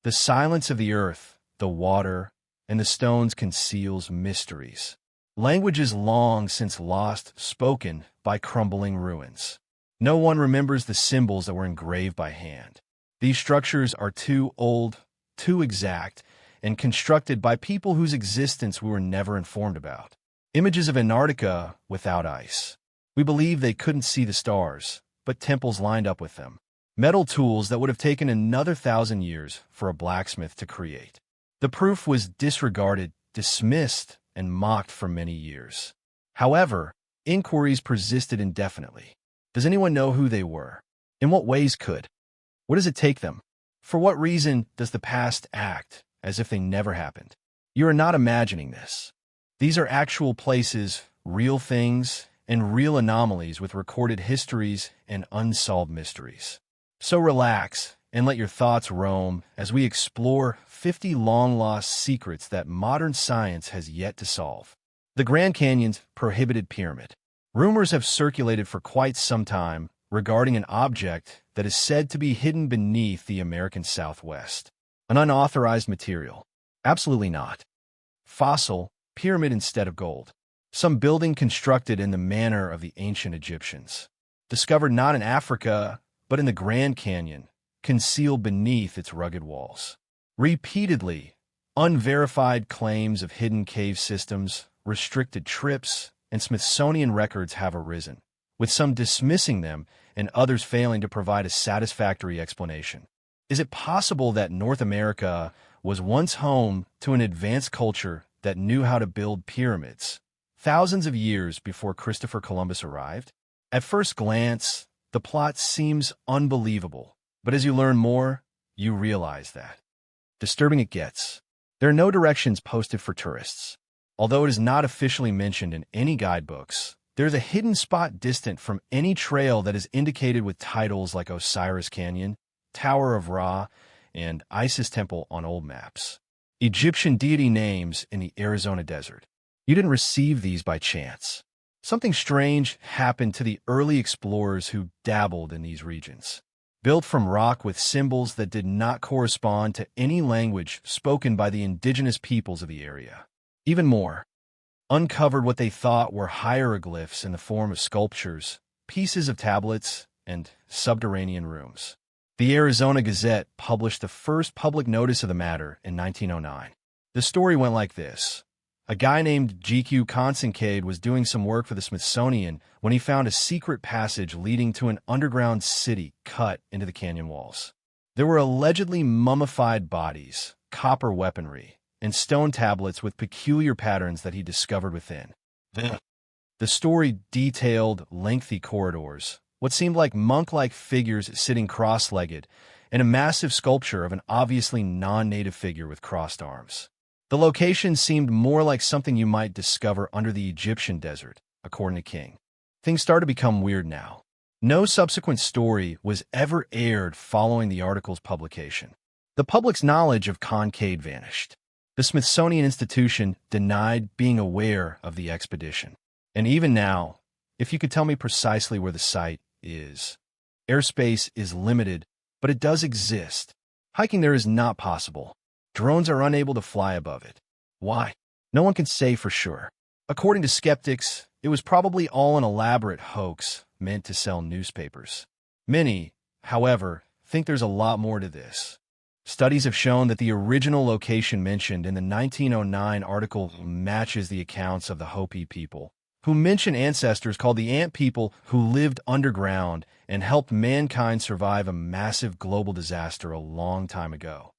The silence of the earth, the water, and the stones conceals mysteries. Languages long since lost, spoken by crumbling ruins. No one remembers the symbols that were engraved by hand. These structures are too old, too exact, and constructed by people whose existence we were never informed about. Images of Antarctica without ice. We believe they couldn't see the stars, but temples lined up with them. Metal tools that would have taken another 1,000 years for a blacksmith to create. The proof was disregarded, dismissed, and mocked for many years. However, inquiries persisted indefinitely. Does anyone know who they were? In what ways could? Where does it take them? For what reason does the past act as if they never happened? You are not imagining this. These are actual places, real things, and real anomalies with recorded histories and unsolved mysteries. So relax and let your thoughts roam as we explore 50 long-lost secrets that modern science has yet to solve. The Grand Canyon's prohibited pyramid. Rumors have circulated for quite some time regarding an object that is said to be hidden beneath the American Southwest. An unauthorized material. Absolutely not. Fossil, pyramid instead of gold. Some building constructed in the manner of the ancient Egyptians. Discovered not in Africa, but in the Grand Canyon, concealed beneath its rugged walls. Repeatedly, unverified claims of hidden cave systems, restricted trips, and Smithsonian records have arisen, with some dismissing them and others failing to provide a satisfactory explanation. Is it possible that North America was once home to an advanced culture that knew how to build pyramids, thousands of years before Christopher Columbus arrived? At first glance, the plot seems unbelievable, but as you learn more, you realize that. Disturbing it gets. There are no directions posted for tourists. Although it is not officially mentioned in any guidebooks, there is a hidden spot distant from any trail that is indicated with titles like Osiris Canyon, Tower of Ra, and Isis Temple on old maps. Egyptian deity names in the Arizona desert. You didn't receive these by chance. Something strange happened to the early explorers who dabbled in these regions. Built from rock with symbols that did not correspond to any language spoken by the indigenous peoples of the area. Even more, uncovered what they thought were hieroglyphs in the form of sculptures, pieces of tablets, and subterranean rooms. The Arizona Gazette published the first public notice of the matter in 1909. The story went like this. A guy named G.Q. Consincade was doing some work for the Smithsonian when he found a secret passage leading to an underground city cut into the canyon walls. There were allegedly mummified bodies, copper weaponry, and stone tablets with peculiar patterns that he discovered within. The story detailed lengthy corridors, what seemed like monk-like figures sitting cross-legged, and a massive sculpture of an obviously non-native figure with crossed arms. The location seemed more like something you might discover under the Egyptian desert, according to King. Things started to become weird now. No subsequent story was ever aired following the article's publication. The public's knowledge of Consincade vanished. The Smithsonian Institution denied being aware of the expedition. And even now, if you could tell me precisely where the site is. Airspace is limited, but it does exist. Hiking there is not possible. Drones are unable to fly above it. Why? No one can say for sure. According to skeptics, it was probably all an elaborate hoax meant to sell newspapers. Many, however, think there's a lot more to this. Studies have shown that the original location mentioned in the 1909 article matches the accounts of the Hopi people, who mention ancestors called the Ant people who lived underground and helped mankind survive a massive global disaster a long time ago.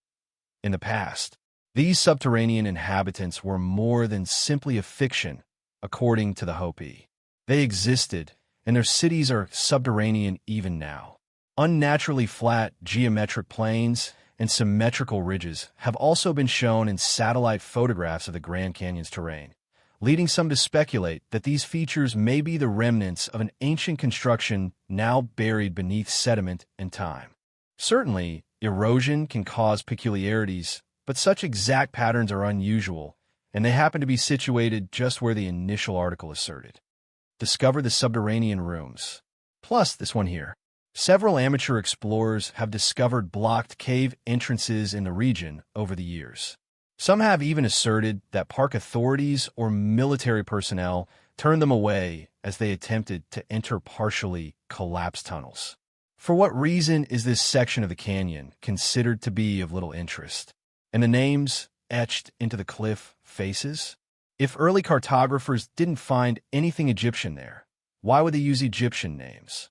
In the past, these subterranean inhabitants were more than simply a fiction, according to the Hopi. They existed, and their cities are subterranean even now. Unnaturally flat geometric plains and symmetrical ridges have also been shown in satellite photographs of the Grand Canyon's terrain, leading some to speculate that these features may be the remnants of an ancient construction now buried beneath sediment and time. Certainly, erosion can cause peculiarities, but such exact patterns are unusual, and they happen to be situated just where the initial article asserted. Discover the subterranean rooms. Plus this one here. Several amateur explorers have discovered blocked cave entrances in the region over the years. Some have even asserted that park authorities or military personnel turned them away as they attempted to enter partially collapsed tunnels. For what reason is this section of the canyon considered to be of little interest? And the names etched into the cliff faces? If early cartographers didn't find anything Egyptian there, why would they use Egyptian names?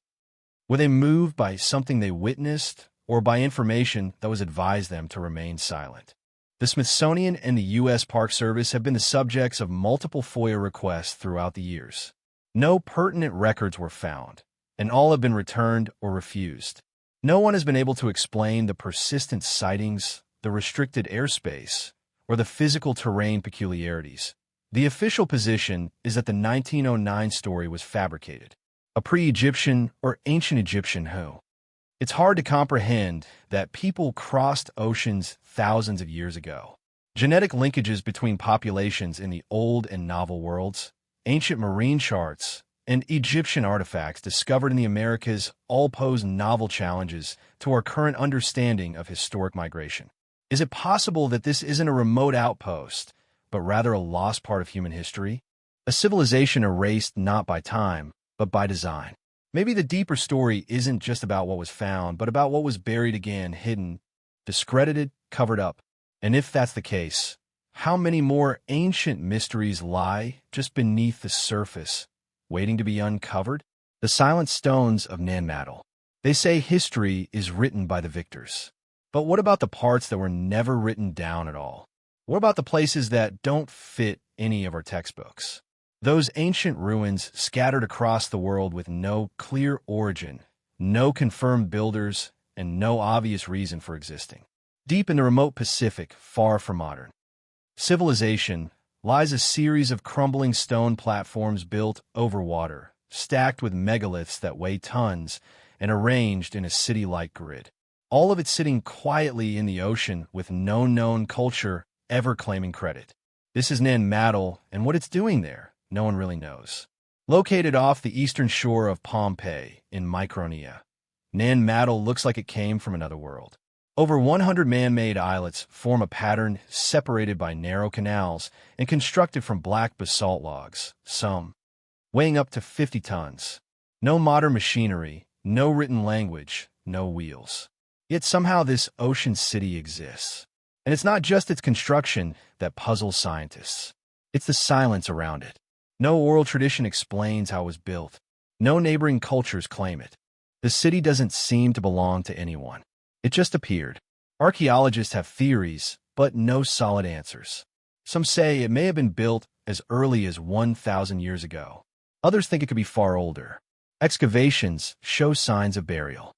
Were they moved by something they witnessed or by information that was advised them to remain silent? The Smithsonian and the U.S. Park Service have been the subjects of multiple FOIA requests throughout the years. No pertinent records were found, and all have been returned or refused. No one has been able to explain the persistent sightings, the restricted airspace, or the physical terrain peculiarities. The official position is that the 1909 story was fabricated, a pre-Egyptian or ancient Egyptian who. It's hard to comprehend that people crossed oceans thousands of years ago. Genetic linkages between populations in the Old and Novel worlds, ancient marine charts, and Egyptian artifacts discovered in the Americas all pose novel challenges to our current understanding of historic migration. Is it possible that this isn't a remote outpost, but rather a lost part of human history? A civilization erased not by time, but by design. Maybe the deeper story isn't just about what was found, but about what was buried again, hidden, discredited, covered up. And if that's the case, how many more ancient mysteries lie just beneath the surface, waiting to be uncovered? The silent stones of Nanmadol. They say history is written by the victors. But what about the parts that were never written down at all? What about the places that don't fit any of our textbooks? Those ancient ruins scattered across the world with no clear origin, no confirmed builders, and no obvious reason for existing. Deep in the remote Pacific, far from modern civilization, lies a series of crumbling stone platforms built over water, stacked with megaliths that weigh tons and arranged in a city-like grid. All of it sitting quietly in the ocean with no known culture ever claiming credit. This is Nanmadol, and what it's doing there, no one really knows. Located off the eastern shore of Pompeii in Micronesia, Nanmadol looks like it came from another world. Over 100 man-made islets form a pattern separated by narrow canals and constructed from black basalt logs, some weighing up to 50 tons. No modern machinery, no written language, no wheels. Yet somehow this ocean city exists. And it's not just its construction that puzzles scientists. It's the silence around it. No oral tradition explains how it was built. No neighboring cultures claim it. The city doesn't seem to belong to anyone. It just appeared. Archaeologists have theories, but no solid answers. Some say it may have been built as early as 1,000 years ago. Others think it could be far older. Excavations show signs of burial.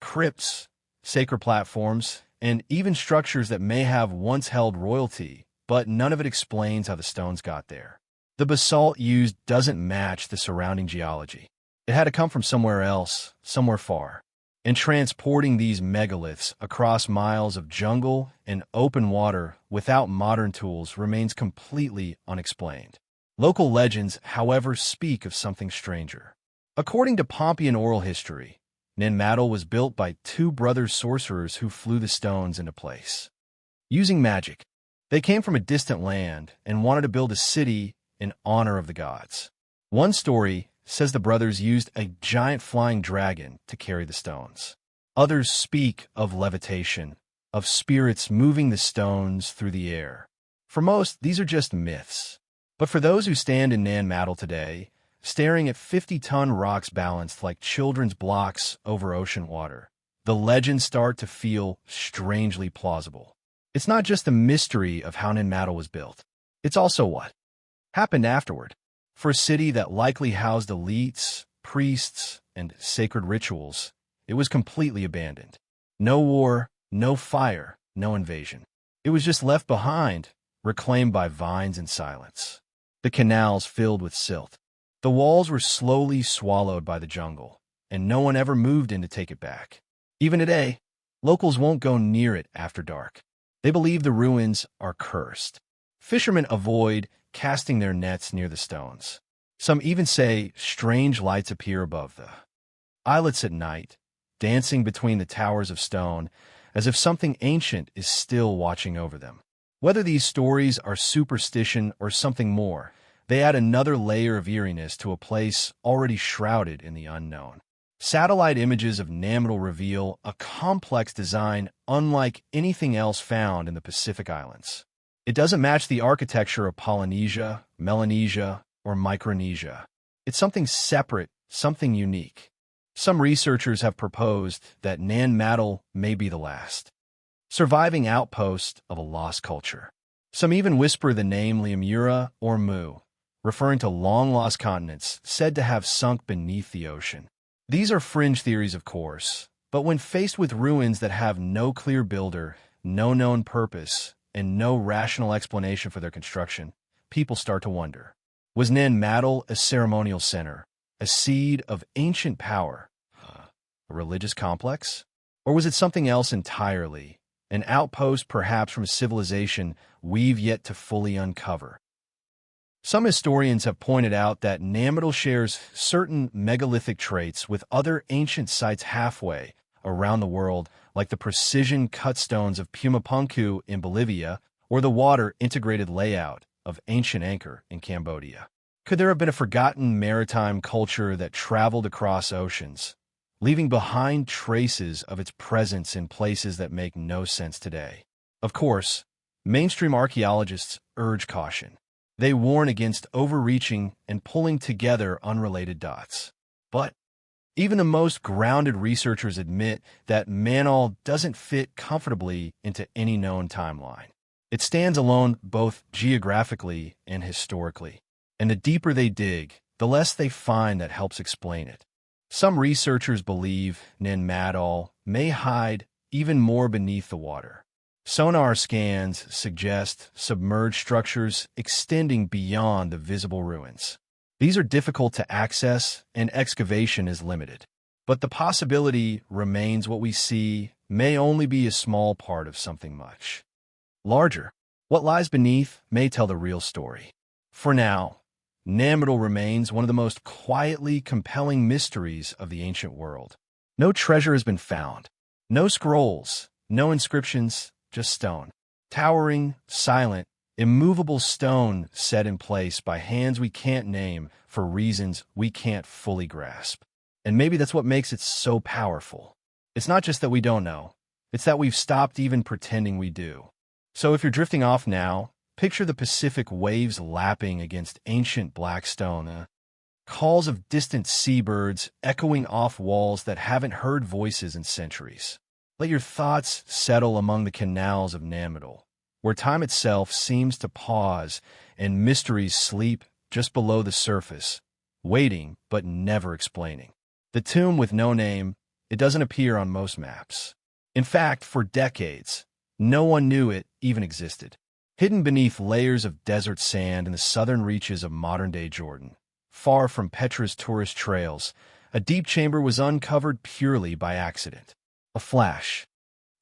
Crypts, sacred platforms, and even structures that may have once held royalty, but none of it explains how the stones got there. The basalt used doesn't match the surrounding geology. It had to come from somewhere else, somewhere far. And transporting these megaliths across miles of jungle and open water without modern tools remains completely unexplained. Local legends, however, speak of something stranger. According to Pompeian oral history, Nanmadol was built by two brother sorcerers who flew the stones into place. Using magic, they came from a distant land and wanted to build a city in honor of the gods. One story says the brothers used a giant flying dragon to carry the stones. Others speak of levitation, of spirits moving the stones through the air. For most, these are just myths. But for those who stand in Nanmadol today, staring at 50-ton rocks balanced like children's blocks over ocean water, the legends start to feel strangely plausible. It's not just the mystery of how Nanmadol was built. It's also what happened afterward. For a city that likely housed elites, priests, and sacred rituals, it was completely abandoned. No war, no fire, no invasion. It was just left behind, reclaimed by vines and silence. The canals filled with silt. The walls were slowly swallowed by the jungle, and no one ever moved in to take it back. Even today, locals won't go near it after dark. They believe the ruins are cursed. Fishermen avoid casting their nets near the stones. Some even say strange lights appear above the islets at night, dancing between the towers of stone, as if something ancient is still watching over them. Whether these stories are superstition or something more, they add another layer of eeriness to a place already shrouded in the unknown. Satellite images of Namdal reveal a complex design unlike anything else found in the Pacific Islands. It doesn't match the architecture of Polynesia, Melanesia, or Micronesia. It's something separate, something unique. Some researchers have proposed that Nan Madol may be the last surviving outpost of a lost culture. Some even whisper the name Lemuria or Mu, referring to long-lost continents said to have sunk beneath the ocean. These are fringe theories, of course, but when faced with ruins that have no clear builder, no known purpose, and no rational explanation for their construction, people start to wonder. Was Nan Madol a ceremonial center, a seed of ancient power, a religious complex? Or was it something else entirely, an outpost perhaps from a civilization we've yet to fully uncover? Some historians have pointed out that Namdal shares certain megalithic traits with other ancient sites halfway around the world, like the precision cut stones of Pumapunku in Bolivia or the water-integrated layout of ancient Angkor in Cambodia. Could there have been a forgotten maritime culture that traveled across oceans, leaving behind traces of its presence in places that make no sense today? Of course, mainstream archaeologists urge caution. They warn against overreaching and pulling together unrelated dots. But even the most grounded researchers admit that Manol doesn't fit comfortably into any known timeline. It stands alone both geographically and historically, and the deeper they dig, the less they find that helps explain it. Some researchers believe Nan Madol may hide even more beneath the water. Sonar scans suggest submerged structures extending beyond the visible ruins. These are difficult to access, and excavation is limited. But the possibility remains what we see may only be a small part of something much larger. What lies beneath may tell the real story. For now, Namdal remains one of the most quietly compelling mysteries of the ancient world. No treasure has been found. No scrolls, no inscriptions, just stone. Towering, silent, immovable stone set in place by hands we can't name for reasons we can't fully grasp. And maybe that's what makes it so powerful. It's not just that we don't know. It's that we've stopped even pretending we do. So if you're drifting off now, picture the Pacific waves lapping against ancient black stone, calls of distant seabirds echoing off walls that haven't heard voices in centuries. Let your thoughts settle among the canals of Namdal, where time itself seems to pause and mysteries sleep just below the surface, waiting but never explaining. The tomb with no name, it doesn't appear on most maps. In fact, for decades, no one knew it even existed. Hidden beneath layers of desert sand in the southern reaches of modern-day Jordan, far from Petra's tourist trails, a deep chamber was uncovered purely by accident. A flash.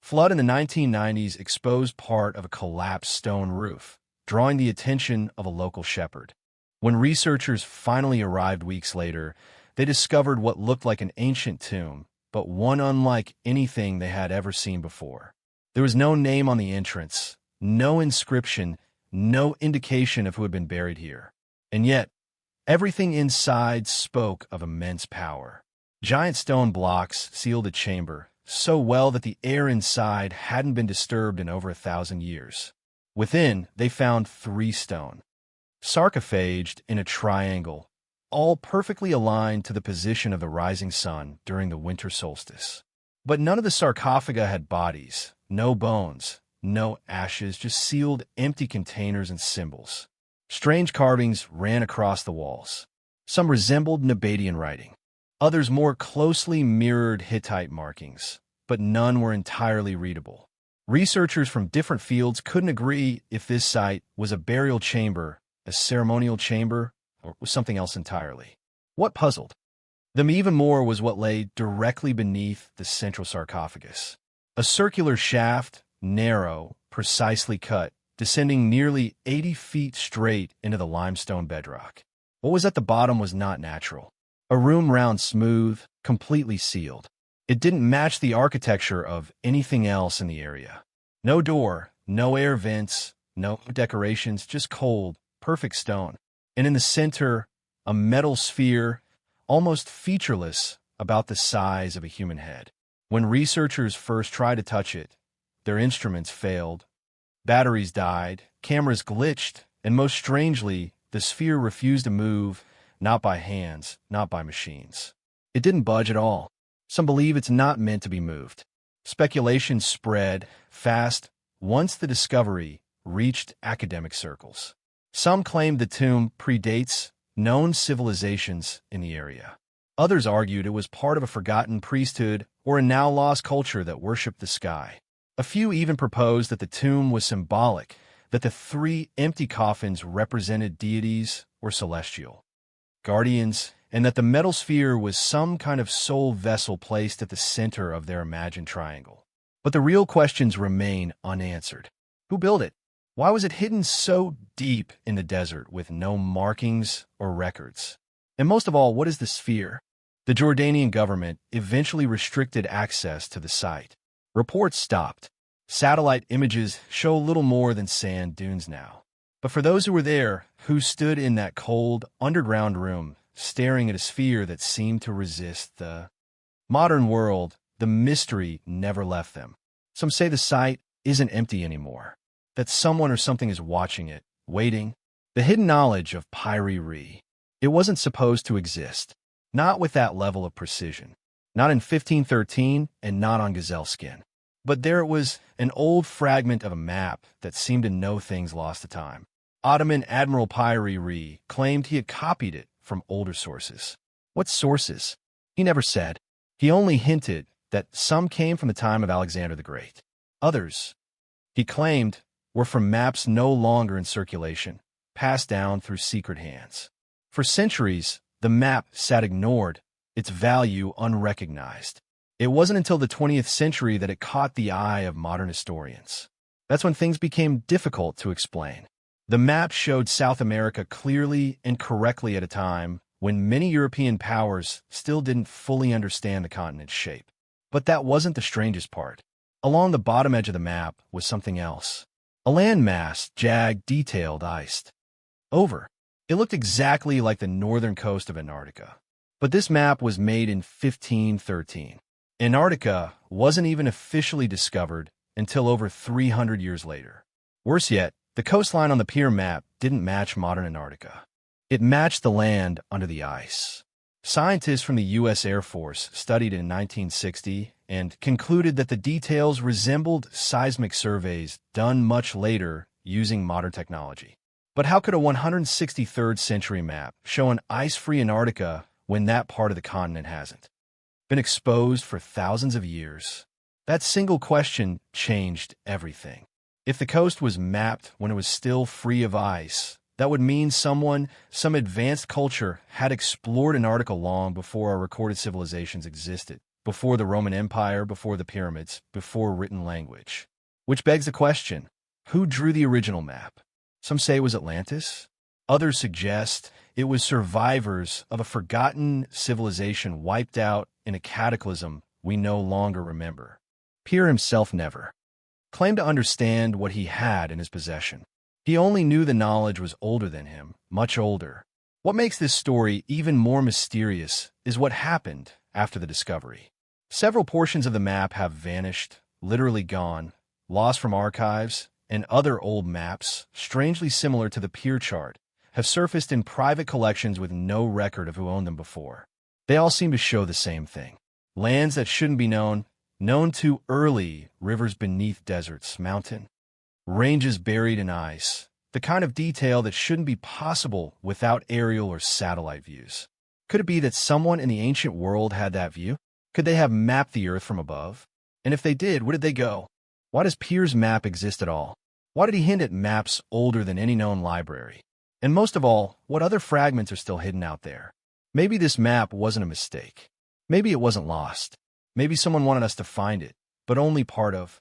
Flood in the 1990s exposed part of a collapsed stone roof, drawing the attention of a local shepherd. When researchers finally arrived weeks later, they discovered what looked like an ancient tomb, but one unlike anything they had ever seen before. There was no name on the entrance, no inscription, no indication of who had been buried here. And yet, everything inside spoke of immense power. Giant stone blocks sealed the chamber, so well that the air inside hadn't been disturbed in over 1,000 years. Within, they found 3 stone, sarcophaged in a triangle, all perfectly aligned to the position of the rising sun during the winter solstice. But none of the sarcophagi had bodies, no bones, no ashes, just sealed empty containers and symbols. Strange carvings ran across the walls. Some resembled Nabataean writing. Others more closely mirrored Hittite markings, but none were entirely readable. Researchers from different fields couldn't agree if this site was a burial chamber, a ceremonial chamber, or was something else entirely. What puzzled them even more was what lay directly beneath the central sarcophagus. A circular shaft, narrow, precisely cut, descending nearly 80 feet straight into the limestone bedrock. What was at the bottom was not natural. A room round smooth, completely sealed. It didn't match the architecture of anything else in the area. No door, no air vents, no decorations, just cold, perfect stone. And in the center, a metal sphere, almost featureless, about the size of a human head. When researchers first tried to touch it, their instruments failed. Batteries died, cameras glitched, and most strangely, the sphere refused to move, not by hands, not by machines. It didn't budge at all. Some believe it's not meant to be moved. Speculation spread fast once the discovery reached academic circles. Some claimed the tomb predates known civilizations in the area. Others argued it was part of a forgotten priesthood or a now-lost culture that worshipped the sky. A few even proposed that the tomb was symbolic, that the 3 empty coffins represented deities or celestial guardians, and that the metal sphere was some kind of soul vessel placed at the center of their imagined triangle. But the real questions remain unanswered. Who built it? Why was it hidden so deep in the desert with no markings or records? And most of all, what is the sphere? The Jordanian government eventually restricted access to the site. Reports stopped. Satellite images show little more than sand dunes now. But for those who were there, who stood in that cold, underground room, staring at a sphere that seemed to resist the modern world, the mystery never left them. Some say the site isn't empty anymore, that someone or something is watching it, waiting. The hidden knowledge of Pyre Re. It wasn't supposed to exist. Not with that level of precision. Not in 1513 and not on gazelle skin. But there it was, an old fragment of a map that seemed to know things lost to time. Ottoman Admiral Pyre Re claimed he had copied it from older sources. What sources? He never said. He only hinted that some came from the time of Alexander the Great. Others, he claimed, were from maps no longer in circulation, passed down through secret hands. For centuries, the map sat ignored, its value unrecognized. It wasn't until the 20th century that it caught the eye of modern historians. That's when things became difficult to explain. The map showed South America clearly and correctly at a time when many European powers still didn't fully understand the continent's shape. But that wasn't the strangest part. Along the bottom edge of the map was something else. A landmass, jagged, detailed, iced over. It looked exactly like the northern coast of Antarctica. But this map was made in 1513. Antarctica wasn't even officially discovered until over 300 years later. Worse yet, the coastline on the pier map didn't match modern Antarctica. It matched the land under the ice. Scientists from the U.S. Air Force studied it in 1960 and concluded that the details resembled seismic surveys done much later using modern technology. But how could a 163rd century map show an ice-free Antarctica when that part of the continent hasn't been exposed for thousands of years? That single question changed everything. If the coast was mapped when it was still free of ice, that would mean some advanced culture had explored Antarctica long before our recorded civilizations existed, before the Roman Empire, before the pyramids, before written language. Which begs the question, who drew the original map? Some say it was Atlantis. Others suggest it was survivors of a forgotten civilization wiped out in a cataclysm we no longer remember. Pierre himself never claimed to understand what he had in his possession. He only knew the knowledge was older than him, much older. What makes this story even more mysterious is what happened after the discovery. Several portions of the map have vanished, literally gone, lost from archives, and other old maps, strangely similar to the pier chart, have surfaced in private collections with no record of who owned them before. They all seem to show the same thing. Lands that shouldn't be known too early, rivers beneath deserts, mountain ranges buried in ice, the kind of detail that shouldn't be possible without aerial or satellite views. Could it be that someone in the ancient world had that view? Could they have mapped the Earth from above? And if they did, where did they go? Why does Pierre's map exist at all? Why did he hint at maps older than any known library? And most of all, what other fragments are still hidden out there? Maybe this map wasn't a mistake. Maybe it wasn't lost. Maybe someone wanted us to find it, but only part of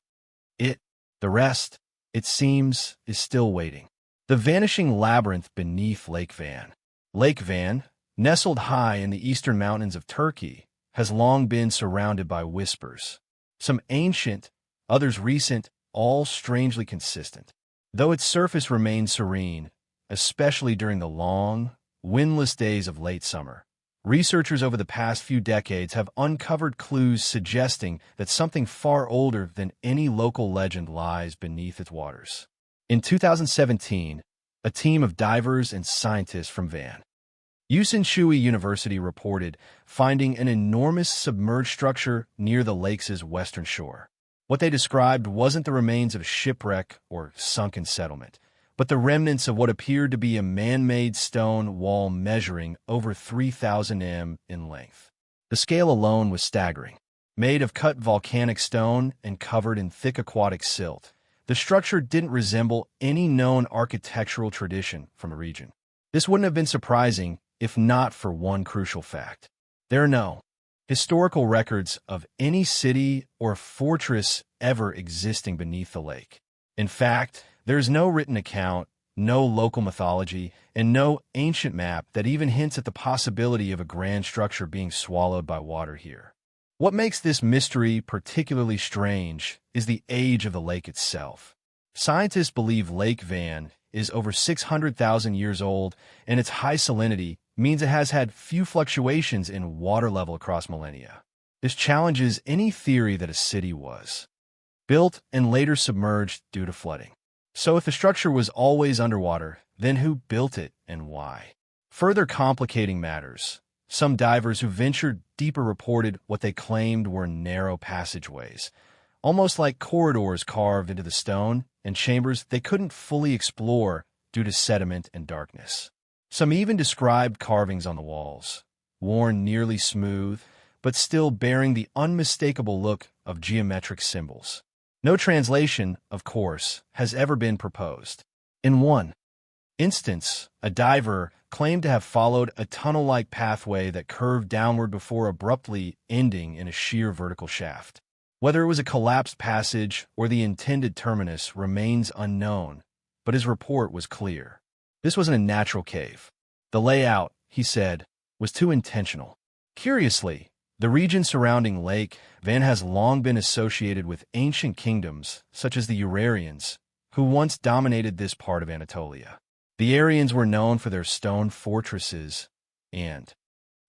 it. The rest, it seems, is still waiting. The vanishing labyrinth beneath Lake Van. Lake Van, nestled high in the eastern mountains of Turkey, has long been surrounded by whispers. Some ancient, others recent, all strangely consistent. Though its surface remains serene, especially during the long, windless days of late summer, researchers over the past few decades have uncovered clues suggesting that something far older than any local legend lies beneath its waters. In 2017, a team of divers and scientists from Shui University reported finding an enormous submerged structure near the lake's western shore. What they described wasn't the remains of a shipwreck or sunken settlement, but the remnants of what appeared to be a man-made stone wall measuring over 3,000 m in length. The scale alone was staggering. Made of cut volcanic stone and covered in thick aquatic silt, the structure didn't resemble any known architectural tradition from the region. This wouldn't have been surprising if not for one crucial fact. There are no historical records of any city or fortress ever existing beneath the lake. In fact, there is no written account, no local mythology, and no ancient map that even hints at the possibility of a grand structure being swallowed by water here. What makes this mystery particularly strange is the age of the lake itself. Scientists believe Lake Van is over 600,000 years old, and its high salinity means it has had few fluctuations in water level across millennia. This challenges any theory that a city was built and later submerged due to flooding. So if the structure was always underwater, then who built it and why? Further complicating matters, some divers who ventured deeper reported what they claimed were narrow passageways, almost like corridors carved into the stone, and chambers they couldn't fully explore due to sediment and darkness. Some even described carvings on the walls, worn nearly smooth, but still bearing the unmistakable look of geometric symbols. No translation, of course, has ever been proposed. In one instance, a diver claimed to have followed a tunnel-like pathway that curved downward before abruptly ending in a sheer vertical shaft. Whether it was a collapsed passage or the intended terminus remains unknown, but his report was clear. This wasn't a natural cave. The layout, he said, was too intentional. Curiously, the region surrounding Lake Van has long been associated with ancient kingdoms, such as the Urarians, who once dominated this part of Anatolia. The Aryans were known for their stone fortresses and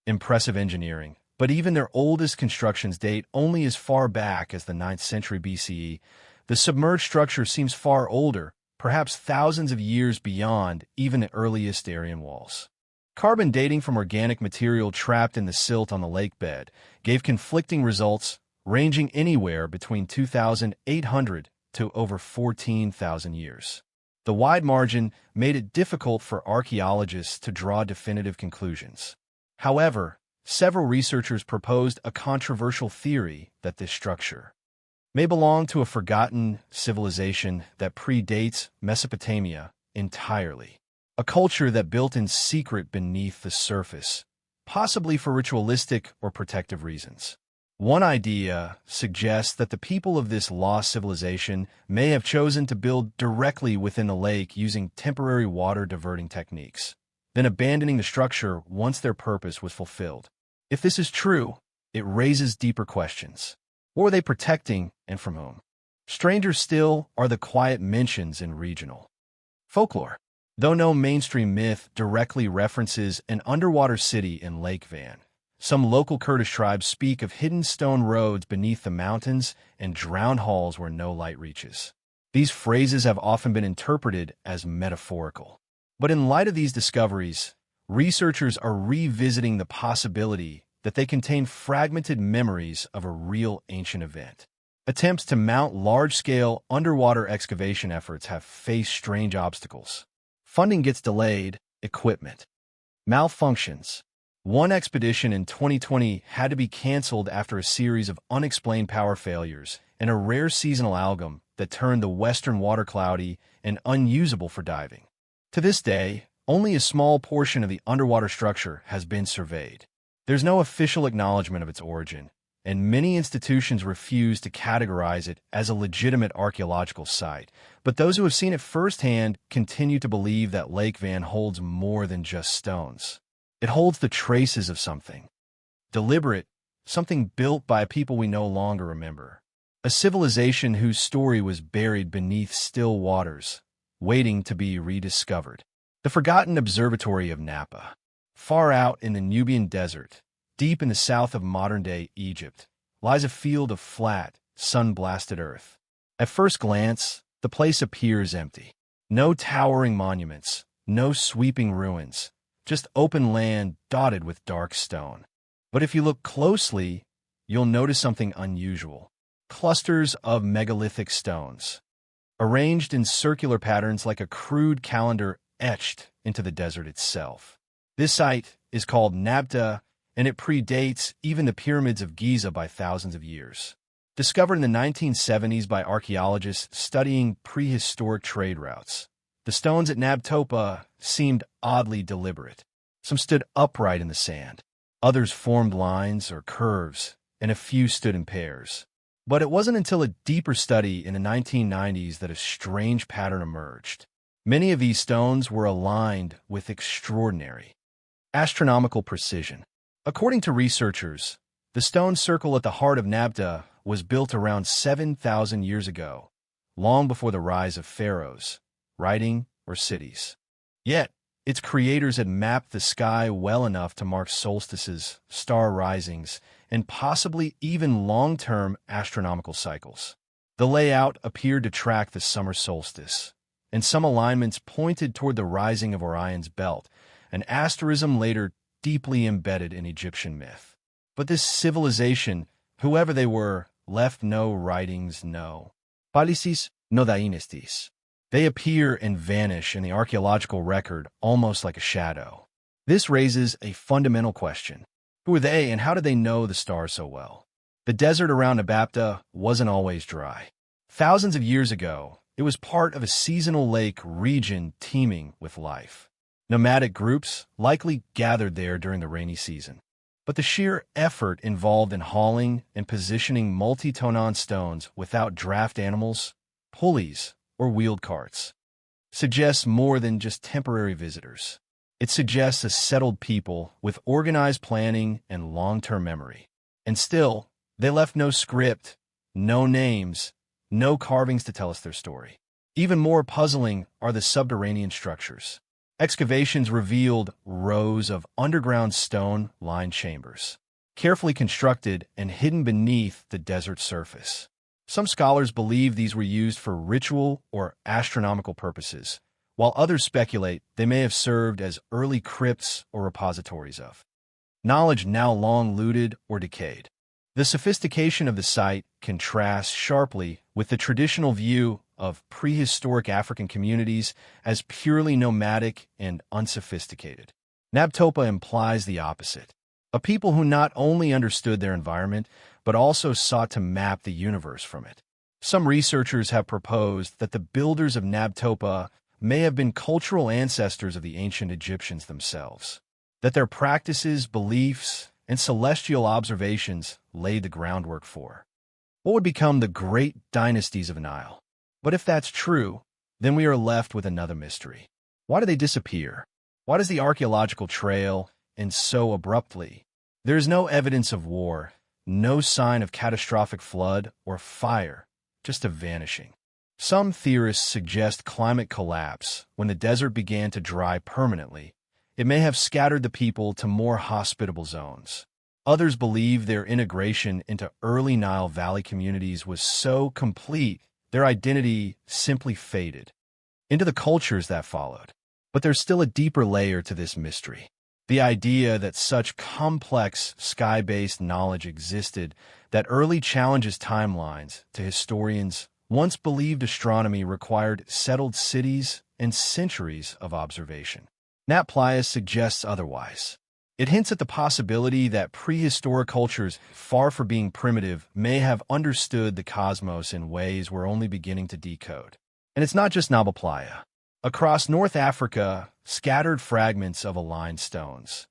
impressive engineering, but even their oldest constructions date only as far back as the 9th century BCE. The submerged structure seems far older, perhaps thousands of years beyond even the earliest Aryan walls. Carbon dating from organic material trapped in the silt on the lake bed gave conflicting results, ranging anywhere between 2,800 to over 14,000 years. The wide margin made it difficult for archaeologists to draw definitive conclusions. However, several researchers proposed a controversial theory that this structure may belong to a forgotten civilization that predates Mesopotamia entirely, a culture that built in secret beneath the surface, possibly for ritualistic or protective reasons. One idea suggests that the people of this lost civilization may have chosen to build directly within the lake using temporary water diverting techniques, then abandoning the structure once their purpose was fulfilled. If this is true, it raises deeper questions. What were they protecting, and from whom? Stranger still are the quiet mentions in regional folklore. Though no mainstream myth directly references an underwater city in Lake Van, some local Kurdish tribes speak of hidden stone roads beneath the mountains and drowned halls where no light reaches. These phrases have often been interpreted as metaphorical. But in light of these discoveries, researchers are revisiting the possibility that they contain fragmented memories of a real ancient event. Attempts to mount large-scale underwater excavation efforts have faced strange obstacles. Funding gets delayed, equipment malfunctions. One expedition in 2020 had to be canceled after a series of unexplained power failures and a rare seasonal algae that turned the western water cloudy and unusable for diving. To this day, only a small portion of the underwater structure has been surveyed. There's no official acknowledgement of its origin, and many institutions refuse to categorize it as a legitimate archaeological site. But those who have seen it firsthand continue to believe that Lake Van holds more than just stones. It holds the traces of something deliberate, something built by a people we no longer remember. A civilization whose story was buried beneath still waters, waiting to be rediscovered. The forgotten observatory of Napa. Far out in the Nubian desert, deep in the south of modern-day Egypt, lies a field of flat, sun-blasted earth. At first glance, the place appears empty. No towering monuments, no sweeping ruins, just open land dotted with dark stone. But if you look closely, you'll notice something unusual. Clusters of megalithic stones, arranged in circular patterns like a crude calendar etched into the desert itself. This site is called Nabta, and it predates even the pyramids of Giza by thousands of years. Discovered in the 1970s by archaeologists studying prehistoric trade routes, the stones at Nabtopa seemed oddly deliberate. Some stood upright in the sand, others formed lines or curves, and a few stood in pairs. But it wasn't until a deeper study in the 1990s that a strange pattern emerged. Many of these stones were aligned with extraordinary astronomical precision. According to researchers, the stone circle at the heart of Nabta was built around 7,000 years ago, long before the rise of pharaohs, writing, or cities. Yet, its creators had mapped the sky well enough to mark solstices, star risings, and possibly even long-term astronomical cycles. The layout appeared to track the summer solstice, and some alignments pointed toward the rising of Orion's belt, an asterism later deeply embedded in Egyptian myth. But this civilization, whoever they were, left no writings, no palicis, no dynasties. They appear and vanish in the archaeological record almost like a shadow. This raises a fundamental question. Who were they, and how did they know the stars so well? The desert around Nabta wasn't always dry. Thousands of years ago, it was part of a seasonal lake region teeming with life. Nomadic groups likely gathered there during the rainy season. But the sheer effort involved in hauling and positioning multi-tonon stones without draft animals, pulleys, or wheeled carts suggests more than just temporary visitors. It suggests a settled people with organized planning and long-term memory. And still, they left no script, no names, no carvings to tell us their story. Even more puzzling are the subterranean structures. Excavations revealed rows of underground stone-lined chambers, carefully constructed and hidden beneath the desert surface. Some scholars believe these were used for ritual or astronomical purposes, while others speculate they may have served as early crypts or repositories of knowledge now long looted or decayed. The sophistication of the site contrasts sharply with the traditional view of prehistoric African communities as purely nomadic and unsophisticated. Nabtopa implies the opposite, a people who not only understood their environment, but also sought to map the universe from it. Some researchers have proposed that the builders of Nabtopa may have been cultural ancestors of the ancient Egyptians themselves, that their practices, beliefs, and celestial observations laid the groundwork for what would become the great dynasties of Nile. But if that's true, then we are left with another mystery. Why do they disappear? Why does the archaeological trail end so abruptly? There is no evidence of war, no sign of catastrophic flood or fire, just a vanishing. Some theorists suggest climate collapse when the desert began to dry permanently. It may have scattered the people to more hospitable zones. Others believe their integration into early Nile Valley communities was so complete, their identity simply faded into the cultures that followed. But there's still a deeper layer to this mystery. The idea that such complex sky-based knowledge existed that early challenges timelines to historians once believed astronomy required settled cities and centuries of observation. Nat Plius suggests otherwise. It hints at the possibility that prehistoric cultures, far from being primitive, may have understood the cosmos in ways we're only beginning to decode. And it's not just Nabal Playa. Across North Africa, scattered fragments of aligned stones,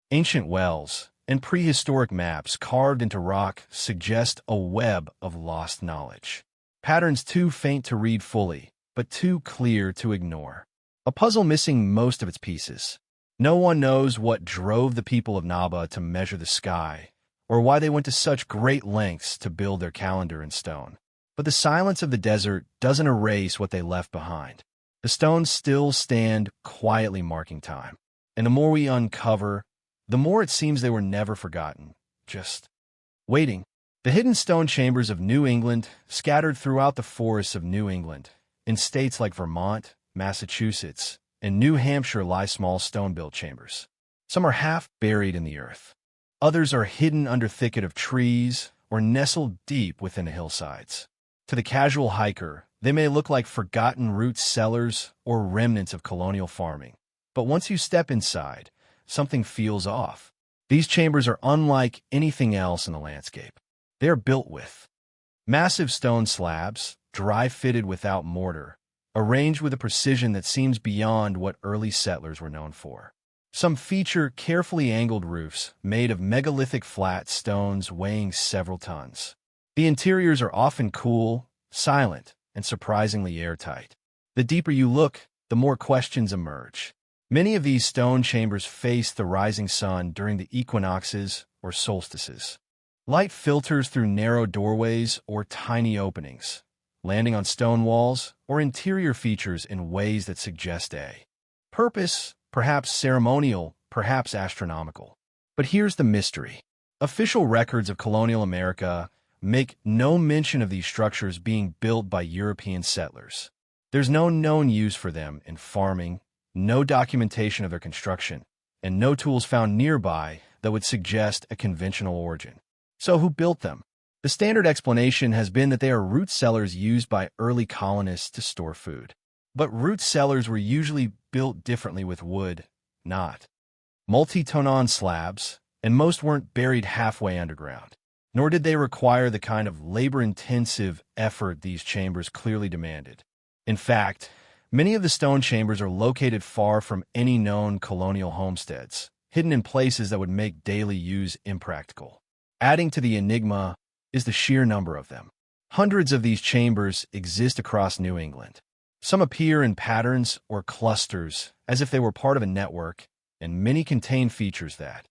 ancient wells, and prehistoric maps carved into rock suggest a web of lost knowledge. Patterns too faint to read fully, but too clear to ignore. A puzzle missing most of its pieces. No one knows what drove the people of Naba to measure the sky, or why they went to such great lengths to build their calendar in stone. But the silence of the desert doesn't erase what they left behind. The stones still stand quietly marking time. And the more we uncover, the more it seems they were never forgotten, just waiting. The hidden stone chambers of New England, scattered throughout the forests of New England, in states like Vermont, Massachusetts, and New Hampshire lie small stone-built chambers. Some are half buried in the earth. Others are hidden under thicket of trees or nestled deep within the hillsides. To the casual hiker, they may look like forgotten root cellars or remnants of colonial farming. But once you step inside, something feels off. These chambers are unlike anything else in the landscape. They are built with massive stone slabs, dry-fitted without mortar, arranged with a precision that seems beyond what early settlers were known for. Some feature carefully angled roofs made of megalithic flat stones weighing several tons. The interiors are often cool, silent, and surprisingly airtight. The deeper you look, the more questions emerge. Many of these stone chambers face the rising sun during the equinoxes or solstices. Light filters through narrow doorways or tiny openings, landing on stone walls or interior features in ways that suggest a purpose, perhaps ceremonial, perhaps astronomical. But here's the mystery. Official records of colonial America make no mention of these structures being built by European settlers. There's no known use for them in farming, no documentation of their construction, and no tools found nearby that would suggest a conventional origin. So who built them? The standard explanation has been that they are root cellars used by early colonists to store food. But root cellars were usually built differently with wood, not multi-tonon slabs, and most weren't buried halfway underground. Nor did they require the kind of labor-intensive effort these chambers clearly demanded. In fact, many of the stone chambers are located far from any known colonial homesteads, hidden in places that would make daily use impractical. Adding to the enigma is the sheer number of them. Hundreds of these chambers exist across New England. Some appear in patterns or clusters as if they were part of a network, and many contain features that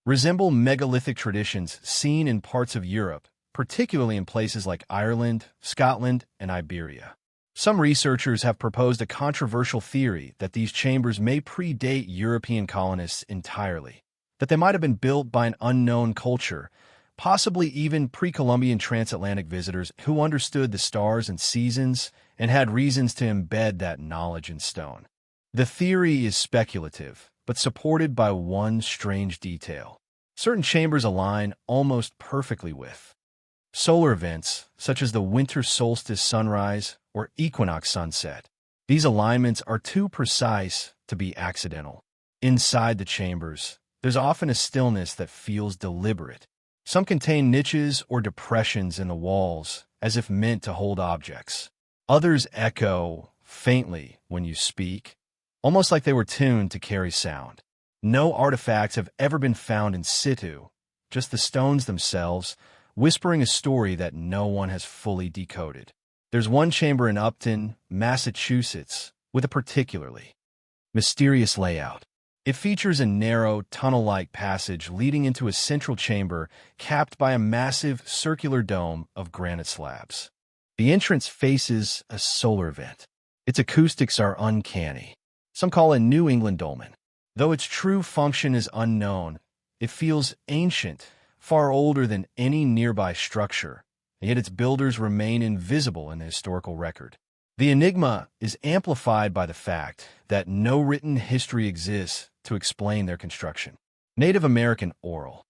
resemble megalithic traditions seen in parts of Europe, particularly in places like Ireland, Scotland, and Iberia. Some researchers have proposed a controversial theory that these chambers may predate European colonists entirely, that they might have been built by an unknown culture, possibly even pre-Columbian transatlantic visitors who understood the stars and seasons and had reasons to embed that knowledge in stone. The theory is speculative, but supported by one strange detail. Certain chambers align almost perfectly with solar events, such as the winter solstice sunrise or equinox sunset. These alignments are too precise to be accidental. Inside the chambers, there's often a stillness that feels deliberate. Some contain niches or depressions in the walls, as if meant to hold objects. Others echo faintly when you speak, almost like they were tuned to carry sound. No artifacts have ever been found in situ, just the stones themselves, whispering a story that no one has fully decoded. There's one chamber in Upton, Massachusetts, with a particularly mysterious layout. It features a narrow, tunnel-like passage leading into a central chamber capped by a massive circular dome of granite slabs. The entrance faces a solar vent. Its acoustics are uncanny. Some call it New England dolmen. Though its true function is unknown, it feels ancient, far older than any nearby structure, and yet its builders remain invisible in the historical record. The enigma is amplified by the fact that no written history exists to explain their construction. Native American oral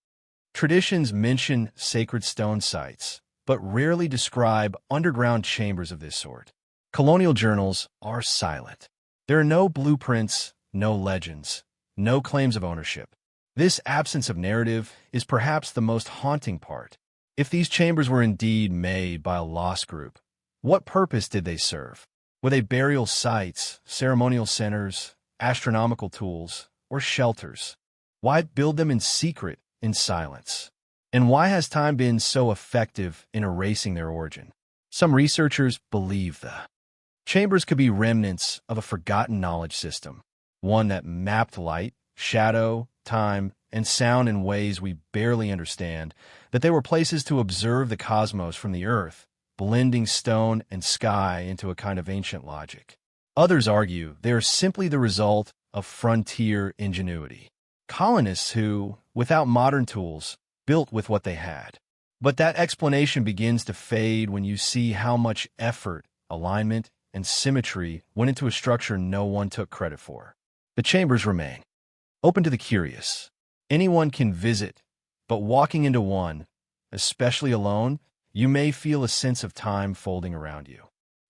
traditions mention sacred stone sites, but rarely describe underground chambers of this sort. Colonial journals are silent. There are no blueprints, no legends, no claims of ownership. This absence of narrative is perhaps the most haunting part. If these chambers were indeed made by a lost group, what purpose did they serve? Were they burial sites, ceremonial centers, astronomical tools, or shelters? Why build them in secret, in silence? And why has time been so effective in erasing their origin? Some researchers believe the chambers could be remnants of a forgotten knowledge system, one that mapped light, shadow, time, and sound in ways we barely understand, that they were places to observe the cosmos from the earth, blending stone and sky into a kind of ancient logic. Others argue they are simply the result of frontier ingenuity. Colonists who, without modern tools, built with what they had. But that explanation begins to fade when you see how much effort, alignment, and symmetry went into a structure no one took credit for. The chambers remain open to the curious. Anyone can visit, but walking into one, especially alone, you may feel a sense of time folding around you.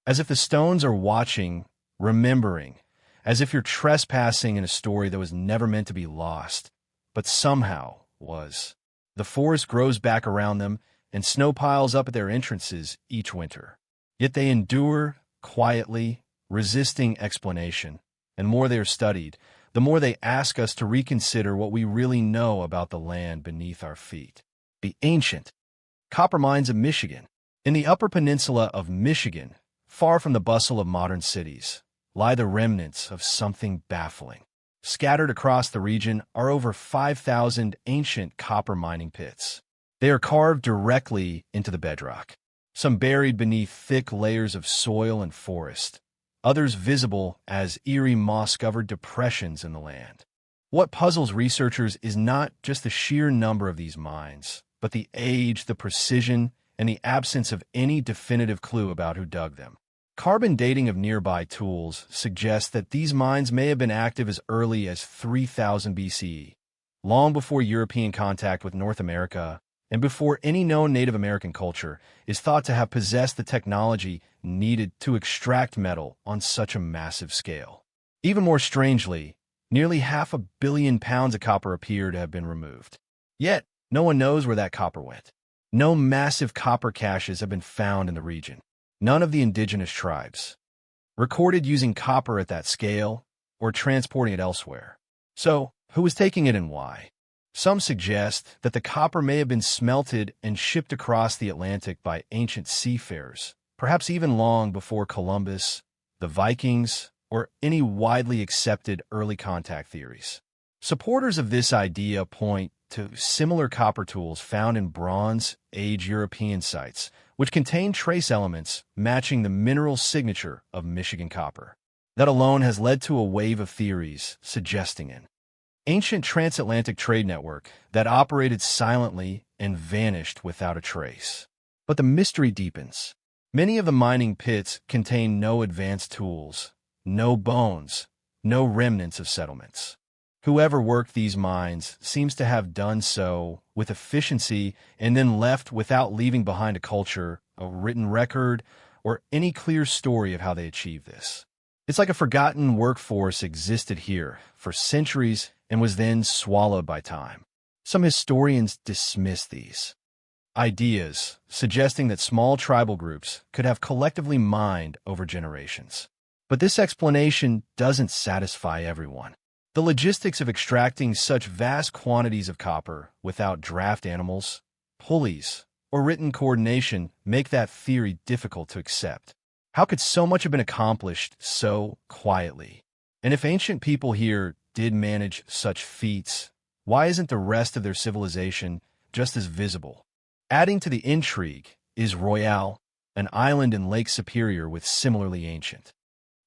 As if the stones are watching, remembering, as if you're trespassing in a story that was never meant to be lost, but somehow was. The forest grows back around them, and snow piles up at their entrances each winter. Yet they endure quietly, resisting explanation, and more they are studied, the more they ask us to reconsider what we really know about the land beneath our feet. The ancient copper mines of Michigan. In the Upper Peninsula of Michigan, far from the bustle of modern cities, lie the remnants of something baffling. Scattered across the region are over 5,000 ancient copper mining pits. They are carved directly into the bedrock, some buried beneath thick layers of soil and forest, others visible as eerie moss-covered depressions in the land. What puzzles researchers is not just the sheer number of these mines, but the age, the precision, and the absence of any definitive clue about who dug them. Carbon dating of nearby tools suggests that these mines may have been active as early as 3000 BCE, long before European contact with North America and before any known Native American culture is thought to have possessed the technology needed to extract metal on such a massive scale. Even more strangely, nearly 500 million pounds of copper appear to have been removed. Yet, no one knows where that copper went. No massive copper caches have been found in the region. None of the indigenous tribes recorded using copper at that scale or transporting it elsewhere. So, who was taking it and why? Some suggest that the copper may have been smelted and shipped across the Atlantic by ancient seafarers, perhaps even long before Columbus, the Vikings, or any widely accepted early contact theories. Supporters of this idea point to similar copper tools found in Bronze Age European sites, which contain trace elements matching the mineral signature of Michigan copper. That alone has led to a wave of theories suggesting an ancient transatlantic trade network that operated silently and vanished without a trace. But the mystery deepens. Many of the mining pits contain no advanced tools, no bones, no remnants of settlements. Whoever worked these mines seems to have done so with efficiency and then left without leaving behind a culture, a written record, or any clear story of how they achieved this. It's like a forgotten workforce existed here for centuries and was then swallowed by time. Some historians dismiss these ideas, suggesting that small tribal groups could have collectively mined over generations. But this explanation doesn't satisfy everyone. The logistics of extracting such vast quantities of copper without draft animals, pulleys, or written coordination make that theory difficult to accept. How could so much have been accomplished so quietly? And if ancient people here did manage such feats, why isn't the rest of their civilization just as visible? Adding to the intrigue is Royale, an island in Lake Superior with similarly ancient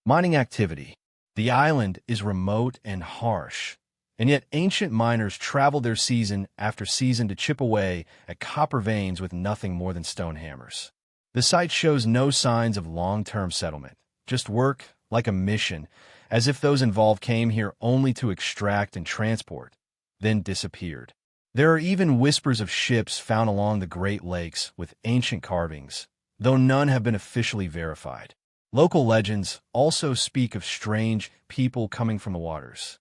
mining activity. The island is remote and harsh, and yet ancient miners traveled there season after season to chip away at copper veins with nothing more than stone hammers. The site shows no signs of long-term settlement, just work like a mission, as if those involved came here only to extract and transport, then disappeared. There are even whispers of ships found along the Great Lakes with ancient carvings, though none have been officially verified. Local legends also speak of strange people coming from the waters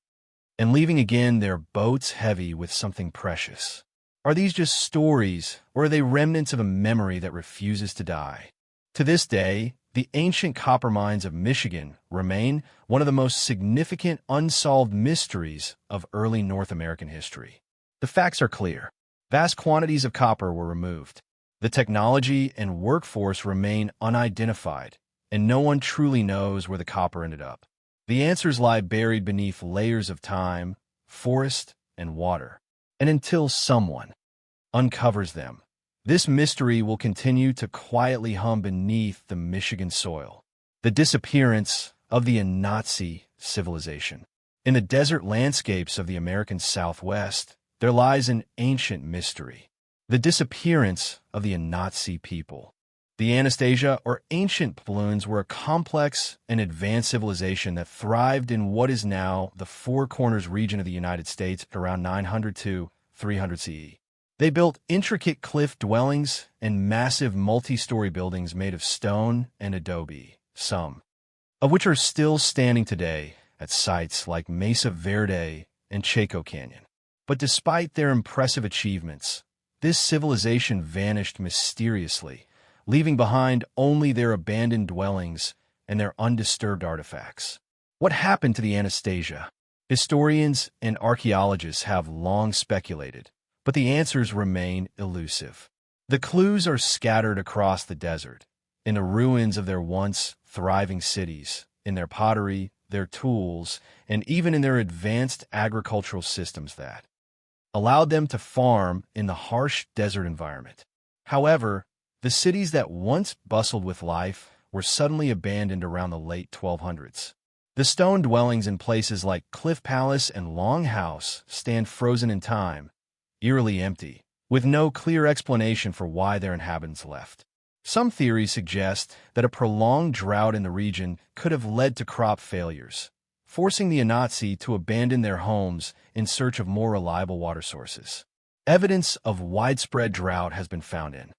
and leaving again their boats heavy with something precious. Are these just stories, or are they remnants of a memory that refuses to die? To this day, the ancient copper mines of Michigan remain one of the most significant unsolved mysteries of early North American history. The facts are clear. Vast quantities of copper were removed. The technology and workforce remain unidentified, and no one truly knows where the copper ended up. The answers lie buried beneath layers of time, forest, and water. And until someone uncovers them, this mystery will continue to quietly hum beneath the Michigan soil. The disappearance of the Nazi civilization. In the desert landscapes of the American Southwest, there lies an ancient mystery. The disappearance of the Nazi people. The Anastasia, or ancient Ploons, were a complex and advanced civilization that thrived in what is now the Four Corners region of the United States around 900 to 300 CE. They built intricate cliff dwellings and massive multi-story buildings made of stone and adobe, some of which are still standing today at sites like Mesa Verde and Chaco Canyon. But despite their impressive achievements, this civilization vanished mysteriously, leaving behind only their abandoned dwellings and their undisturbed artifacts. What happened to the Anastasia? Historians and archaeologists have long speculated, but the answers remain elusive. The clues are scattered across the desert, in the ruins of their once thriving cities, in their pottery, their tools, and even in their advanced agricultural systems that allowed them to farm in the harsh desert environment. However, the cities that once bustled with life were suddenly abandoned around the late 1200s. The stone dwellings in places like Cliff Palace and Longhouse stand frozen in time, eerily empty, with no clear explanation for why their inhabitants left. Some theories suggest that a prolonged drought in the region could have led to crop failures, forcing the Nazi to abandon their homes in search of more reliable water sources. Evidence of widespread drought has been found in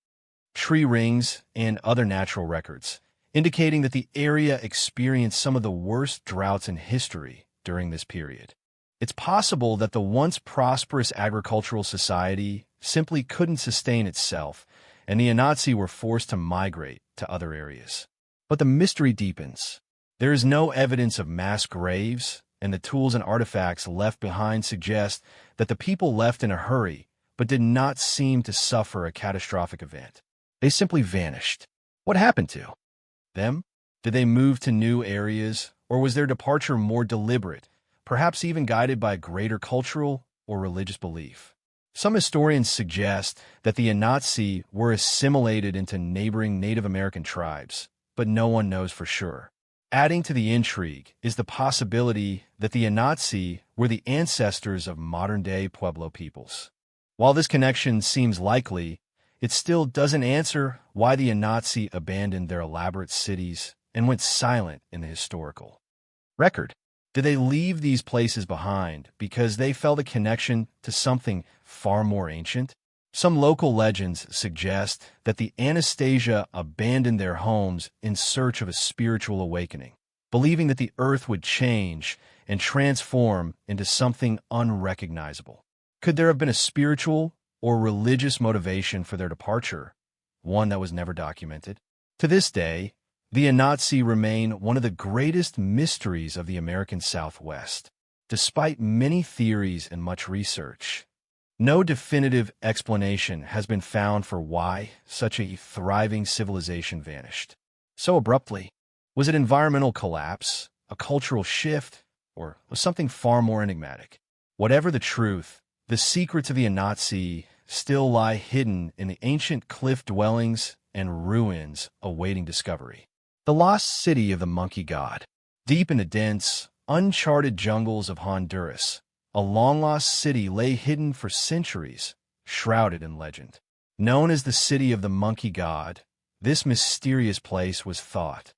tree rings and other natural records, indicating that the area experienced some of the worst droughts in history during this period. It's possible that the once prosperous agricultural society simply couldn't sustain itself, and the Nazi were forced to migrate to other areas. But the mystery deepens. There is no evidence of mass graves, and the tools and artifacts left behind suggest that the people left in a hurry, but did not seem to suffer a catastrophic event. They simply vanished. What happened to them? Did they move to new areas, or was their departure more deliberate, perhaps even guided by greater cultural or religious belief? Some historians suggest that the Nazi were assimilated into neighboring Native American tribes, but no one knows for sure. Adding to the intrigue is the possibility that the Nazi were the ancestors of modern-day Pueblo peoples. While this connection seems likely, it still doesn't answer why the Nazi abandoned their elaborate cities and went silent in the historical record. Did they leave these places behind because they felt a connection to something far more ancient? Some local legends suggest that the Anastasia abandoned their homes in search of a spiritual awakening, believing that the earth would change and transform into something unrecognizable. Could there have been a spiritual or religious motivation for their departure, one that was never documented? To this day, the Nazi remain one of the greatest mysteries of the American Southwest. Despite many theories and much research, no definitive explanation has been found for why such a thriving civilization vanished so abruptly. Was it environmental collapse, a cultural shift, or was something far more enigmatic? Whatever the truth, the secrets of the Nazi still lie hidden in the ancient cliff dwellings and ruins awaiting discovery. The lost city of the monkey god. Deep in the dense, uncharted jungles of Honduras, a long-lost city lay hidden for centuries, shrouded in legend. Known as the City of the Monkey God, this mysterious place was thought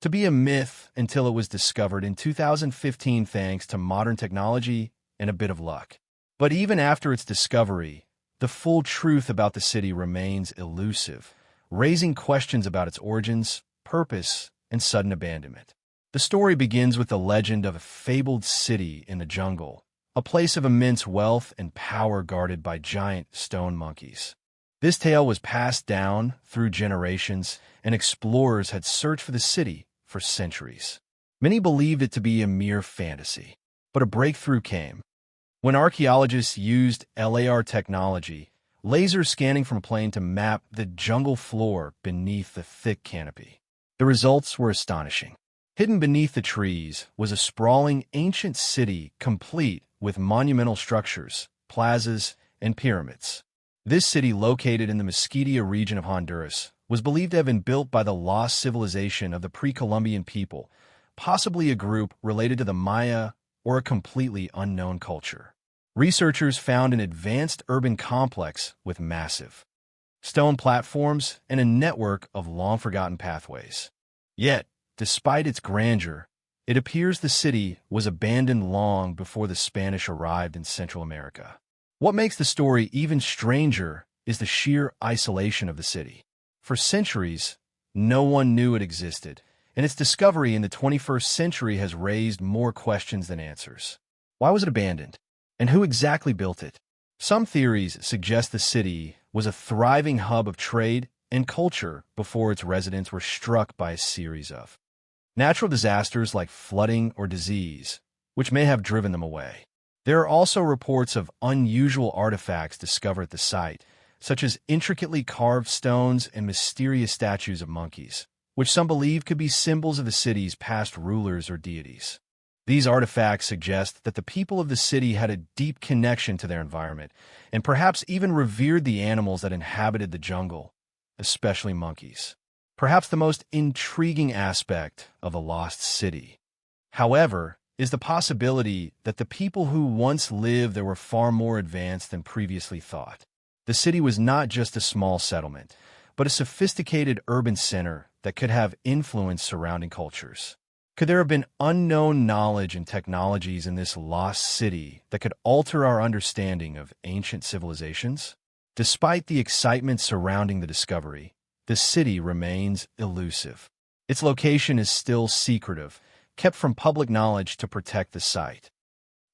to be a myth until it was discovered in 2015 thanks to modern technology and a bit of luck. But even after its discovery, the full truth about the city remains elusive, raising questions about its origins, purpose, and sudden abandonment. The story begins with the legend of a fabled city in the jungle, a place of immense wealth and power guarded by giant stone monkeys. This tale was passed down through generations, and explorers had searched for the city for centuries. Many believed it to be a mere fantasy, but a breakthrough came when archaeologists used LAR technology, laser scanning from a plane, to map the jungle floor beneath the thick canopy. The results were astonishing. Hidden beneath the trees was a sprawling ancient city complete with monumental structures, plazas, and pyramids. This city, located in the Mesquite region of Honduras, was believed to have been built by the lost civilization of the pre-Columbian people, possibly a group related to the Maya or a completely unknown culture. Researchers found an advanced urban complex with massive stone platforms and a network of long-forgotten pathways. Yet, despite its grandeur, it appears the city was abandoned long before the Spanish arrived in Central America. What makes the story even stranger is the sheer isolation of the city. For centuries, no one knew it existed, and its discovery in the 21st century has raised more questions than answers. Why was it abandoned? And who exactly built it? Some theories suggest the city was a thriving hub of trade and culture before its residents were struck by a series of natural disasters like flooding or disease, which may have driven them away. There are also reports of unusual artifacts discovered at the site, such as intricately carved stones and mysterious statues of monkeys, which some believe could be symbols of the city's past rulers or deities. These artifacts suggest that the people of the city had a deep connection to their environment and perhaps even revered the animals that inhabited the jungle, especially monkeys. Perhaps the most intriguing aspect of the lost city, however, is the possibility that the people who once lived there were far more advanced than previously thought. The city was not just a small settlement, but a sophisticated urban center that could have influenced surrounding cultures. Could there have been unknown knowledge and technologies in this lost city that could alter our understanding of ancient civilizations? Despite the excitement surrounding the discovery, the city remains elusive. Its location is still secretive, kept from public knowledge to protect the site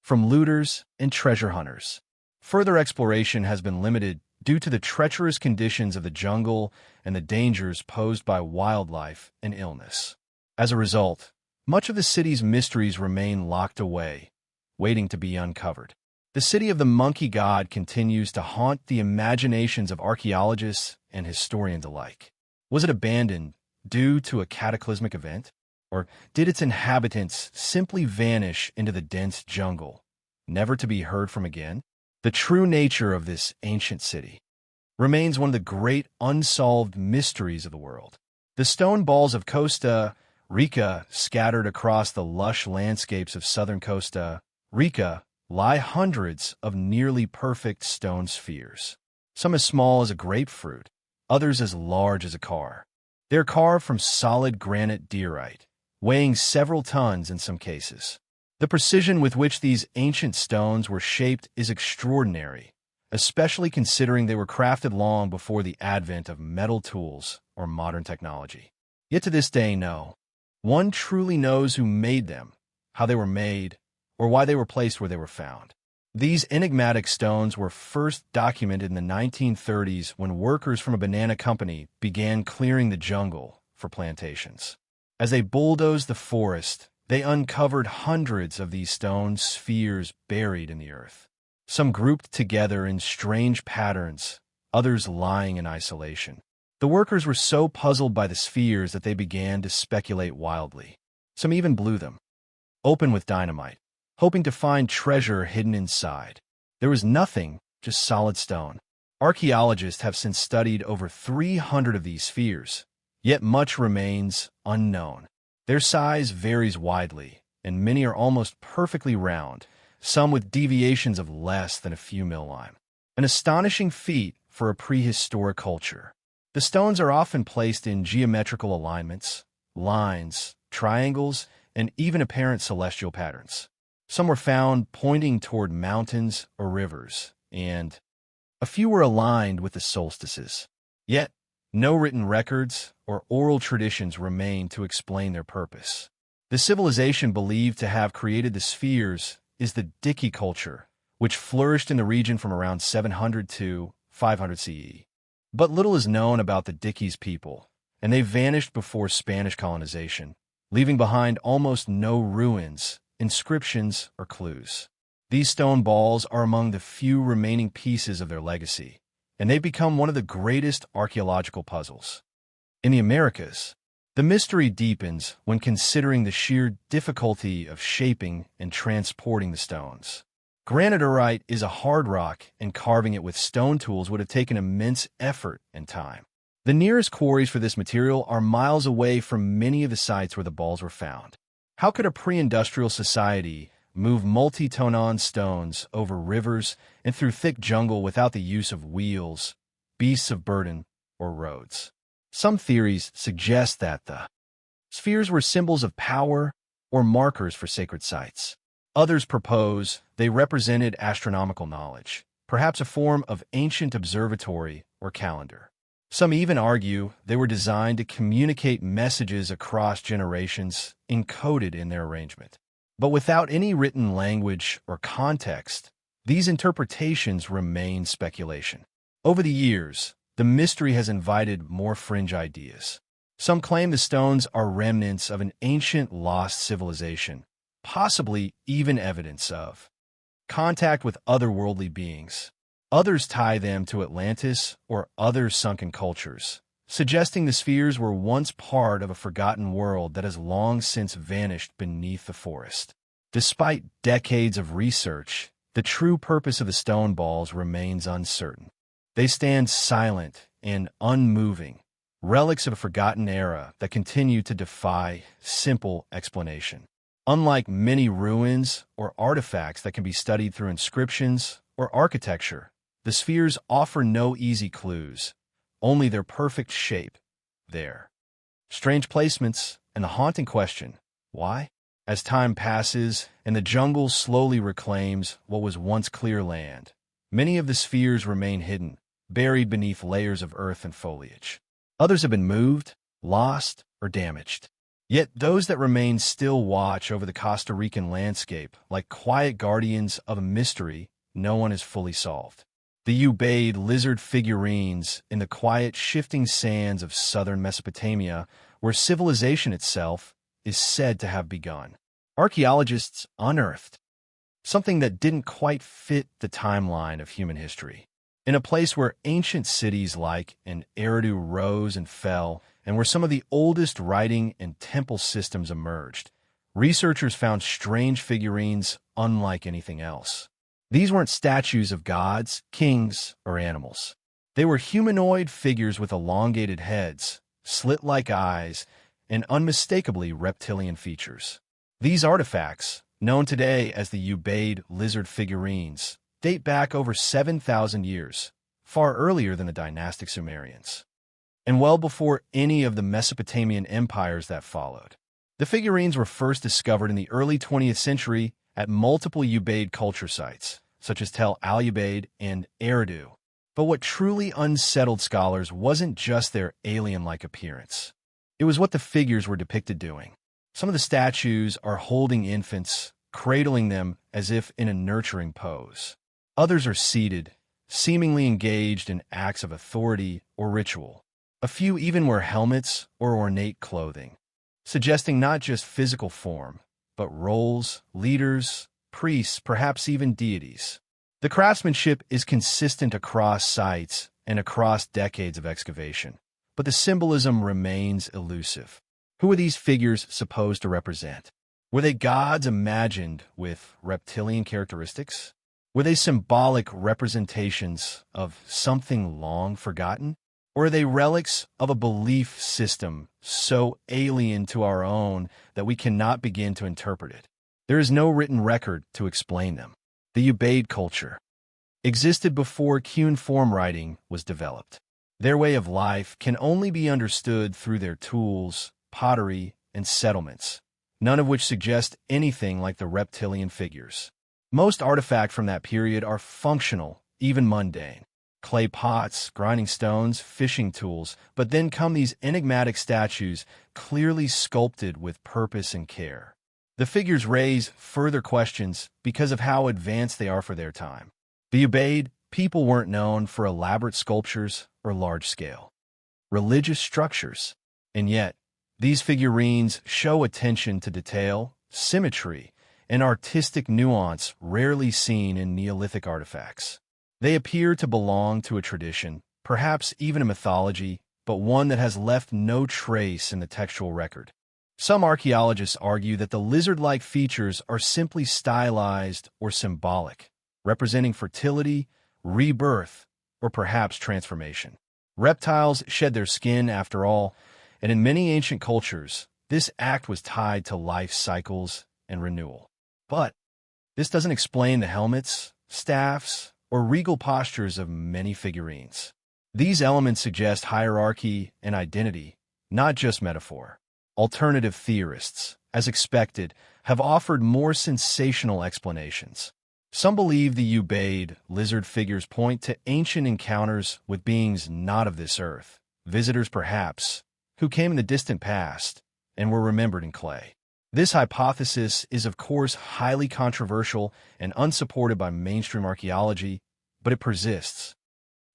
from looters and treasure hunters. Further exploration has been limited due to the treacherous conditions of the jungle and the dangers posed by wildlife and illness. As a result, much of the city's mysteries remain locked away, waiting to be uncovered. The city of the monkey god continues to haunt the imaginations of archaeologists and historians alike. Was it abandoned due to a cataclysmic event? Or did its inhabitants simply vanish into the dense jungle, never to be heard from again? The true nature of this ancient city remains one of the great unsolved mysteries of the world. The stone balls of Costa Rica, scattered across the lush landscapes of southern Costa Rica, lie hundreds of nearly perfect stone spheres, some as small as a grapefruit, others as large as a car. They're carved from solid granite diorite, weighing several tons in some cases. The precision with which these ancient stones were shaped is extraordinary, especially considering they were crafted long before the advent of metal tools or modern technology. Yet to this day, no one truly knows who made them, how they were made, or why they were placed where they were found. These enigmatic stones were first documented in the 1930s when workers from a banana company began clearing the jungle for plantations. As they bulldozed the forest, they uncovered hundreds of these stone spheres buried in the earth, some grouped together in strange patterns, others lying in isolation. The workers were so puzzled by the spheres that they began to speculate wildly. Some even blew them open with dynamite, hoping to find treasure hidden inside. There was nothing, just solid stone. Archaeologists have since studied over 300 of these spheres, yet much remains unknown. Their size varies widely, and many are almost perfectly round, some with deviations of less than a few millim. An astonishing feat for a prehistoric culture. The stones are often placed in geometrical alignments, lines, triangles, and even apparent celestial patterns. Some were found pointing toward mountains or rivers, and a few were aligned with the solstices. Yet, no written records or oral traditions remain to explain their purpose. The civilization believed to have created the spheres is the Defy culture, which flourished in the region from around 700 to 500 CE. But little is known about the Defy's people, and they vanished before Spanish colonization, leaving behind almost no ruins, inscriptions, or clues. These stone balls are among the few remaining pieces of their legacy, and they've become one of the greatest archaeological puzzles. In the Americas, the mystery deepens when considering the sheer difficulty of shaping and transporting the stones. Granitite is a hard rock, and carving it with stone tools would have taken immense effort and time. The nearest quarries for this material are miles away from many of the sites where the balls were found. How could a pre-industrial society move multi-ton stones over rivers and through thick jungle without the use of wheels, beasts of burden, or roads? Some theories suggest that the spheres were symbols of power or markers for sacred sites. Others propose they represented astronomical knowledge, perhaps a form of ancient observatory or calendar. Some even argue they were designed to communicate messages across generations encoded in their arrangement. But without any written language or context, these interpretations remain speculation. Over the years, the mystery has invited more fringe ideas. Some claim the stones are remnants of an ancient lost civilization, possibly even evidence of contact with otherworldly beings. Others tie them to Atlantis or other sunken cultures, suggesting the spheres were once part of a forgotten world that has long since vanished beneath the forest. Despite decades of research, the true purpose of the stone balls remains uncertain. They stand silent and unmoving, relics of a forgotten era that continue to defy simple explanation. Unlike many ruins or artifacts that can be studied through inscriptions or architecture, the spheres offer no easy clues, only their perfect shape, their strange placements, and the haunting question, why? As time passes and the jungle slowly reclaims what was once clear land, many of the spheres remain hidden, buried beneath layers of earth and foliage. Others have been moved, lost, or damaged. Yet those that remain still watch over the Costa Rican landscape like quiet guardians of a mystery no one has fully solved. The ubayed lizard figurines in the quiet, shifting sands of southern Mesopotamia, where civilization itself is said to have begun. Archaeologists unearthed something that didn't quite fit the timeline of human history. In a place where ancient cities like an Eridu rose and fell, and where some of the oldest writing and temple systems emerged, researchers found strange figurines unlike anything else. These weren't statues of gods, kings, or animals. They were humanoid figures with elongated heads, slit-like eyes, and unmistakably reptilian features. These artifacts, known today as the ubayed lizard figurines, date back over 7,000 years, far earlier than the dynastic Sumerians, and well before any of the Mesopotamian empires that followed. The figurines were first discovered in the early 20th century at multiple ubayed culture sites, such as Tel al-Ubaid and Eridu. But what truly unsettled scholars wasn't just their alien-like appearance. It was what the figures were depicted doing. Some of the statues are holding infants, cradling them as if in a nurturing pose. Others are seated, seemingly engaged in acts of authority or ritual. A few even wear helmets or ornate clothing, suggesting not just physical form, but roles, leaders, priests, perhaps even deities. The craftsmanship is consistent across sites and across decades of excavation, but the symbolism remains elusive. Who are these figures supposed to represent? Were they gods imagined with reptilian characteristics? Were they symbolic representations of something long forgotten? Or are they relics of a belief system so alien to our own that we cannot begin to interpret it? There is no written record to explain them. The ubayed culture existed before cuneiform writing was developed. Their way of life can only be understood through their tools, pottery, and settlements, none of which suggest anything like the reptilian figures. Most artifacts from that period are functional, even mundane. Clay pots, grinding stones, fishing tools, but then come these enigmatic statues clearly sculpted with purpose and care. The figures raise further questions because of how advanced they are for their time. The ubayed people weren't known for elaborate sculptures or large-scale religious structures, and yet these figurines show attention to detail, symmetry, and artistic nuance rarely seen in Neolithic artifacts. They appear to belong to a tradition, perhaps even a mythology, but one that has left no trace in the textual record. Some archaeologists argue that the lizard-like features are simply stylized or symbolic, representing fertility, rebirth, or perhaps transformation. Reptiles shed their skin, after all, and in many ancient cultures, this act was tied to life cycles and renewal. But this doesn't explain the helmets, staffs, or regal postures of many figurines. These elements suggest hierarchy and identity, not just metaphor. Alternative theorists, as expected, have offered more sensational explanations. Some believe the Ubaid lizard figures point to ancient encounters with beings not of this earth, visitors perhaps, who came in the distant past and were remembered in clay. This hypothesis is, of course, highly controversial and unsupported by mainstream archaeology, but it persists.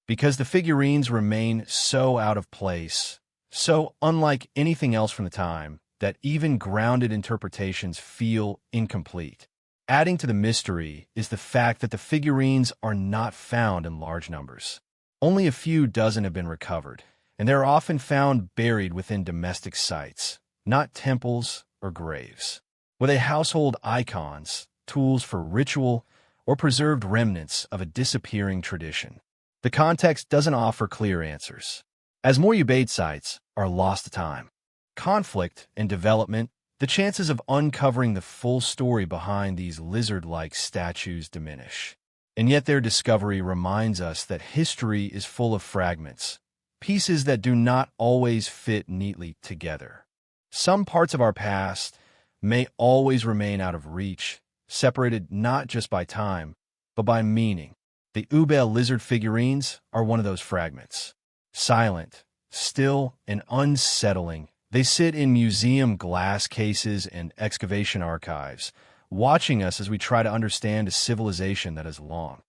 Because the figurines remain so out of place, so unlike anything else from the time, that even grounded interpretations feel incomplete. Adding to the mystery is the fact that the figurines are not found in large numbers. Only a few dozen have been recovered, and they are often found buried within domestic sites, not temples or graves. Were they household icons, tools for ritual, or preserved remnants of a disappearing tradition? The context doesn't offer clear answers. As more Ubaid sites are lost to time, conflict, and development, the chances of uncovering the full story behind these lizard-like statues diminish. And yet their discovery reminds us that history is full of fragments, pieces that do not always fit neatly together. Some parts of our past may always remain out of reach, separated not just by time, but by meaning. The Ubaid lizard figurines are one of those fragments. Silent, still, and unsettling, they sit in museum glass cases and excavation archives, watching us as we try to understand a civilization that has long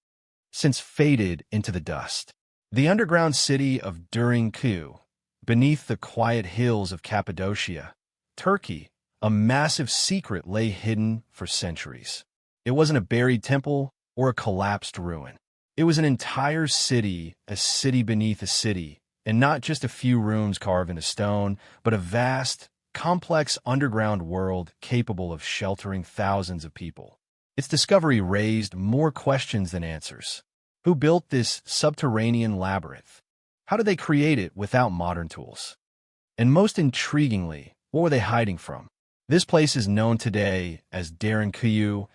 since faded into the dust. The underground city of Derinkuyu, beneath the quiet hills of Cappadocia, Turkey, a massive secret lay hidden for centuries. It wasn't a buried temple or a collapsed ruin. It was an entire city, a city beneath a city, and not just a few rooms carved into stone, but a vast, complex underground world capable of sheltering thousands of people. Its discovery raised more questions than answers. Who built this subterranean labyrinth? How did they create it without modern tools? And most intriguingly, what were they hiding from? This place is known today as Derinkuyu,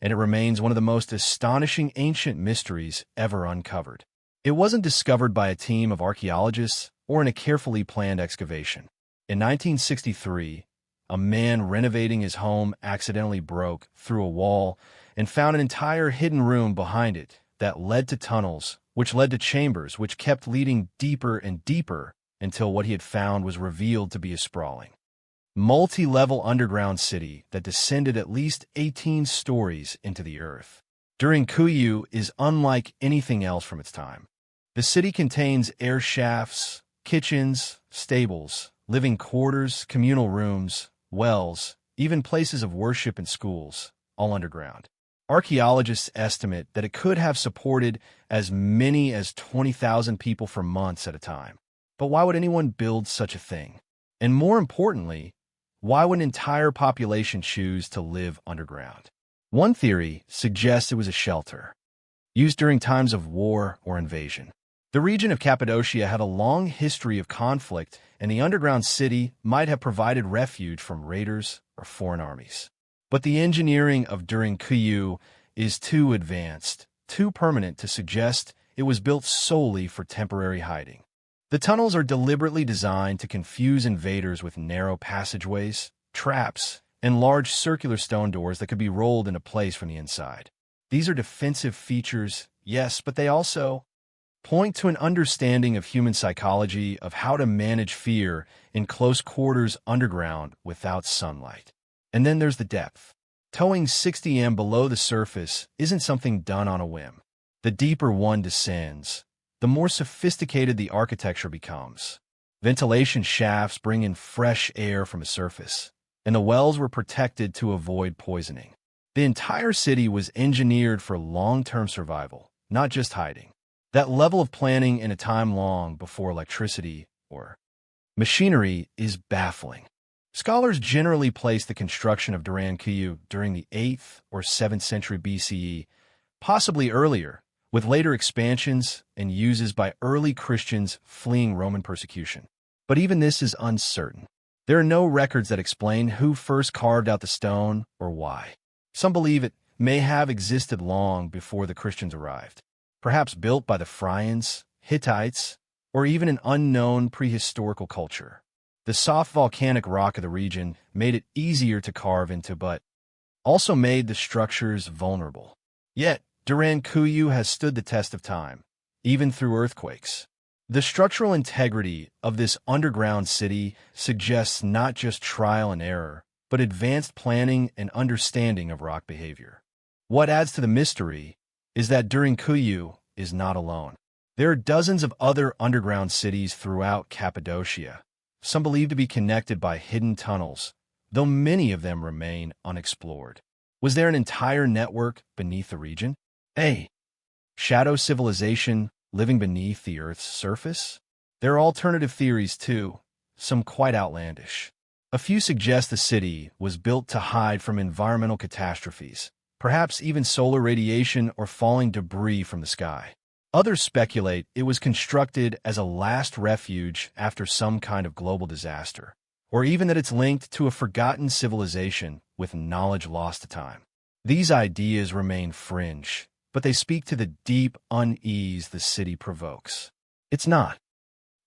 and it remains one of the most astonishing ancient mysteries ever uncovered. It wasn't discovered by a team of archaeologists or in a carefully planned excavation. In 1963, a man renovating his home accidentally broke through a wall and found an entire hidden room behind it that led to tunnels, which led to chambers, which kept leading deeper and deeper until what he had found was revealed to be a sprawling, multi-level underground city that descended at least 18 stories into the earth. Derinkuyu is unlike anything else from its time. The city contains air shafts, kitchens, stables, living quarters, communal rooms, wells, even places of worship and schools, all underground. Archaeologists estimate that it could have supported as many as 20,000 people for months at a time. But why would anyone build such a thing? And more importantly, why would an entire population choose to live underground? One theory suggests it was a shelter, used during times of war or invasion. The region of Cappadocia had a long history of conflict, and the underground city might have provided refuge from raiders or foreign armies. But the engineering of Derinkuyu is too advanced, too permanent to suggest it was built solely for temporary hiding. The tunnels are deliberately designed to confuse invaders with narrow passageways, traps, and large circular stone doors that could be rolled into place from the inside. These are defensive features, yes, but they also point to an understanding of human psychology, of how to manage fear in close quarters underground without sunlight. And then there's the depth. Towing 60 m below the surface isn't something done on a whim. The deeper one descends, the more sophisticated the architecture becomes. Ventilation shafts bring in fresh air from the surface, and the wells were protected to avoid poisoning. The entire city was engineered for long-term survival, not just hiding. That level of planning in a time long before electricity or machinery is baffling. Scholars generally place the construction of Derinkuyu during the 8th or 7th century BCE, possibly earlier, with later expansions and uses by early Christians fleeing Roman persecution. But even this is uncertain. There are no records that explain who first carved out the stone or why. Some believe it may have existed long before the Christians arrived, perhaps built by the Phrygians, Hittites, or even an unknown prehistorical culture. The soft volcanic rock of the region made it easier to carve into, but also made the structures vulnerable. Yet, Duran Kuyu has stood the test of time, even through earthquakes. The structural integrity of this underground city suggests not just trial and error, but advanced planning and understanding of rock behavior. What adds to the mystery is that Duran Kuyu is not alone. There are dozens of other underground cities throughout Cappadocia, some believed to be connected by hidden tunnels, though many of them remain unexplored. Was there an entire network beneath the region? A shadow civilization living beneath the Earth's surface? There are alternative theories too, some quite outlandish. A few suggest the city was built to hide from environmental catastrophes, perhaps even solar radiation or falling debris from the sky. Others speculate it was constructed as a last refuge after some kind of global disaster, or even that it's linked to a forgotten civilization with knowledge lost to time. These ideas remain fringe, but they speak to the deep unease the city provokes. It's not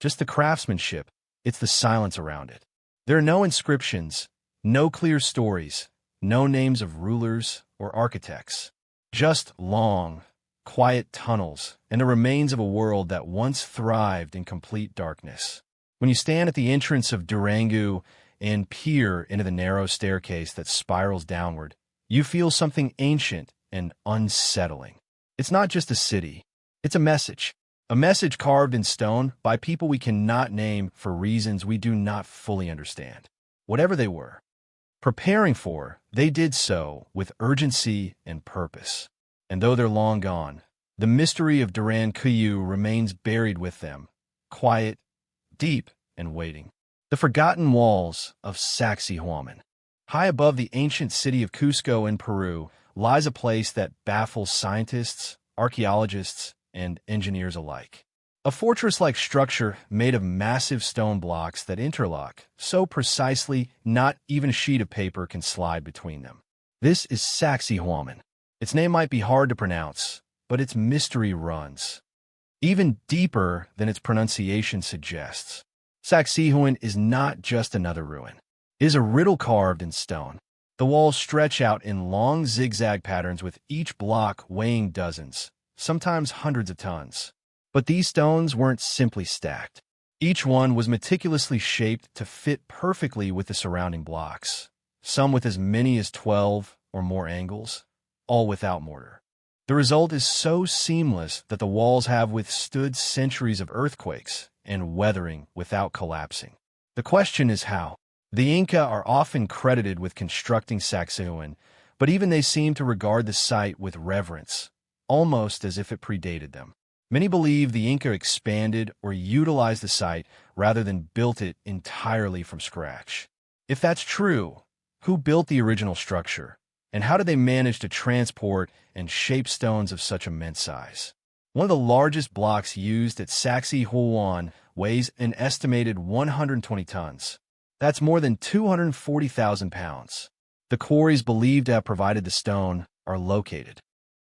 just the craftsmanship, it's the silence around it. There are no inscriptions, no clear stories, no names of rulers or architects. Just long, quiet tunnels and the remains of a world that once thrived in complete darkness. When you stand at the entrance of Durango and peer into the narrow staircase that spirals downward, you feel something ancient and unsettling. It's not just a city, it's a message carved in stone by people we cannot name for reasons we do not fully understand. Whatever they were preparing for, they did so with urgency and purpose. And though they're long gone, the mystery of Duran Kuyu remains buried with them, quiet, deep, and waiting. The forgotten walls of Sacsayhuaman. High above the ancient city of Cusco in Peru lies a place that baffles scientists, archaeologists, and engineers alike. A fortress-like structure made of massive stone blocks that interlock so precisely not even a sheet of paper can slide between them. This is Sacsayhuaman. Its name might be hard to pronounce, but its mystery runs even deeper than its pronunciation suggests. Sacsayhuaman is not just another ruin. It is a riddle carved in stone. The walls stretch out in long zigzag patterns with each block weighing dozens, sometimes hundreds of tons. But these stones weren't simply stacked. Each one was meticulously shaped to fit perfectly with the surrounding blocks, some with as many as 12 or more angles, all without mortar. The result is so seamless that the walls have withstood centuries of earthquakes and weathering without collapsing. The question is how. The Inca are often credited with constructing Sacsayhuaman, but even they seem to regard the site with reverence, almost as if it predated them. Many believe the Inca expanded or utilized the site rather than built it entirely from scratch. If that's true, who built the original structure, and how did they manage to transport and shape stones of such immense size? One of the largest blocks used at Sacsayhuaman weighs an estimated 120 tons. That's more than 240,000 pounds. The quarries believed to have provided the stone are located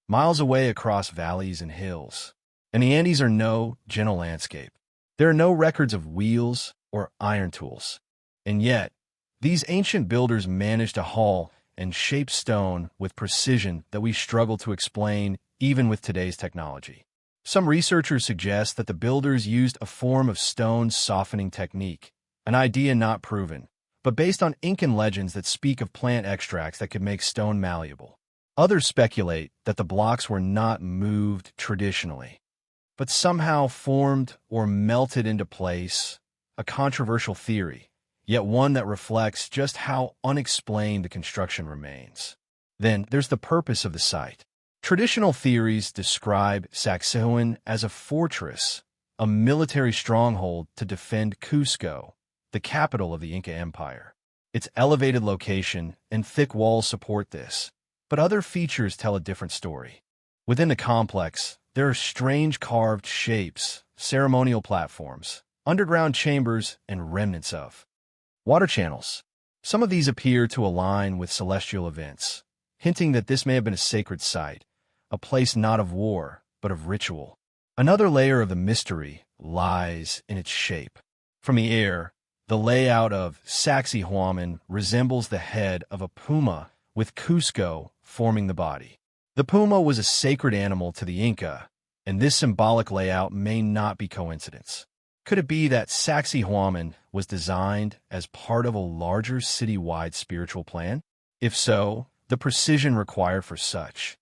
miles away across valleys and hills, and the Andes are no gentle landscape. There are no records of wheels or iron tools, and yet these ancient builders managed to haul and shape stone with precision that we struggle to explain even with today's technology. Some researchers suggest that the builders used a form of stone softening technique, an idea not proven, but based on Incan legends that speak of plant extracts that could make stone malleable. Others speculate that the blocks were not moved traditionally, but somehow formed or melted into place, a controversial theory, yet one that reflects just how unexplained the construction remains. Then there's the purpose of the site. Traditional theories describe Sacsayhuaman as a fortress, a military stronghold to defend Cusco, the capital of the Inca Empire. Its elevated location and thick walls support this, but other features tell a different story. Within the complex, there are strange carved shapes, ceremonial platforms, underground chambers, and remnants of water channels. Some of these appear to align with celestial events, hinting that this may have been a sacred site, a place not of war, but of ritual. Another layer of the mystery lies in its shape. From the air, the layout of Sacsayhuaman resembles the head of a puma, with Cusco forming the body. The puma was a sacred animal to the Inca, and this symbolic layout may not be coincidence. Could it be that Sacsayhuaman was designed as part of a larger city-wide spiritual plan? If so, the precision required for such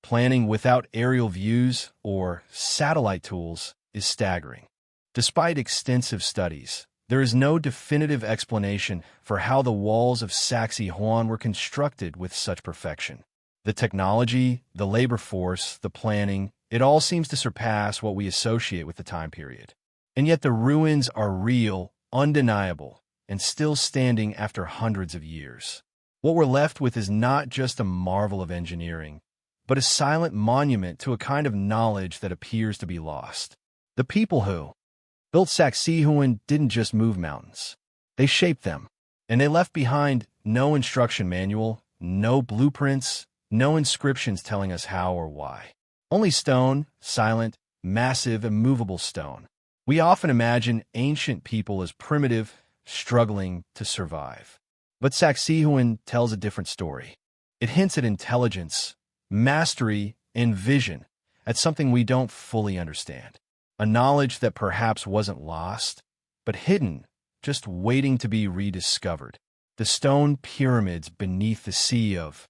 planning without aerial views or satellite tools is staggering. Despite extensive studies, there is no definitive explanation for how the walls of Sacsayhuaman were constructed with such perfection. The technology, the labor force, the planning, it all seems to surpass what we associate with the time period. And yet the ruins are real, undeniable, and still standing after hundreds of years. What we're left with is not just a marvel of engineering, but a silent monument to a kind of knowledge that appears to be lost. The people who built Sacsayhuaman didn't just move mountains. They shaped them, and they left behind no instruction manual, no blueprints, no inscriptions telling us how or why. Only stone, silent, massive, immovable stone. We often imagine ancient people as primitive, struggling to survive. But Sacsayhuaman tells a different story. It hints at intelligence, mastery, and vision, at something we don't fully understand. A knowledge that perhaps wasn't lost, but hidden, just waiting to be rediscovered. The stone pyramids beneath the Sea of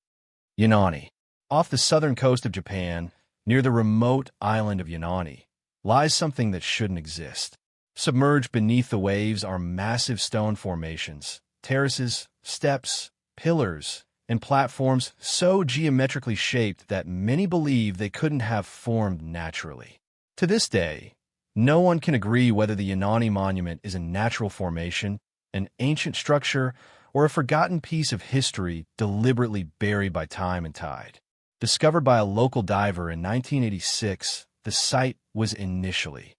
Yunani. Off the southern coast of Japan, near the remote island of Yunani, lies something that shouldn't exist. Submerged beneath the waves are massive stone formations, terraces, steps, pillars, and platforms so geometrically shaped that many believe they couldn't have formed naturally. To this day, no one can agree whether the Yunani monument is a natural formation, an ancient structure, or a forgotten piece of history deliberately buried by time and tide. Discovered by a local diver in 1986, the site was initially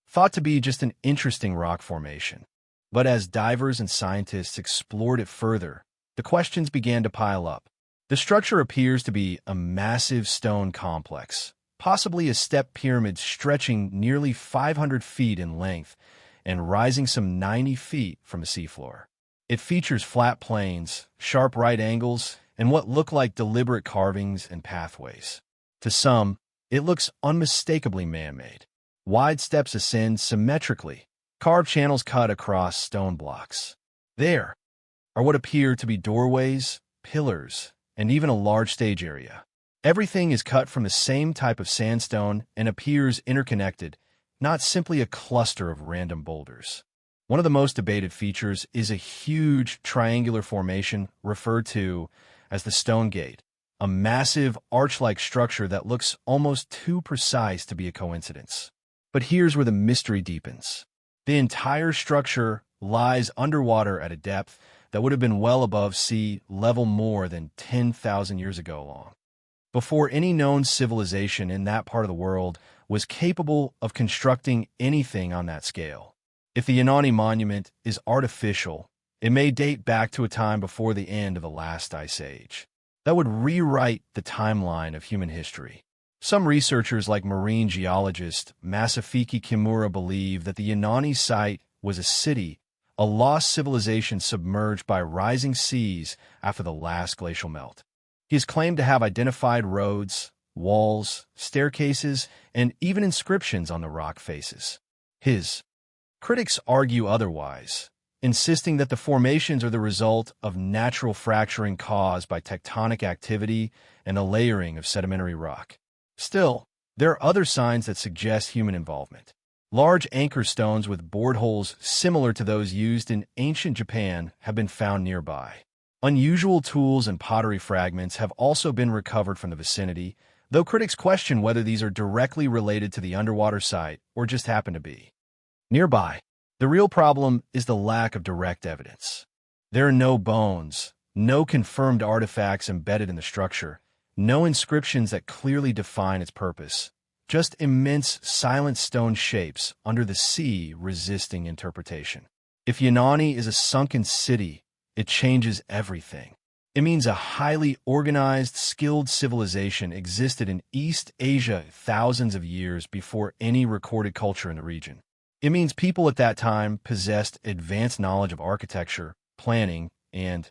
thought to be just an interesting rock formation. But as divers and scientists explored it further, the questions began to pile up. The structure appears to be a massive stone complex, possibly a step pyramid stretching nearly 500 feet in length and rising some 90 feet from the seafloor. It features flat plains, sharp right angles, and what look like deliberate carvings and pathways. To some, it looks unmistakably man-made. Wide steps ascend symmetrically, carved channels cut across stone blocks. There are what appear to be doorways, pillars, and even a large stage area. Everything is cut from the same type of sandstone and appears interconnected, not simply a cluster of random boulders. One of the most debated features is a huge triangular formation referred to as the Stone Gate, a massive arch-like structure that looks almost too precise to be a coincidence. But here's where the mystery deepens. The entire structure lies underwater at a depth that would have been well above sea level more than 10,000 years ago long, before any known civilization in that part of the world was capable of constructing anything on that scale. If the Yunani monument is artificial, it may date back to a time before the end of the last ice age. That would rewrite the timeline of human history. Some researchers like marine geologist Masafiki Kimura believe that the Yunani site was a city, a lost civilization submerged by rising seas after the last glacial melt. He is claimed to have identified roads, walls, staircases, and even inscriptions on the rock faces. His critics argue otherwise, insisting that the formations are the result of natural fracturing caused by tectonic activity and the layering of sedimentary rock. Still, there are other signs that suggest human involvement. Large anchor stones with bored holes similar to those used in ancient Japan have been found nearby. Unusual tools and pottery fragments have also been recovered from the vicinity, though critics question whether these are directly related to the underwater site or just happen to be nearby. The real problem is the lack of direct evidence. There are no bones, no confirmed artifacts embedded in the structure, No inscriptions that clearly define its purpose. Just immense, silent stone shapes under the sea resisting interpretation. If Yunani is a sunken city, it changes everything. It means a highly organized, skilled civilization existed in East Asia thousands of years before any recorded culture in the region. It means people at that time possessed advanced knowledge of architecture, planning, and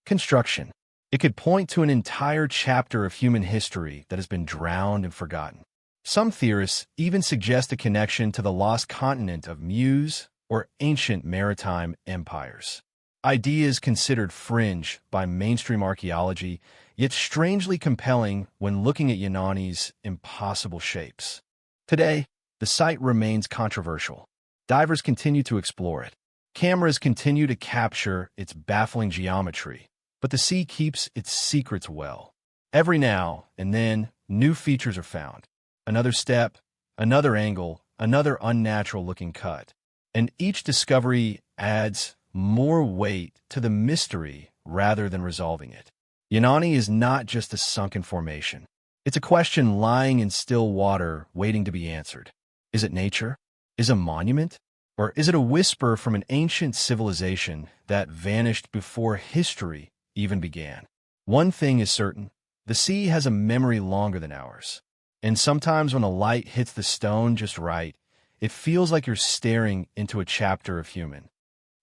construction. It could point to an entire chapter of human history that has been drowned and forgotten. Some theorists even suggest a connection to the lost continent of Muse or ancient maritime empires. Ideas considered fringe by mainstream archaeology, yet strangely compelling when looking at Yunani's impossible shapes. Today, the site remains controversial. Divers continue to explore it. Cameras continue to capture its baffling geometry, but the sea keeps its secrets well. Every now and then, new features are found. Another step, another angle, another unnatural-looking cut. And each discovery adds more weight to the mystery rather than resolving it. Yunani is not just a sunken formation. It's a question lying in still water waiting to be answered. Is it nature? Is it a monument? Or is it a whisper from an ancient civilization that vanished before history even began? One thing is certain, the sea has a memory longer than ours. And sometimes when the light hits the stone just right, it feels like you're staring into a chapter of human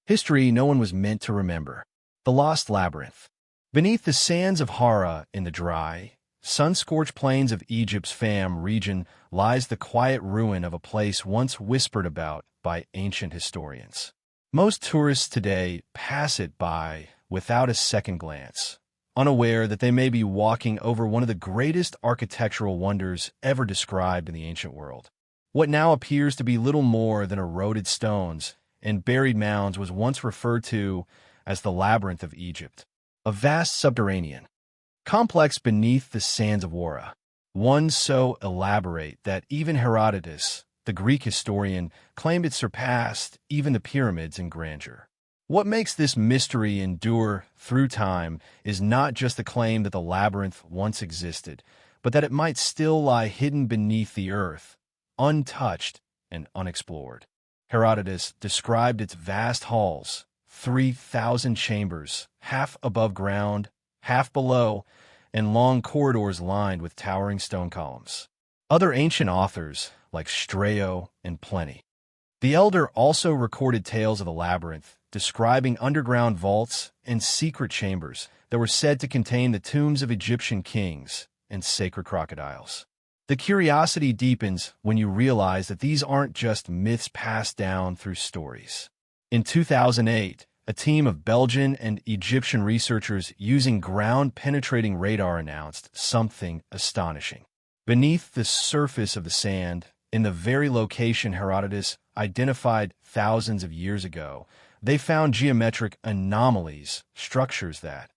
history no one was meant to remember. The Lost Labyrinth. Beneath the sands of Hara in the dry, sun-scorched plains of Egypt's Fam region lies the quiet ruin of a place once whispered about by ancient historians. Most tourists today pass it by without a second glance, unaware that they may be walking over one of the greatest architectural wonders ever described in the ancient world. What now appears to be little more than eroded stones and buried mounds was once referred to as the Labyrinth of Egypt, a vast subterranean complex beneath the sands of Hara, one so elaborate that even Herodotus, the Greek historian, claimed it surpassed even the pyramids in grandeur. What makes this mystery endure through time is not just the claim that the labyrinth once existed, but that it might still lie hidden beneath the earth, untouched and unexplored. Herodotus described its vast halls, 3,000 chambers, half above ground, half below, and long corridors lined with towering stone columns. Other ancient authors, like Strabo and Pliny, the Elder, also recorded tales of the labyrinth, describing underground vaults and secret chambers that were said to contain the tombs of Egyptian kings and sacred crocodiles. The curiosity deepens when you realize that these aren't just myths passed down through stories. In 2008, a team of Belgian and Egyptian researchers using ground-penetrating radar announced something astonishing. Beneath the surface of the sand, in the very location Herodotus identified thousands of years ago, they found geometric anomalies, structures that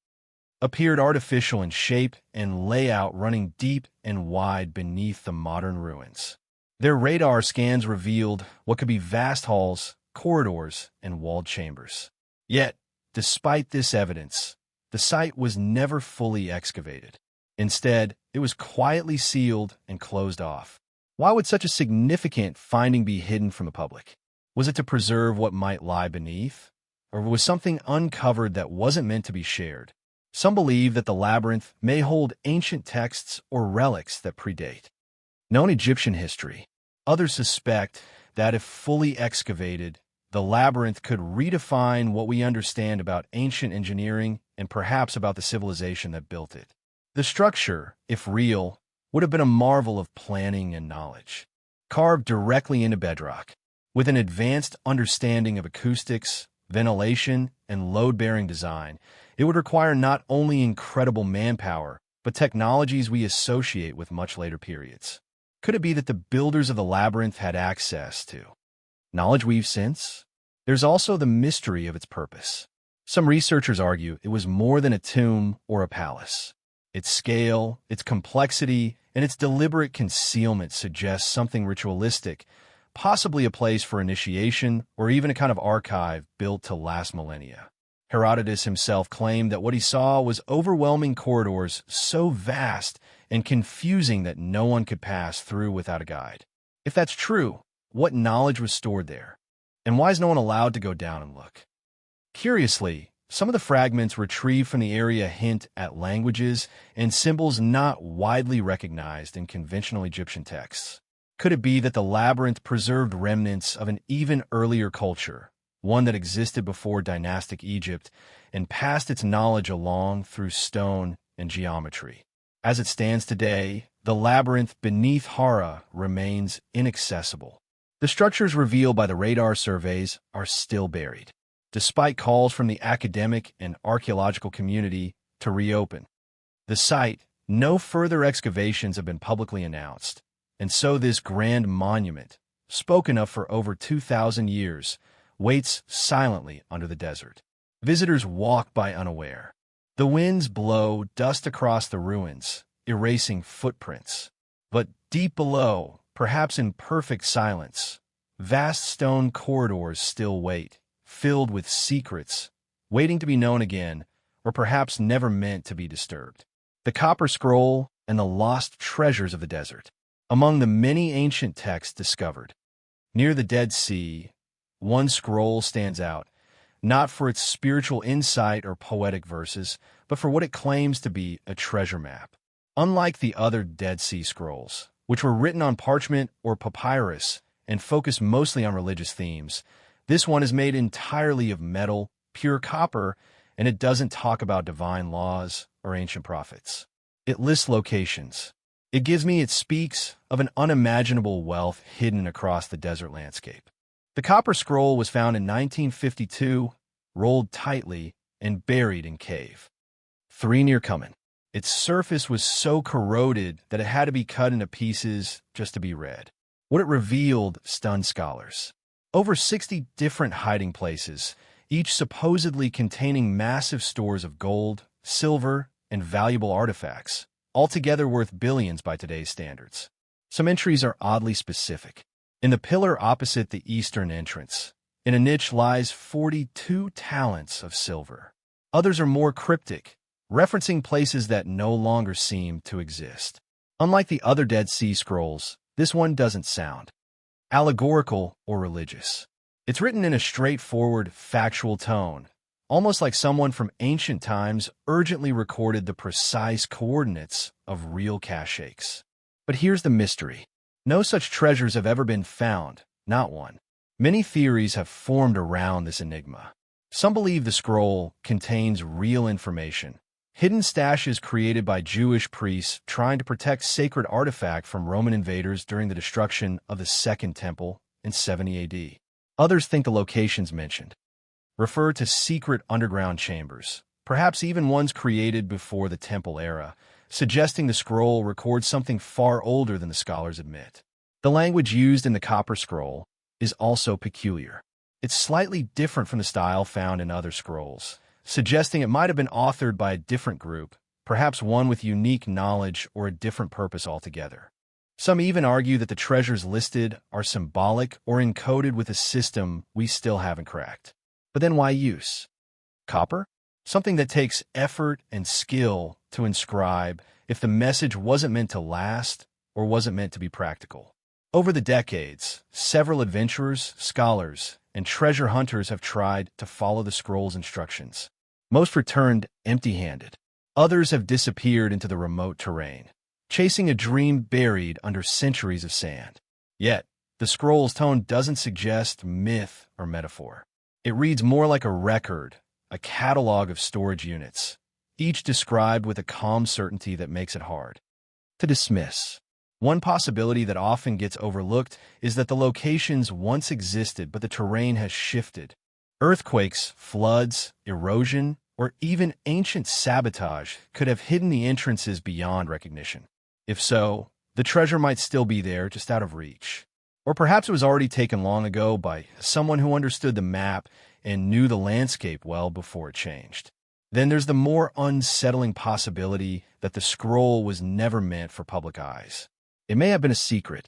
appeared artificial in shape and layout running deep and wide beneath the modern ruins. Their radar scans revealed what could be vast halls, corridors, and walled chambers. Yet, despite this evidence, the site was never fully excavated. Instead, it was quietly sealed and closed off. Why would such a significant finding be hidden from the public? Was it to preserve what might lie beneath? Or was something uncovered that wasn't meant to be shared? Some believe that the labyrinth may hold ancient texts or relics that predate known Egyptian history. Others suspect that if fully excavated, the labyrinth could redefine what we understand about ancient engineering and perhaps about the civilization that built it. The structure, if real, would have been a marvel of planning and knowledge, carved directly into bedrock. With an advanced understanding of acoustics, ventilation, and load-bearing design, it would require not only incredible manpower, but technologies we associate with much later periods. Could it be that the builders of the labyrinth had access to knowledge we've since? There's also the mystery of its purpose. Some researchers argue it was more than a tomb or a palace. Its scale, its complexity, and its deliberate concealment suggest something ritualistic, possibly a place for initiation or even a kind of archive built to last millennia. Herodotus himself claimed that what he saw was overwhelming corridors so vast and confusing that no one could pass through without a guide. If that's true, what knowledge was stored there? And why is no one allowed to go down and look? Curiously, some of the fragments retrieved from the area hint at languages and symbols not widely recognized in conventional Egyptian texts. Could it be that the labyrinth preserved remnants of an even earlier culture, one that existed before dynastic Egypt, and passed its knowledge along through stone and geometry? As it stands today, the labyrinth beneath Hara remains inaccessible. The structures revealed by the radar surveys are still buried, despite calls from the academic and archaeological community to reopen the site. No further excavations have been publicly announced, and so this grand monument, spoken of for over 2,000 years, waits silently under the desert. Visitors walk by unaware. The winds blow dust across the ruins, erasing footprints. But deep below, perhaps in perfect silence, vast stone corridors still wait, filled with secrets, waiting to be known again, or perhaps never meant to be disturbed. The Copper Scroll and the lost treasures of the desert. Among the many ancient texts discovered, near the Dead Sea, one scroll stands out, not for its spiritual insight or poetic verses, but for what it claims to be a treasure map. Unlike the other Dead Sea Scrolls, which were written on parchment or papyrus and focused mostly on religious themes, this one is made entirely of metal, pure copper, and it doesn't talk about divine laws or ancient prophets. It lists locations. It speaks of an unimaginable wealth hidden across the desert landscape. The Copper Scroll was found in 1952, rolled tightly, and buried in cave 3 near Cumin. Its surface was so corroded that it had to be cut into pieces just to be read. What it revealed stunned scholars. Over 60 different hiding places, each supposedly containing massive stores of gold, silver, and valuable artifacts, altogether worth billions by today's standards. Some entries are oddly specific. In the pillar opposite the eastern entrance, in a niche lies 42 talents of silver. Others are more cryptic, referencing places that no longer seem to exist. Unlike the other Dead Sea Scrolls, this one doesn't sound allegorical or religious. It's written in a straightforward, factual tone, almost like someone from ancient times urgently recorded the precise coordinates of real caches. But here's the mystery. No such treasures have ever been found, not one. Many theories have formed around this enigma. Some believe the scroll contains real information, hidden stashes created by Jewish priests trying to protect sacred artifact from Roman invaders during the destruction of the Second Temple in 70 AD. Others think the locations mentioned refer to secret underground chambers, perhaps even ones created before the Temple era, suggesting the scroll records something far older than the scholars admit. The language used in the Copper Scroll is also peculiar. It's slightly different from the style found in other scrolls, suggesting it might have been authored by a different group, perhaps one with unique knowledge or a different purpose altogether. Some even argue that the treasures listed are symbolic or encoded with a system we still haven't cracked. But then why use copper? Something that takes effort and skill to inscribe if the message wasn't meant to last or wasn't meant to be practical. Over the decades, several adventurers, scholars, and treasure hunters have tried to follow the scroll's instructions. Most returned empty-handed. Others have disappeared into the remote terrain, chasing a dream buried under centuries of sand. Yet, the scroll's tone doesn't suggest myth or metaphor. It reads more like a record, a catalog of storage units, each described with a calm certainty that makes it hard to dismiss. One possibility that often gets overlooked is that the locations once existed, but the terrain has shifted. Earthquakes, floods, erosion, or even ancient sabotage could have hidden the entrances beyond recognition. If so, the treasure might still be there, just out of reach. Or perhaps it was already taken long ago by someone who understood the map and knew the landscape well before it changed. Then there's the more unsettling possibility that the scroll was never meant for public eyes. It may have been a secret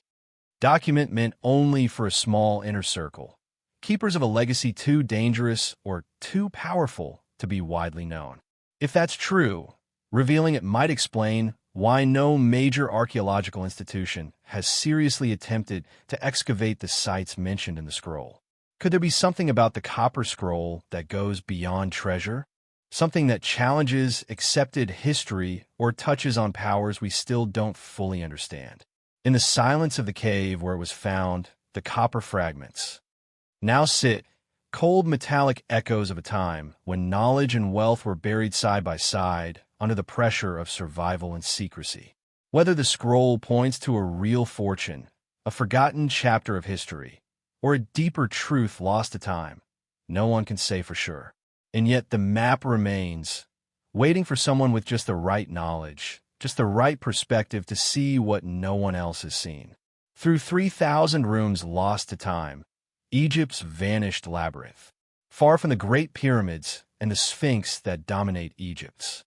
document meant only for a small inner circle, keepers of a legacy too dangerous or too powerful to be widely known. If that's true, revealing it might explain why no major archaeological institution has seriously attempted to excavate the sites mentioned in the scroll. Could there be something about the copper scroll that goes beyond treasure? Something that challenges accepted history or touches on powers we still don't fully understand? In the silence of the cave where it was found, the copper fragments now sit, cold metallic echoes of a time when knowledge and wealth were buried side by side under the pressure of survival and secrecy. Whether the scroll points to a real fortune, a forgotten chapter of history, or a deeper truth lost to time, no one can say for sure. And yet the map remains, waiting for someone with just the right knowledge, just the right perspective to see what no one else has seen. Through 3,000 rooms lost to time, Egypt's vanished labyrinth, far from the Great Pyramids and the Sphinx that dominate Egypt's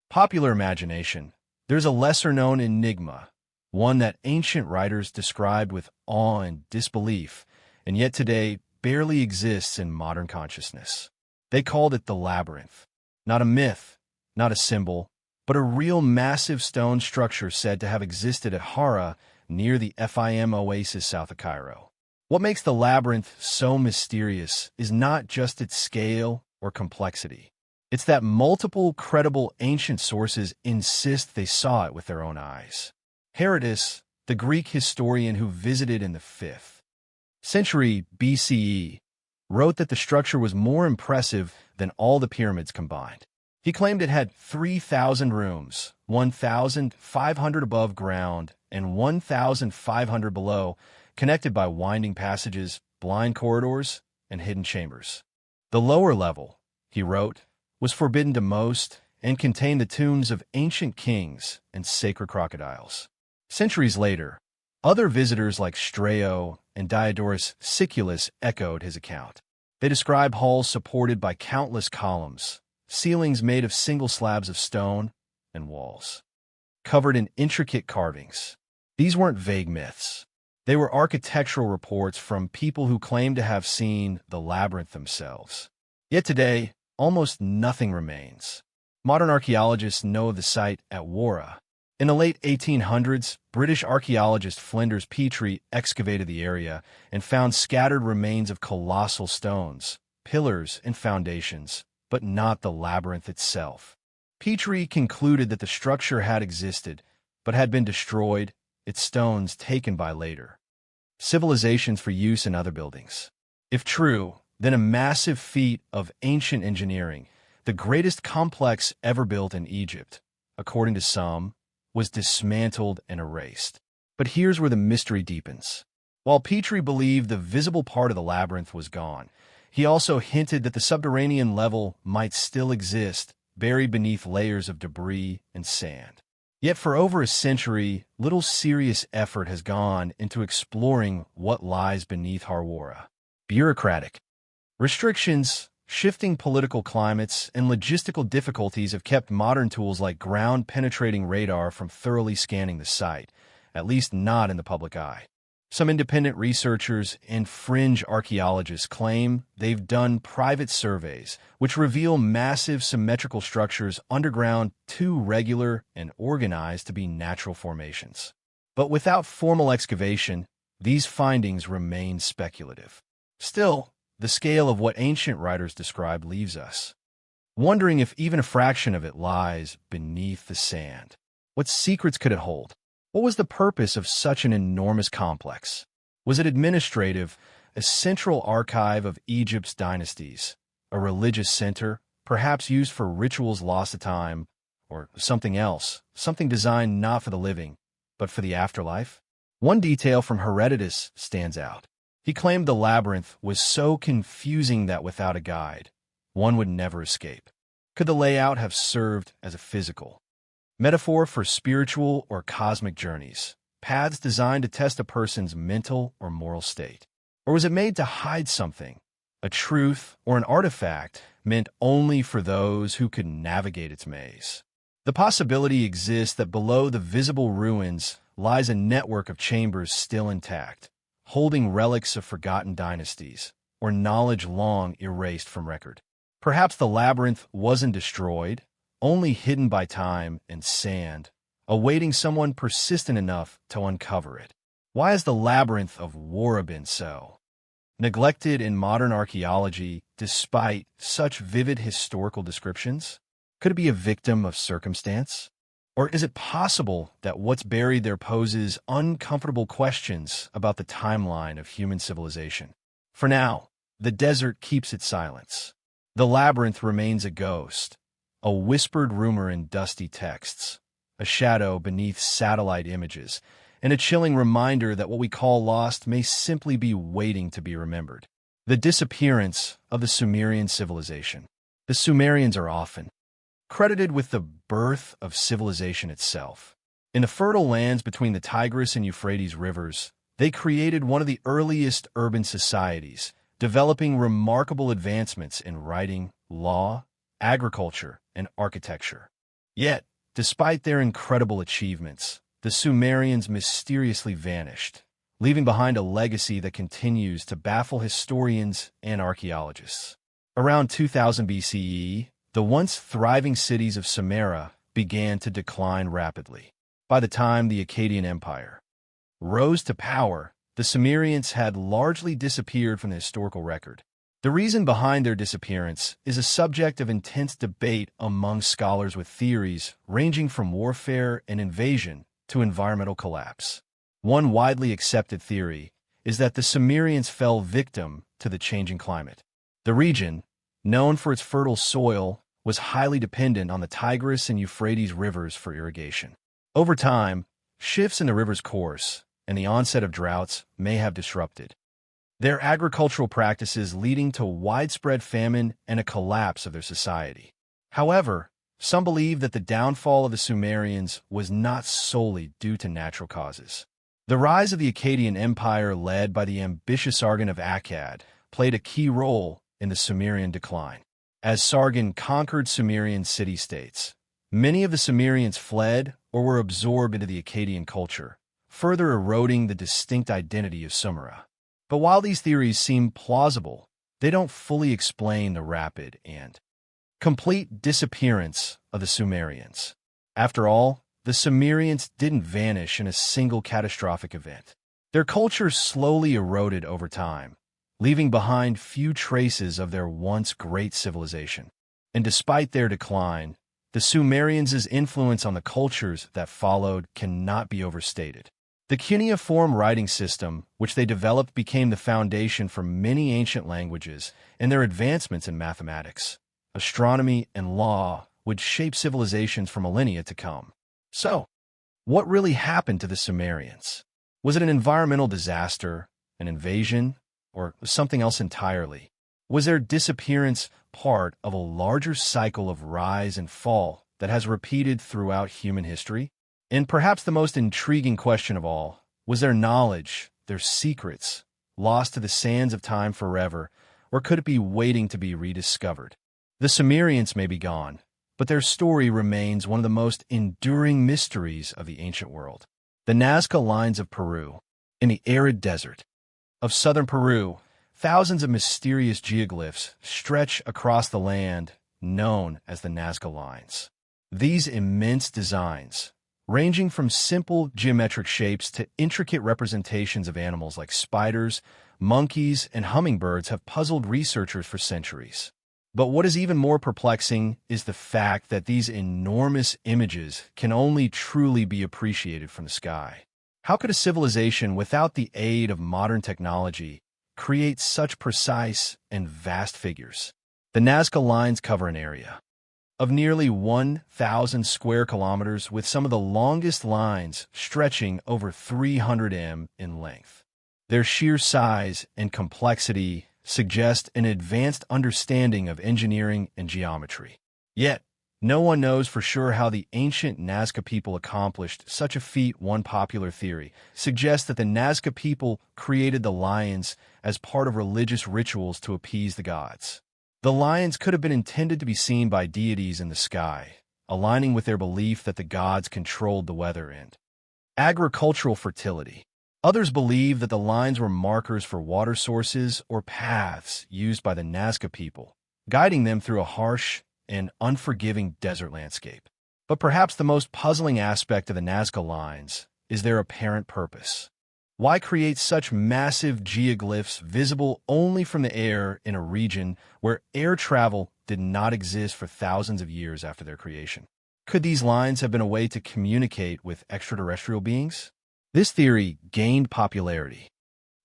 popular imagination, there's a lesser-known enigma, one that ancient writers described with awe and disbelief, and yet today barely exists in modern consciousness. They called it the labyrinth. Not a myth, not a symbol, but a real massive stone structure said to have existed at Hara near the Fim oasis south of Cairo. What makes the labyrinth so mysterious is not just its scale or complexity. It's that multiple credible ancient sources insist they saw it with their own eyes. Herodotus, the Greek historian who visited in the 5th century BCE, wrote that the structure was more impressive than all the pyramids combined. He claimed it had 3,000 rooms, 1,500 above ground and 1,500 below, connected by winding passages, blind corridors, and hidden chambers. The lower level, he wrote, was forbidden to most and contained the tombs of ancient kings and sacred crocodiles. Centuries later, other visitors like Strabo and Diodorus Siculus echoed his account. They describe halls supported by countless columns, ceilings made of single slabs of stone, and walls covered in intricate carvings. These weren't vague myths. They were architectural reports from people who claimed to have seen the labyrinth themselves. Yet today, almost nothing remains. Modern archaeologists know of the site at Wara. In the late 1800s, British archaeologist Flinders Petrie excavated the area and found scattered remains of colossal stones, pillars, and foundations, but not the labyrinth itself. Petrie concluded that the structure had existed, but had been destroyed, its stones taken by later civilizations for use in other buildings. If true, then a massive feat of ancient engineering, the greatest complex ever built in Egypt, according to some, was dismantled and erased. But here's where the mystery deepens. While Petrie believed the visible part of the labyrinth was gone, he also hinted that the subterranean level might still exist, buried beneath layers of debris and sand. Yet for over a century, little serious effort has gone into exploring what lies beneath Hara. Bureaucratic restrictions, shifting political climates, and logistical difficulties have kept modern tools like ground-penetrating radar from thoroughly scanning the site, at least not in the public eye. Some independent researchers and fringe archaeologists claim they've done private surveys, which reveal massive symmetrical structures underground too regular and organized to be natural formations. But without formal excavation, these findings remain speculative. Still, the scale of what ancient writers described leaves us wondering if even a fraction of it lies beneath the sand. What secrets could it hold? What was the purpose of such an enormous complex? Was it administrative, a central archive of Egypt's dynasties, a religious center, perhaps used for rituals lost to time, or something else, something designed not for the living, but for the afterlife? One detail from Herodotus stands out. He claimed the labyrinth was so confusing that without a guide, one would never escape. Could the layout have served as a physical metaphor for spiritual or cosmic journeys, paths designed to test a person's mental or moral state? Or was it made to hide something, a truth or an artifact meant only for those who could navigate its maze? The possibility exists that below the visible ruins lies a network of chambers still intact, holding relics of forgotten dynasties or knowledge long erased from record. Perhaps the labyrinth wasn't destroyed, only hidden by time and sand, awaiting someone persistent enough to uncover it. Why has the labyrinth of Wara been so neglected in modern archaeology despite such vivid historical descriptions? Could it be a victim of circumstance? Or is it possible that what's buried there poses uncomfortable questions about the timeline of human civilization? For now, the desert keeps its silence. The labyrinth remains a ghost, a whispered rumor in dusty texts, a shadow beneath satellite images, and a chilling reminder that what we call lost may simply be waiting to be remembered. The disappearance of the Sumerian civilization. The Sumerians are often credited with the birth of civilization itself. In the fertile lands between the Tigris and Euphrates rivers, they created one of the earliest urban societies, developing remarkable advancements in writing, law, agriculture, and architecture. Yet, despite their incredible achievements, the Sumerians mysteriously vanished, leaving behind a legacy that continues to baffle historians and archaeologists. Around 2000 BCE, the once thriving cities of Sumeria began to decline rapidly. By the time the Akkadian Empire rose to power, the Sumerians had largely disappeared from the historical record. The reason behind their disappearance is a subject of intense debate among scholars with theories ranging from warfare and invasion to environmental collapse. One widely accepted theory is that the Sumerians fell victim to the changing climate. The region, known for its fertile soil, was highly dependent on the Tigris and Euphrates rivers for irrigation. Over time, shifts in the river's course and the onset of droughts may have disrupted their agricultural practices, leading to widespread famine and a collapse of their society. However, some believe that the downfall of the Sumerians was not solely due to natural causes. The rise of the Akkadian Empire, led by the ambitious Sargon of Akkad, played a key role in the Sumerian decline. As Sargon conquered Sumerian city-states, many of the Sumerians fled or were absorbed into the Akkadian culture, further eroding the distinct identity of Sumeria. But while these theories seem plausible, they don't fully explain the rapid and complete disappearance of the Sumerians. After all, the Sumerians didn't vanish in a single catastrophic event. Their culture slowly eroded over time, leaving behind few traces of their once great civilization. And despite their decline, the Sumerians' influence on the cultures that followed cannot be overstated. The cuneiform writing system, which they developed, became the foundation for many ancient languages, and their advancements in mathematics, astronomy, and law would shape civilizations for millennia to come. So, what really happened to the Sumerians? Was it an environmental disaster, an invasion, or something else entirely? Was their disappearance part of a larger cycle of rise and fall that has repeated throughout human history? And perhaps the most intriguing question of all, was their knowledge, their secrets, lost to the sands of time forever, or could it be waiting to be rediscovered? The Sumerians may be gone, but their story remains one of the most enduring mysteries of the ancient world. The Nazca Lines of Peru. In the arid desert of southern Peru, thousands of mysterious geoglyphs stretch across the land known as the Nazca Lines. These immense designs, ranging from simple geometric shapes to intricate representations of animals like spiders, monkeys, and hummingbirds, have puzzled researchers for centuries. But what is even more perplexing is the fact that these enormous images can only truly be appreciated from the sky. How could a civilization without the aid of modern technology create such precise and vast figures? The Nazca Lines cover an area of nearly 1,000 square kilometers, with some of the longest lines stretching over 300 m in length. Their sheer size and complexity suggest an advanced understanding of engineering and geometry. Yet, no one knows for sure how the ancient Nazca people accomplished such a feat. One popular theory suggests that the Nazca people created the lions as part of religious rituals to appease the gods. The lions could have been intended to be seen by deities in the sky, aligning with their belief that the gods controlled the weather and agricultural fertility. Others believe that the lines were markers for water sources or paths used by the Nazca people, guiding them through a harsh and unforgiving desert landscape. But perhaps the most puzzling aspect of the Nazca lines is their apparent purpose. Why create such massive geoglyphs visible only from the air in a region where air travel did not exist for thousands of years after their creation? Could these lines have been a way to communicate with extraterrestrial beings? This theory gained popularity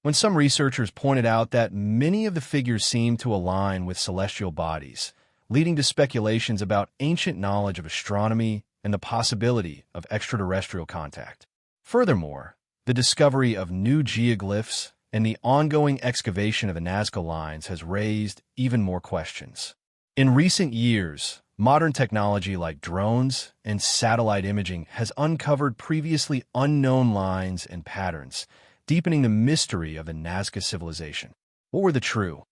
when some researchers pointed out that many of the figures seemed to align with celestial bodies, leading to speculations about ancient knowledge of astronomy and the possibility of extraterrestrial contact. Furthermore, the discovery of new geoglyphs and the ongoing excavation of the Nazca lines has raised even more questions. In recent years, modern technology like drones and satellite imaging has uncovered previously unknown lines and patterns, deepening the mystery of the Nazca civilization. What were the true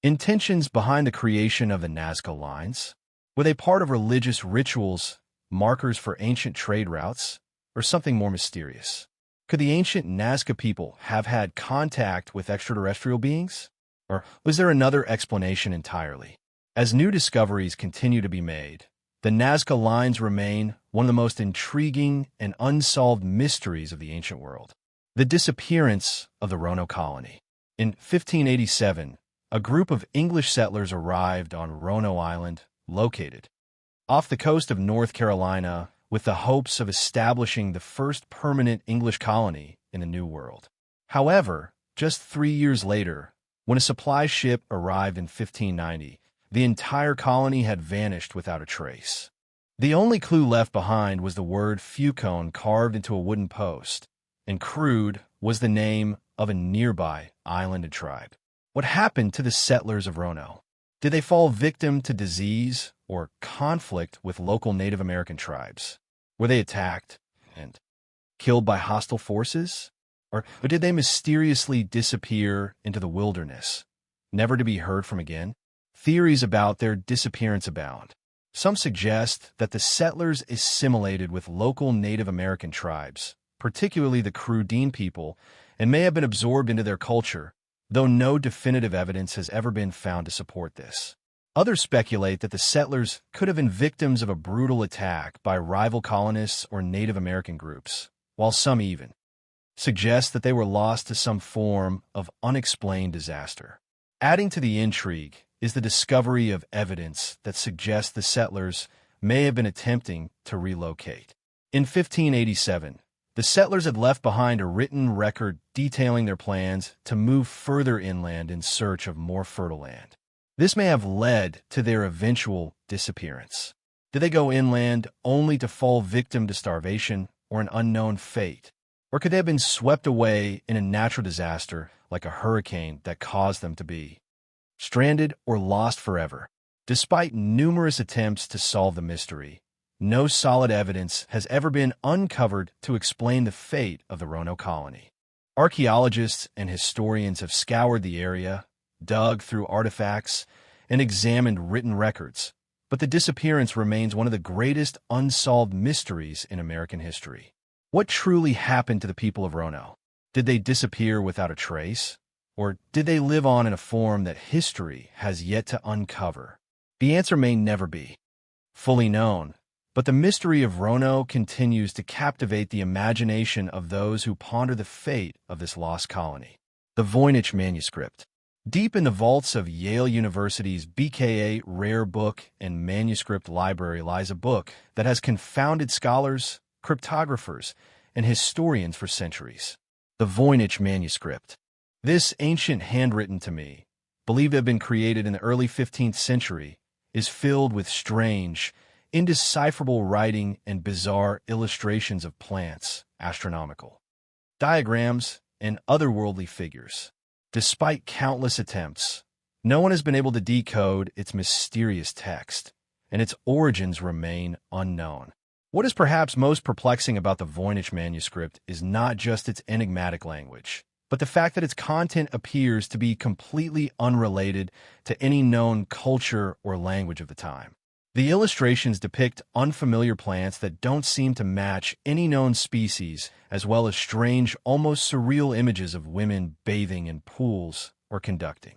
intentions behind the creation of the Nazca lines? Were they part of religious rituals, markers for ancient trade routes, or something more mysterious? Could the ancient Nazca people have had contact with extraterrestrial beings? Or was there another explanation entirely? As new discoveries continue to be made, the Nazca lines remain one of the most intriguing and unsolved mysteries of the ancient world. The disappearance of the Roanoke colony. In 1587, a group of English settlers arrived on Roanoke Island, located off the coast of North Carolina, with the hopes of establishing the first permanent English colony in the New World. However, just 3 years later, when a supply ship arrived in 1590, the entire colony had vanished without a trace. The only clue left behind was the word Fucone carved into a wooden post, and crude was the name of a nearby island and tribe. What happened to the settlers of Roanoke? Did they fall victim to disease or conflict with local Native American tribes? Were they attacked and killed by hostile forces? Or did they mysteriously disappear into the wilderness, never to be heard from again? Theories about their disappearance abound. Some suggest that the settlers assimilated with local Native American tribes, particularly the Crudene people, and may have been absorbed into their culture, though no definitive evidence has ever been found to support this. Others speculate that the settlers could have been victims of a brutal attack by rival colonists or Native American groups, while some even suggest that they were lost to some form of unexplained disaster. Adding to the intrigue is the discovery of evidence that suggests the settlers may have been attempting to relocate. In 1587, the settlers had left behind a written record detailing their plans to move further inland in search of more fertile land. This may have led to their eventual disappearance. Did they go inland only to fall victim to starvation or an unknown fate? Or could they have been swept away in a natural disaster like a hurricane that caused them to be stranded or lost forever? Despite numerous attempts to solve the mystery, no solid evidence has ever been uncovered to explain the fate of the Roanoke colony. Archaeologists and historians have scoured the area, dug through artifacts, and examined written records, but the disappearance remains one of the greatest unsolved mysteries in American history. What truly happened to the people of Roanoke? Did they disappear without a trace? Or did they live on in a form that history has yet to uncover? The answer may never be fully known, but the mystery of Roanoke continues to captivate the imagination of those who ponder the fate of this lost colony. The Voynich manuscript. Deep in the vaults of Yale University's BKA Rare Book and Manuscript Library lies a book that has confounded scholars, cryptographers, and historians for centuries. The Voynich manuscript. This ancient handwritten to me, believed to have been created in the early 15th century, is filled with strange, indecipherable writing and bizarre illustrations of plants, astronomical diagrams, and otherworldly figures. Despite countless attempts, no one has been able to decode its mysterious text, and its origins remain unknown. What is perhaps most perplexing about the Voynich manuscript is not just its enigmatic language, but the fact that its content appears to be completely unrelated to any known culture or language of the time. The illustrations depict unfamiliar plants that don't seem to match any known species, as well as strange, almost surreal images of women bathing in pools or conducting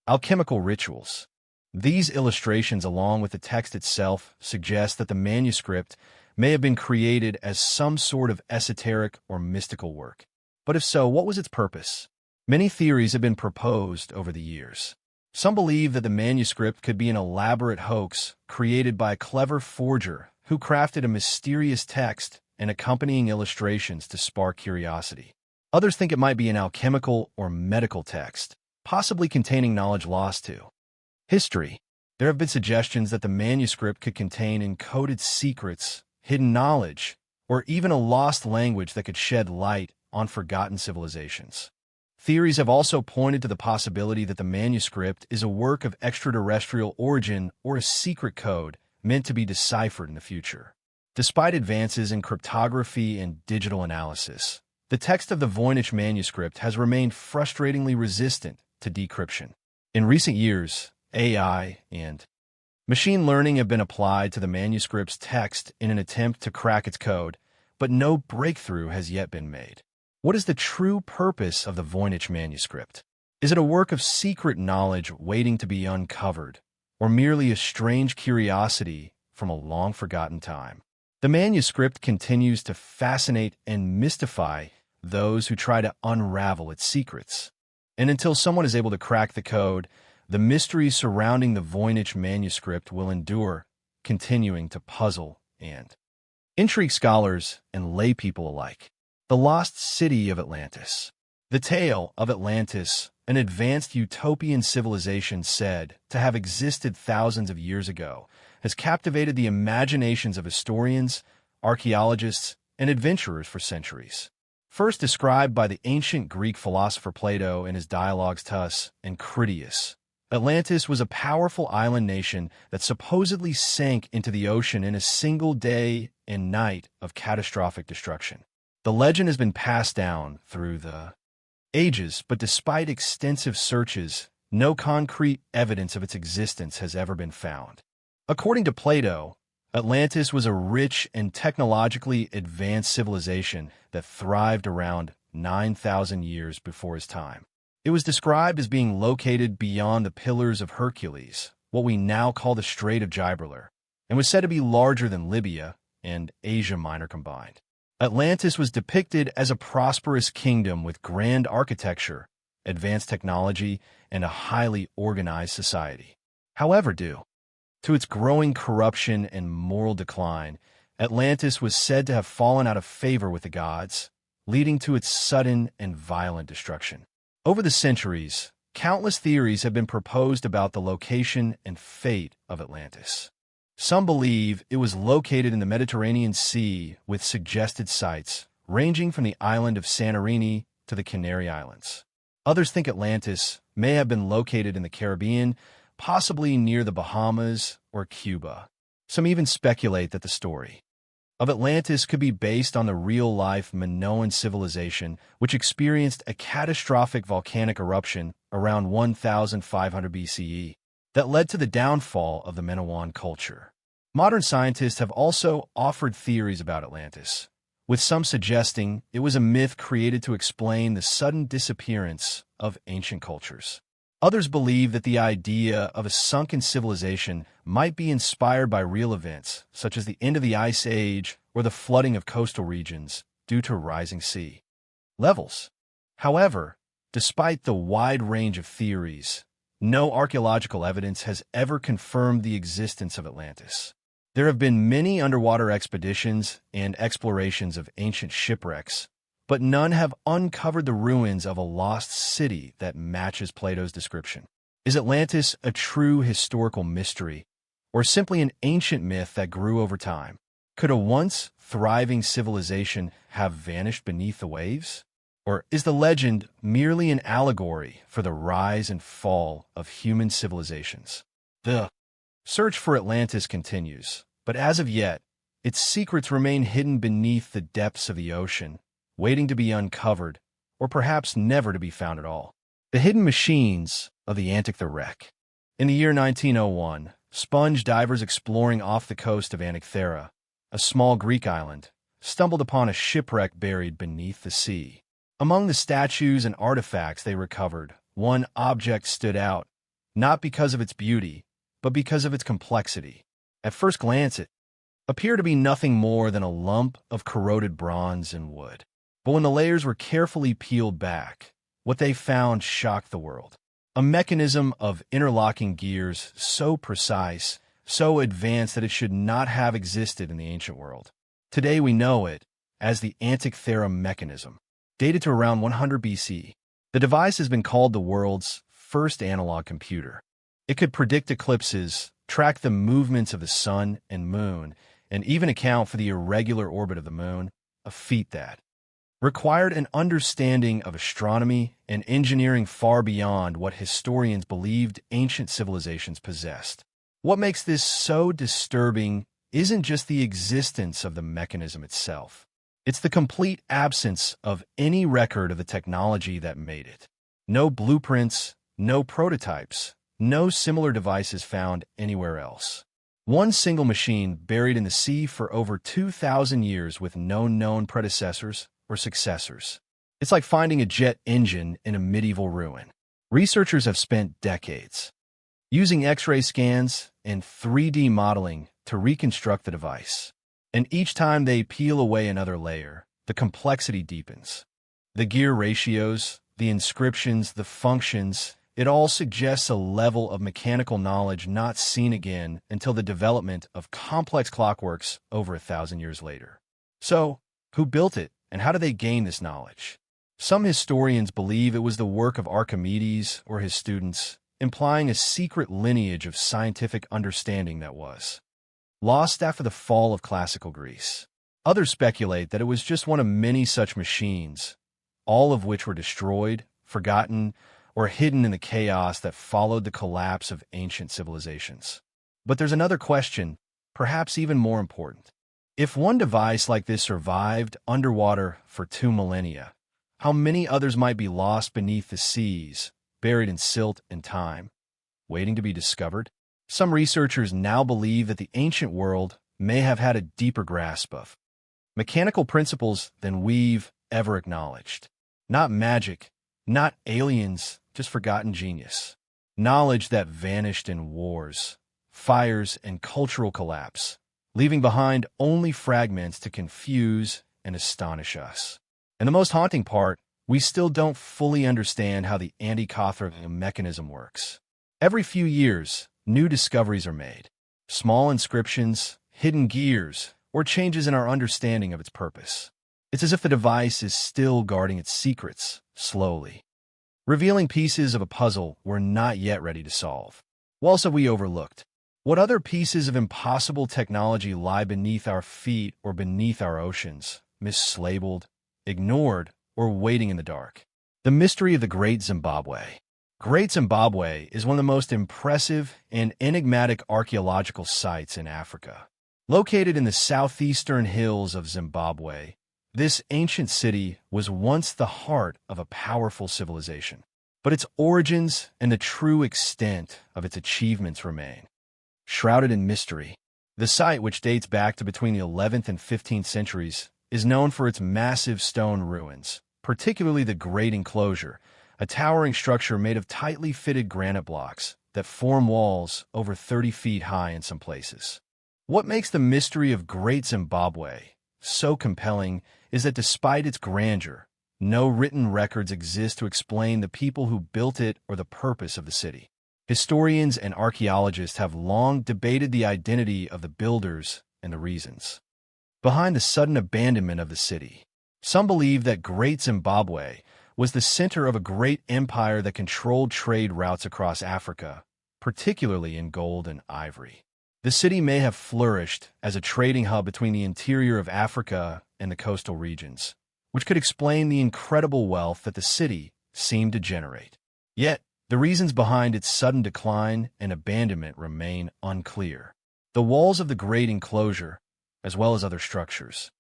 alchemical rituals. These illustrations, along with the text itself, suggest that the manuscript may have been created as some sort of esoteric or mystical work. But if so, what was its purpose? Many theories have been proposed over the years. Some believe that the manuscript could be an elaborate hoax created by a clever forger who crafted a mysterious text and accompanying illustrations to spark curiosity. Others think it might be an alchemical or medical text, possibly containing knowledge lost to history. There have been suggestions that the manuscript could contain encoded secrets, hidden knowledge, or even a lost language that could shed light on forgotten civilizations. Theories have also pointed to the possibility that the manuscript is a work of extraterrestrial origin or a secret code meant to be deciphered in the future. Despite advances in cryptography and digital analysis, the text of the Voynich manuscript has remained frustratingly resistant to decryption. In recent years, AI and machine learning have been applied to the manuscript's text in an attempt to crack its code, but no breakthrough has yet been made. What is the true purpose of the Voynich manuscript? Is it a work of secret knowledge waiting to be uncovered, or merely a strange curiosity from a long-forgotten time? The manuscript continues to fascinate and mystify those who try to unravel its secrets. And until someone is able to crack the code, the mystery surrounding the Voynich manuscript will endure, continuing to puzzle and intrigue scholars and laypeople alike. The Lost City of Atlantis. The tale of Atlantis, an advanced utopian civilization said to have existed thousands of years ago, has captivated the imaginations of historians, archaeologists, and adventurers for centuries. First described by the ancient Greek philosopher Plato in his dialogues Tus and Critias, Atlantis was a powerful island nation that supposedly sank into the ocean in a single day and night of catastrophic destruction. The legend has been passed down through the ages, but despite extensive searches, no concrete evidence of its existence has ever been found. According to Plato, Atlantis was a rich and technologically advanced civilization that thrived around 9,000 years before his time. It was described as being located beyond the Pillars of Hercules, what we now call the Strait of Gibraltar, and was said to be larger than Libya and Asia Minor combined. Atlantis was depicted as a prosperous kingdom with grand architecture, advanced technology, and a highly organized society. However, due to its growing corruption and moral decline, Atlantis was said to have fallen out of favor with the gods, leading to its sudden and violent destruction. Over the centuries, countless theories have been proposed about the location and fate of Atlantis. Some believe it was located in the Mediterranean Sea with suggested sites ranging from the island of Santorini to the Canary Islands. Others think Atlantis may have been located in the Caribbean, possibly near the Bahamas or Cuba. Some even speculate that the story of Atlantis could be based on the real-life Minoan civilization, which experienced a catastrophic volcanic eruption around 1500 BCE that led to the downfall of the Minoan culture. Modern scientists have also offered theories about Atlantis, with some suggesting it was a myth created to explain the sudden disappearance of ancient cultures. Others believe that the idea of a sunken civilization might be inspired by real events, such as the end of the Ice Age or the flooding of coastal regions due to rising sea levels. However, despite the wide range of theories, no archaeological evidence has ever confirmed the existence of Atlantis. There have been many underwater expeditions and explorations of ancient shipwrecks, but none have uncovered the ruins of a lost city that matches Plato's description. Is Atlantis a true historical mystery, or simply an ancient myth that grew over time? Could a once thriving civilization have vanished beneath the waves? Or is the legend merely an allegory for the rise and fall of human civilizations? The search for Atlantis continues, but as of yet, its secrets remain hidden beneath the depths of the ocean, waiting to be uncovered, or perhaps never to be found at all. The hidden machines of the Antic the Wreck. In the year 1901, sponge divers exploring off the coast of Antikythera, a small Greek island, stumbled upon a shipwreck buried beneath the sea. Among the statues and artifacts they recovered, one object stood out, not because of its beauty, but because of its complexity. At first glance, it appeared to be nothing more than a lump of corroded bronze and wood. But when the layers were carefully peeled back, what they found shocked the world. A mechanism of interlocking gears so precise, so advanced that it should not have existed in the ancient world. Today we know it as the Antikythera mechanism. Dated to around 100 BC, the device has been called the world's first analog computer. It could predict eclipses, track the movements of the sun and moon, and even account for the irregular orbit of the moon, a feat that required an understanding of astronomy and engineering far beyond what historians believed ancient civilizations possessed. What makes this so disturbing isn't just the existence of the mechanism itself. It's the complete absence of any record of the technology that made it. No blueprints, no prototypes, no similar devices found anywhere else. One single machine buried in the sea for over 2,000 years with no known predecessors or successors. It's like finding a jet engine in a medieval ruin. Researchers have spent decades using X-ray scans and 3D modeling to reconstruct the device. And each time they peel away another layer, the complexity deepens. The gear ratios, the inscriptions, the functions, it all suggests a level of mechanical knowledge not seen again until the development of complex clockworks over 1,000 years later. So, who built it, and how did they gain this knowledge? Some historians believe it was the work of Archimedes or his students, implying a secret lineage of scientific understanding that was lost after the fall of classical Greece. Others speculate that it was just one of many such machines, all of which were destroyed, forgotten, or hidden in the chaos that followed the collapse of ancient civilizations. But there's another question, perhaps even more important. If one device like this survived underwater for 2 millennia, how many others might be lost beneath the seas, buried in silt and time, waiting to be discovered? Some researchers now believe that the ancient world may have had a deeper grasp of mechanical principles than we've ever acknowledged. Not magic, not aliens, just forgotten genius. Knowledge that vanished in wars, fires, and cultural collapse, leaving behind only fragments to confuse and astonish us. And the most haunting part, we still don't fully understand how the Antikythera mechanism works. Every few years, new discoveries are made. Small inscriptions, hidden gears, or changes in our understanding of its purpose. It's as if the device is still guarding its secrets, slowly, revealing pieces of a puzzle we're not yet ready to solve. What else have we overlooked? What other pieces of impossible technology lie beneath our feet or beneath our oceans, mislabeled, ignored, or waiting in the dark? The mystery of the Great Zimbabwe. Great Zimbabwe is one of the most impressive and enigmatic archaeological sites in Africa. Located in the southeastern hills of Zimbabwe, this ancient city was once the heart of a powerful civilization. But its origins and the true extent of its achievements remain shrouded in mystery. The site, which dates back to between the 11th and 15th centuries, is known for its massive stone ruins, particularly the Great Enclosure, a towering structure made of tightly fitted granite blocks that form walls over 30 feet high in some places. What makes the mystery of Great Zimbabwe so compelling is that despite its grandeur, no written records exist to explain the people who built it or the purpose of the city. Historians and archaeologists have long debated the identity of the builders and the reasons behind the sudden abandonment of the city. Some believe that Great Zimbabwe was the center of a great empire that controlled trade routes across Africa, particularly in gold and ivory. The city may have flourished as a trading hub between the interior of Africa and the coastal regions, which could explain the incredible wealth that the city seemed to generate. Yet, the reasons behind its sudden decline and abandonment remain unclear. The walls of the Great Enclosure, as well as other structures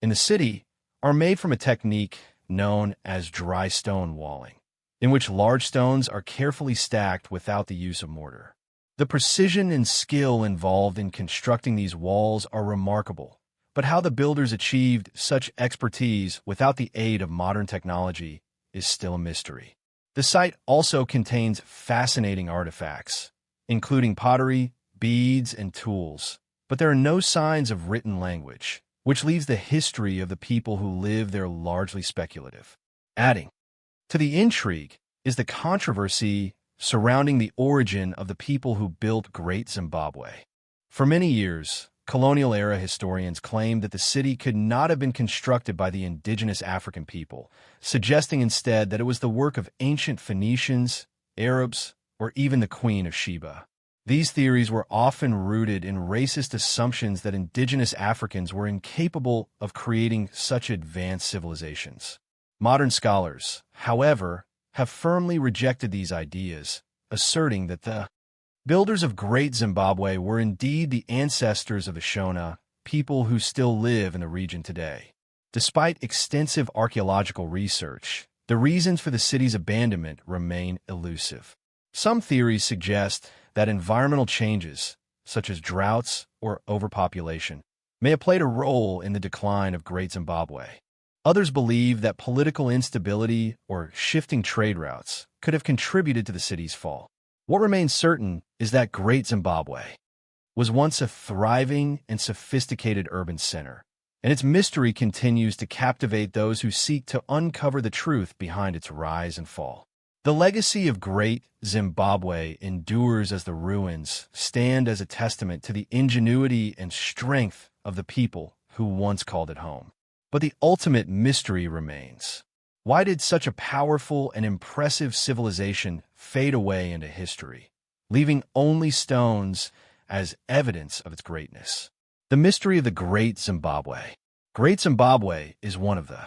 in the city, are made from a technique known as dry stone walling, in which large stones are carefully stacked without the use of mortar. The precision and skill involved in constructing these walls are remarkable, but how the builders achieved such expertise without the aid of modern technology is still a mystery. The site also contains fascinating artifacts, including pottery, beads, and tools, but there are no signs of written language, which leaves the history of the people who live there largely speculative. Adding to the intrigue is the controversy surrounding the origin of the people who built Great Zimbabwe. For many years, colonial-era historians claimed that the city could not have been constructed by the indigenous African people, suggesting instead that it was the work of ancient Phoenicians, Arabs, or even the Queen of Sheba. These theories were often rooted in racist assumptions that indigenous Africans were incapable of creating such advanced civilizations. Modern scholars, however, have firmly rejected these ideas, asserting that the builders of Great Zimbabwe were indeed the ancestors of the Shona, people who still live in the region today. Despite extensive archaeological research, the reasons for the city's abandonment remain elusive. Some theories suggest that environmental changes, such as droughts or overpopulation, may have played a role in the decline of Great Zimbabwe. Others believe that political instability or shifting trade routes could have contributed to the city's fall. What remains certain is that Great Zimbabwe was once a thriving and sophisticated urban center, and its mystery continues to captivate those who seek to uncover the truth behind its rise and fall. The legacy of Great Zimbabwe endures as the ruins stand as a testament to the ingenuity and strength of the people who once called it home. But the ultimate mystery remains. Why did such a powerful and impressive civilization fade away into history, leaving only stones as evidence of its greatness? The mystery of the Great Zimbabwe. Great Zimbabwe is one of the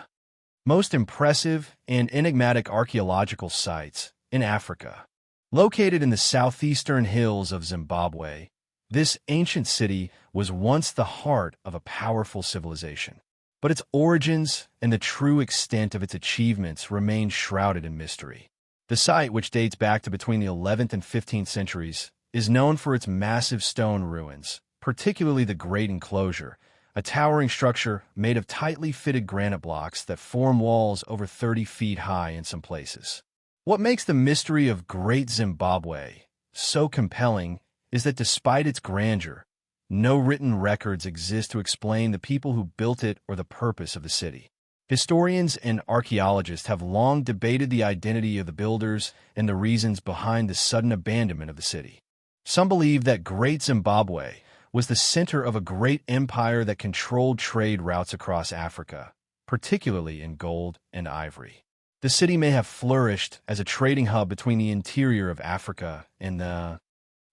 most impressive and enigmatic archaeological sites in Africa. Located in the southeastern hills of Zimbabwe, this ancient city was once the heart of a powerful civilization. But its origins and the true extent of its achievements remain shrouded in mystery. The site, which dates back to between the 11th and 15th centuries, is known for its massive stone ruins, particularly the Great Enclosure, a towering structure made of tightly fitted granite blocks that form walls over 30 feet high in some places. What makes the mystery of Great Zimbabwe so compelling is that despite its grandeur, no written records exist to explain the people who built it or the purpose of the city. Historians and archaeologists have long debated the identity of the builders and the reasons behind the sudden abandonment of the city. Some believe that Great Zimbabwe was the center of a great empire that controlled trade routes across Africa, particularly in gold and ivory. The city may have flourished as a trading hub between the interior of Africa and the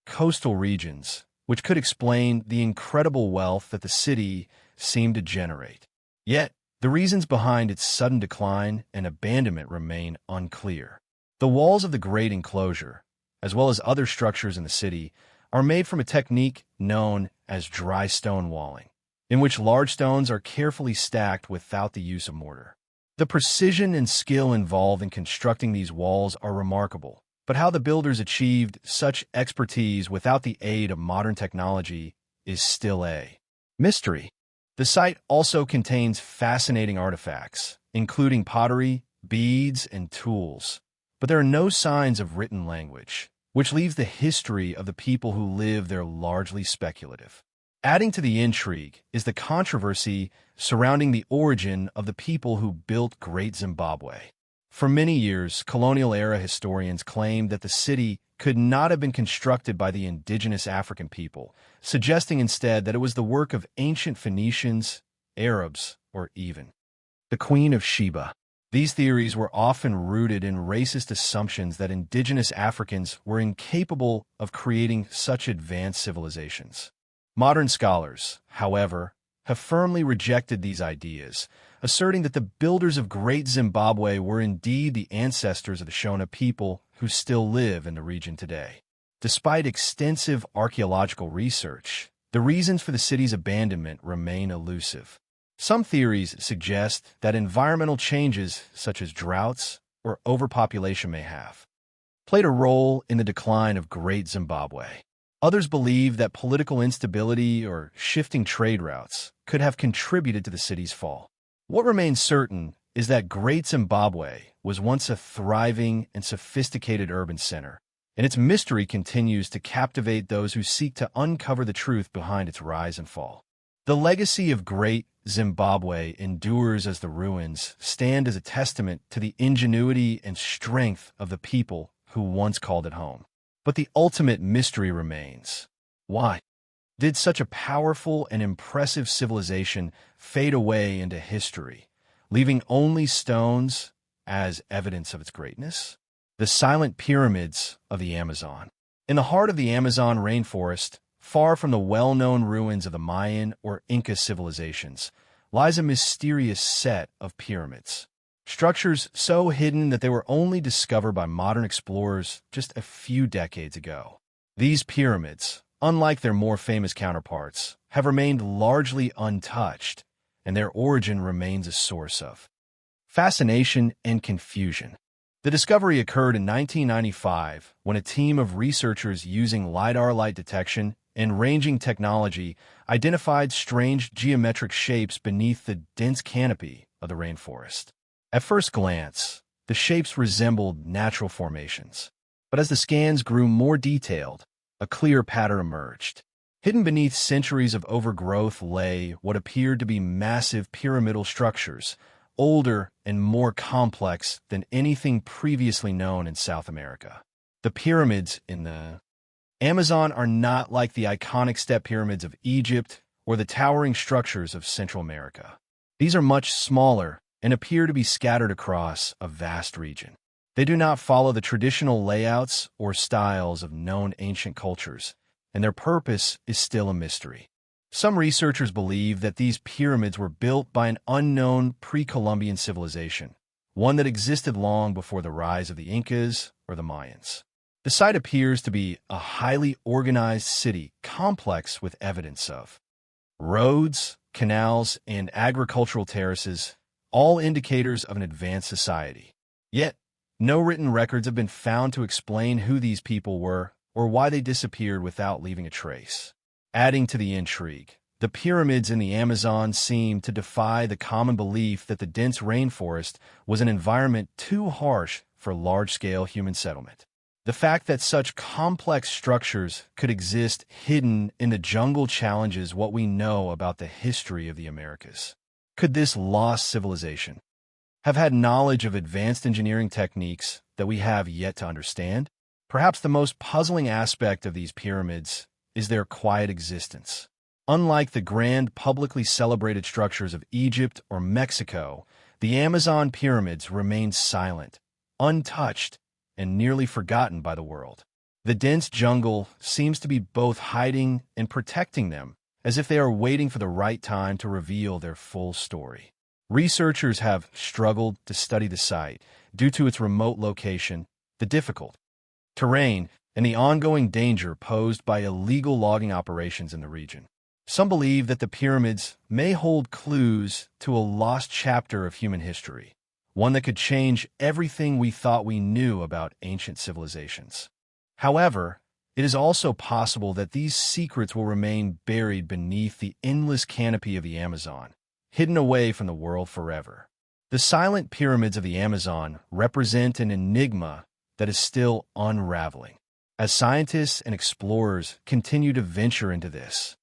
coastal regions, which could explain the incredible wealth that the city seemed to generate. Yet, the reasons behind its sudden decline and abandonment remain unclear. The walls of the Great Enclosure, as well as other structures in the city, are made from a technique known as dry stone walling, in which large stones are carefully stacked without the use of mortar. The precision and skill involved in constructing these walls are remarkable, but how the builders achieved such expertise without the aid of modern technology is still a mystery. The site also contains fascinating artifacts, including pottery, beads, and tools, but there are no signs of written language, which leaves the history of the people who live there largely speculative. Adding to the intrigue is the controversy surrounding the origin of the people who built Great Zimbabwe. For many years, colonial-era historians claimed that the city could not have been constructed by the indigenous African people, suggesting instead that it was the work of ancient Phoenicians, Arabs, or even the Queen of Sheba. These theories were often rooted in racist assumptions that indigenous Africans were incapable of creating such advanced civilizations. Modern scholars, however, have firmly rejected these ideas, asserting that the builders of Great Zimbabwe were indeed the ancestors of the Shona people who still live in the region today. Despite extensive archaeological research, the reasons for the city's abandonment remain elusive. Some theories suggest that environmental changes such as droughts or overpopulation may have played a role in the decline of Great Zimbabwe. Others believe that political instability or shifting trade routes could have contributed to the city's fall. What remains certain is that Great Zimbabwe was once a thriving and sophisticated urban center, and its mystery continues to captivate those who seek to uncover the truth behind its rise and fall. The legacy of Great Zimbabwe endures as the ruins stand as a testament to the ingenuity and strength of the people who once called it home. But the ultimate mystery remains. Why did such a powerful and impressive civilization fade away into history, leaving only stones as evidence of its greatness? The silent pyramids of the Amazon. In the heart of the Amazon rainforest, far from the well-known ruins of the Mayan or Inca civilizations, lies a mysterious set of pyramids. Structures so hidden that they were only discovered by modern explorers just a few decades ago. These pyramids, unlike their more famous counterparts, have remained largely untouched, and their origin remains a source of fascination and confusion. The discovery occurred in 1995 when a team of researchers using LiDAR light detection and ranging technology identified strange geometric shapes beneath the dense canopy of the rainforest. At first glance, the shapes resembled natural formations, but as the scans grew more detailed, a clear pattern emerged. Hidden beneath centuries of overgrowth lay what appeared to be massive pyramidal structures, older and more complex than anything previously known in South America. The pyramids in the Amazon are not like the iconic step pyramids of Egypt or the towering structures of Central America. These are much smaller and appear to be scattered across a vast region. They do not follow the traditional layouts or styles of known ancient cultures, and their purpose is still a mystery. Some researchers believe that these pyramids were built by an unknown pre-Columbian civilization, one that existed long before the rise of the Incas or the Mayans. The site appears to be a highly organized city complex with evidence of roads, canals, and agricultural terraces, all indicators of an advanced society. Yet, no written records have been found to explain who these people were or why they disappeared without leaving a trace. Adding to the intrigue, the pyramids in the Amazon seem to defy the common belief that the dense rainforest was an environment too harsh for large-scale human settlement. The fact that such complex structures could exist hidden in the jungle challenges what we know about the history of the Americas. Could this lost civilization have had knowledge of advanced engineering techniques that we have yet to understand? Perhaps the most puzzling aspect of these pyramids is their quiet existence. Unlike the grand publicly celebrated structures of Egypt or Mexico, the Amazon pyramids remain silent, untouched, and nearly forgotten by the world. The dense jungle seems to be both hiding and protecting them, as if they are waiting for the right time to reveal their full story. Researchers have struggled to study the site due to its remote location, the difficult terrain, and the ongoing danger posed by illegal logging operations in the region. Some believe that the pyramids may hold clues to a lost chapter of human history, one that could change everything we thought we knew about ancient civilizations. However, it is also possible that these secrets will remain buried beneath the endless canopy of the Amazon, hidden away from the world forever. The silent pyramids of the Amazon represent an enigma that is still unraveling. As scientists and explorers continue to venture into this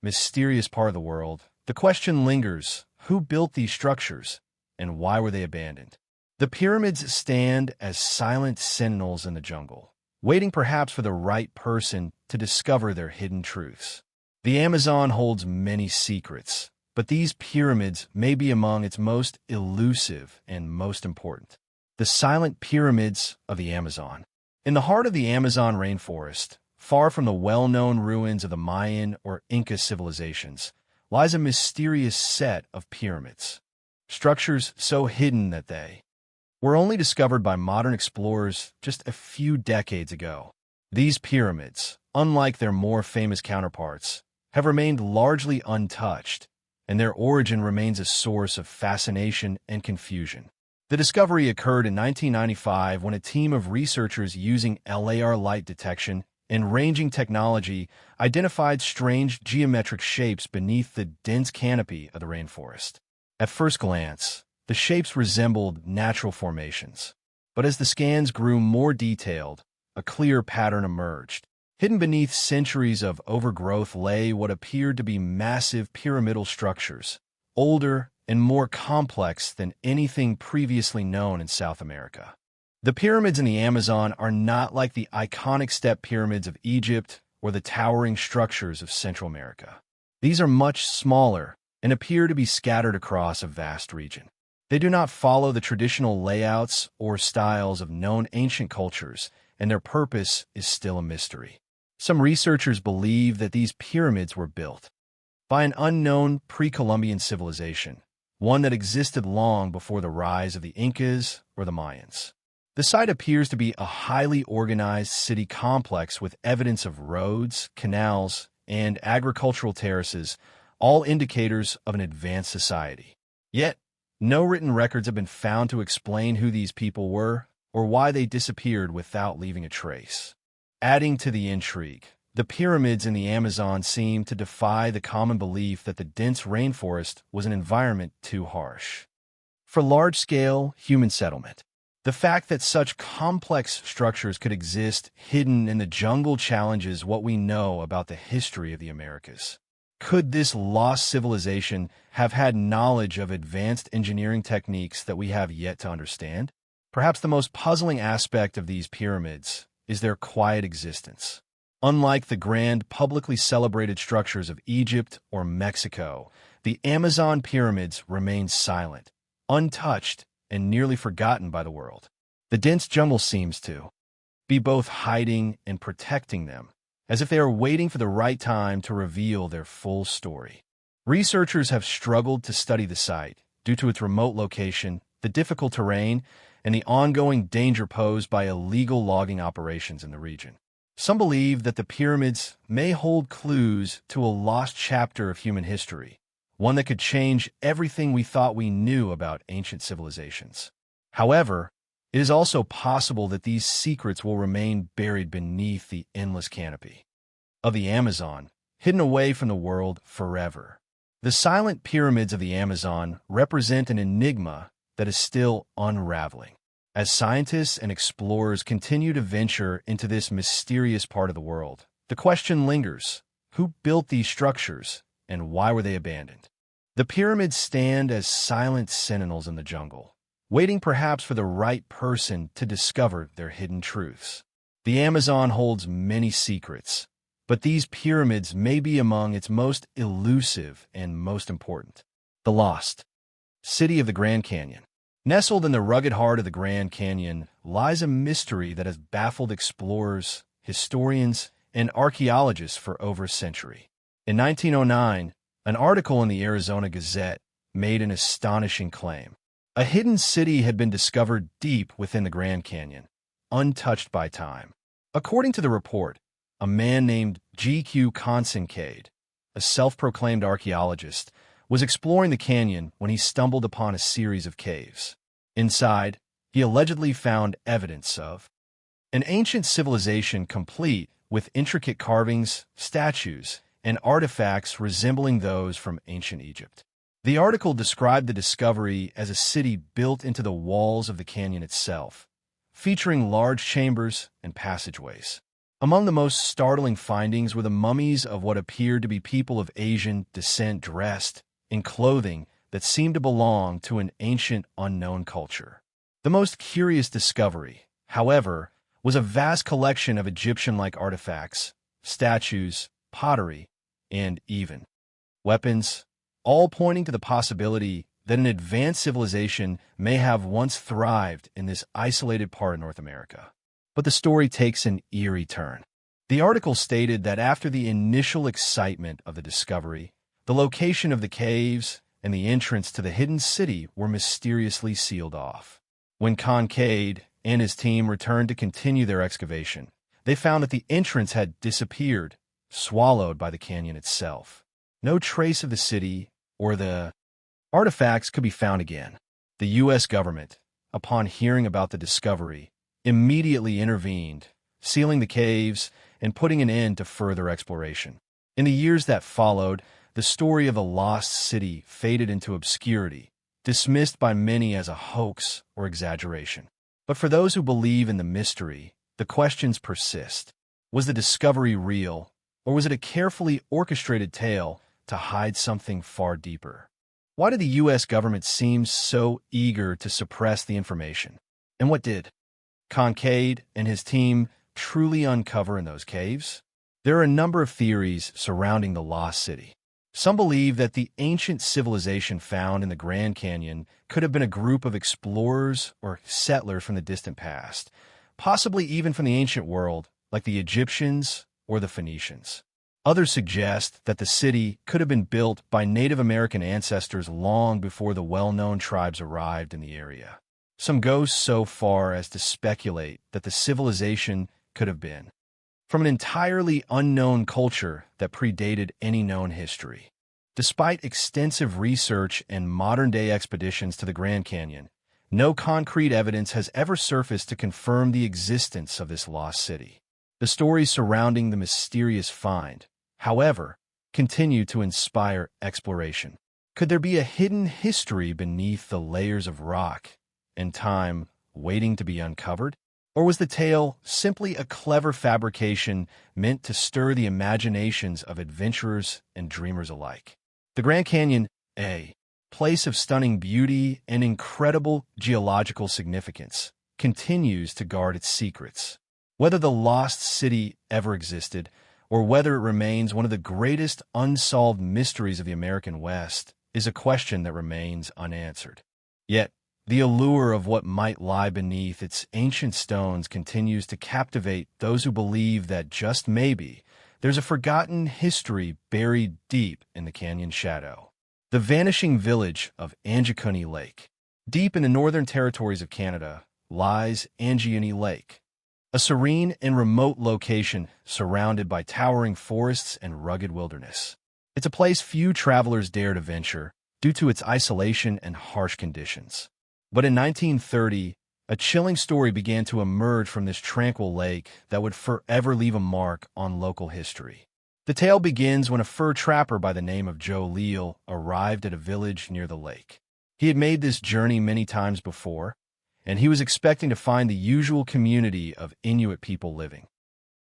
mysterious part of the world, the question lingers: who built these structures, and why were they abandoned? The pyramids stand as silent sentinels in the jungle, waiting perhaps for the right person to discover their hidden truths. The Amazon holds many secrets, but these pyramids may be among its most elusive and most important. The silent pyramids of the Amazon. In the heart of the Amazon rainforest, far from the well-known ruins of the Mayan or Inca civilizations, lies a mysterious set of pyramids. Structures so hidden that they were only discovered by modern explorers just a few decades ago. These pyramids, unlike their more famous counterparts, have remained largely untouched, and their origin remains a source of fascination and confusion. The discovery occurred in 1995 when a team of researchers using LAR light detection and ranging technology identified strange geometric shapes beneath the dense canopy of the rainforest. At first glance, the shapes resembled natural formations, but as the scans grew more detailed, a clear pattern emerged. Hidden beneath centuries of overgrowth lay what appeared to be massive pyramidal structures, older and more complex than anything previously known in South America. The pyramids in the Amazon are not like the iconic step pyramids of Egypt or the towering structures of Central America. These are much smaller and appear to be scattered across a vast region. They do not follow the traditional layouts or styles of known ancient cultures, and their purpose is still a mystery. Some researchers believe that these pyramids were built by an unknown pre-Columbian civilization, one that existed long before the rise of the Incas or the Mayans. The site appears to be a highly organized city complex with evidence of roads, canals, and agricultural terraces, all indicators of an advanced society. Yet, no written records have been found to explain who these people were or why they disappeared without leaving a trace. Adding to the intrigue, the pyramids in the Amazon seem to defy the common belief that the dense rainforest was an environment too harsh for large-scale human settlement. The fact that such complex structures could exist hidden in the jungle challenges what we know about the history of the Americas. Could this lost civilization have had knowledge of advanced engineering techniques that we have yet to understand? Perhaps the most puzzling aspect of these pyramids is their quiet existence. Unlike the grand, publicly celebrated structures of Egypt or Mexico, the Amazon pyramids remain silent, untouched, and nearly forgotten by the world. The dense jungle seems to be both hiding and protecting them, as if they are waiting for the right time to reveal their full story. Researchers have struggled to study the site due to its remote location, the difficult terrain, and the ongoing danger posed by illegal logging operations in the region. Some believe that the pyramids may hold clues to a lost chapter of human history, one that could change everything we thought we knew about ancient civilizations. However, it is also possible that these secrets will remain buried beneath the endless canopy of the Amazon, hidden away from the world forever. The silent pyramids of the Amazon represent an enigma that is still unraveling. As scientists and explorers continue to venture into this mysterious part of the world, the question lingers: who built these structures, and why were they abandoned? The pyramids stand as silent sentinels in the jungle, waiting perhaps for the right person to discover their hidden truths. The Amazon holds many secrets, but these pyramids may be among its most elusive and most important. The lost city of the Grand Canyon. Nestled in the rugged heart of the Grand Canyon lies a mystery that has baffled explorers, historians, and archaeologists for over a century. In 1909, an article in the Arizona Gazette made an astonishing claim. A hidden city had been discovered deep within the Grand Canyon, untouched by time. According to the report, a man named G.Q. Kincaid, a self-proclaimed archaeologist, was exploring the canyon when he stumbled upon a series of caves. Inside, he allegedly found evidence of an ancient civilization complete with intricate carvings, statues, and artifacts resembling those from ancient Egypt. The article described the discovery as a city built into the walls of the canyon itself, featuring large chambers and passageways. Among the most startling findings were the mummies of what appeared to be people of Asian descent dressed in clothing that seemed to belong to an ancient unknown culture. The most curious discovery, however, was a vast collection of Egyptian-like artifacts, statues, pottery, and even weapons, all pointing to the possibility that an advanced civilization may have once thrived in this isolated part of North America. But the story takes an eerie turn. The article stated that after the initial excitement of the discovery, the location of the caves and the entrance to the hidden city were mysteriously sealed off. When Kincaid and his team returned to continue their excavation, they found that the entrance had disappeared, swallowed by the canyon itself. No trace of the city or the artifacts could be found again. The U.S. government, upon hearing about the discovery, immediately intervened, sealing the caves and putting an end to further exploration. In the years that followed, the story of the lost city faded into obscurity, dismissed by many as a hoax or exaggeration. But for those who believe in the mystery, the questions persist. Was the discovery real, or was it a carefully orchestrated tale to hide something far deeper? Why did the U.S. government seem so eager to suppress the information? And what did Kincaid and his team truly uncover in those caves? There are a number of theories surrounding the lost city. Some believe that the ancient civilization found in the Grand Canyon could have been a group of explorers or settlers from the distant past, possibly even from the ancient world, like the Egyptians or the Phoenicians. Others suggest that the city could have been built by Native American ancestors long before the well-known tribes arrived in the area. Some go so far as to speculate that the civilization could have been from an entirely unknown culture that predated any known history. Despite extensive research and modern-day expeditions to the Grand Canyon, no concrete evidence has ever surfaced to confirm the existence of this lost city. The stories surrounding the mysterious find, however, continue to inspire exploration. Could there be a hidden history beneath the layers of rock and time waiting to be uncovered? Or was the tale simply a clever fabrication meant to stir the imaginations of adventurers and dreamers alike? The Grand Canyon, a place of stunning beauty and incredible geological significance, continues to guard its secrets. Whether the lost city ever existed, or whether it remains one of the greatest unsolved mysteries of the American West, is a question that remains unanswered. Yet, the allure of what might lie beneath its ancient stones continues to captivate those who believe that just maybe there's a forgotten history buried deep in the canyon shadow. The vanishing village of Anjikuni Lake. Deep in the northern territories of Canada lies Anjikuni Lake, a serene and remote location surrounded by towering forests and rugged wilderness. It's a place few travelers dare to venture due to its isolation and harsh conditions. But in 1930, a chilling story began to emerge from this tranquil lake that would forever leave a mark on local history. The tale begins when a fur trapper by the name of Joe Leal arrived at a village near the lake. He had made this journey many times before, and he was expecting to find the usual community of Inuit people living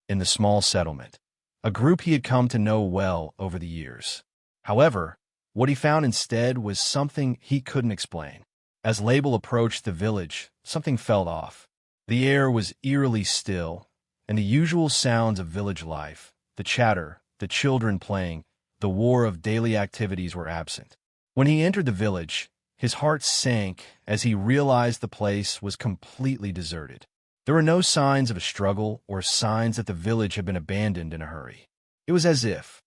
in the small settlement, a group he had come to know well over the years. However, what he found instead was something he couldn't explain. As Label approached the village, something felt off. The air was eerily still, and the usual sounds of village life, the chatter, the children playing, the war of daily activities were absent. When he entered the village, his heart sank as he realized the place was completely deserted. There were no signs of a struggle or signs that the village had been abandoned in a hurry. It was as if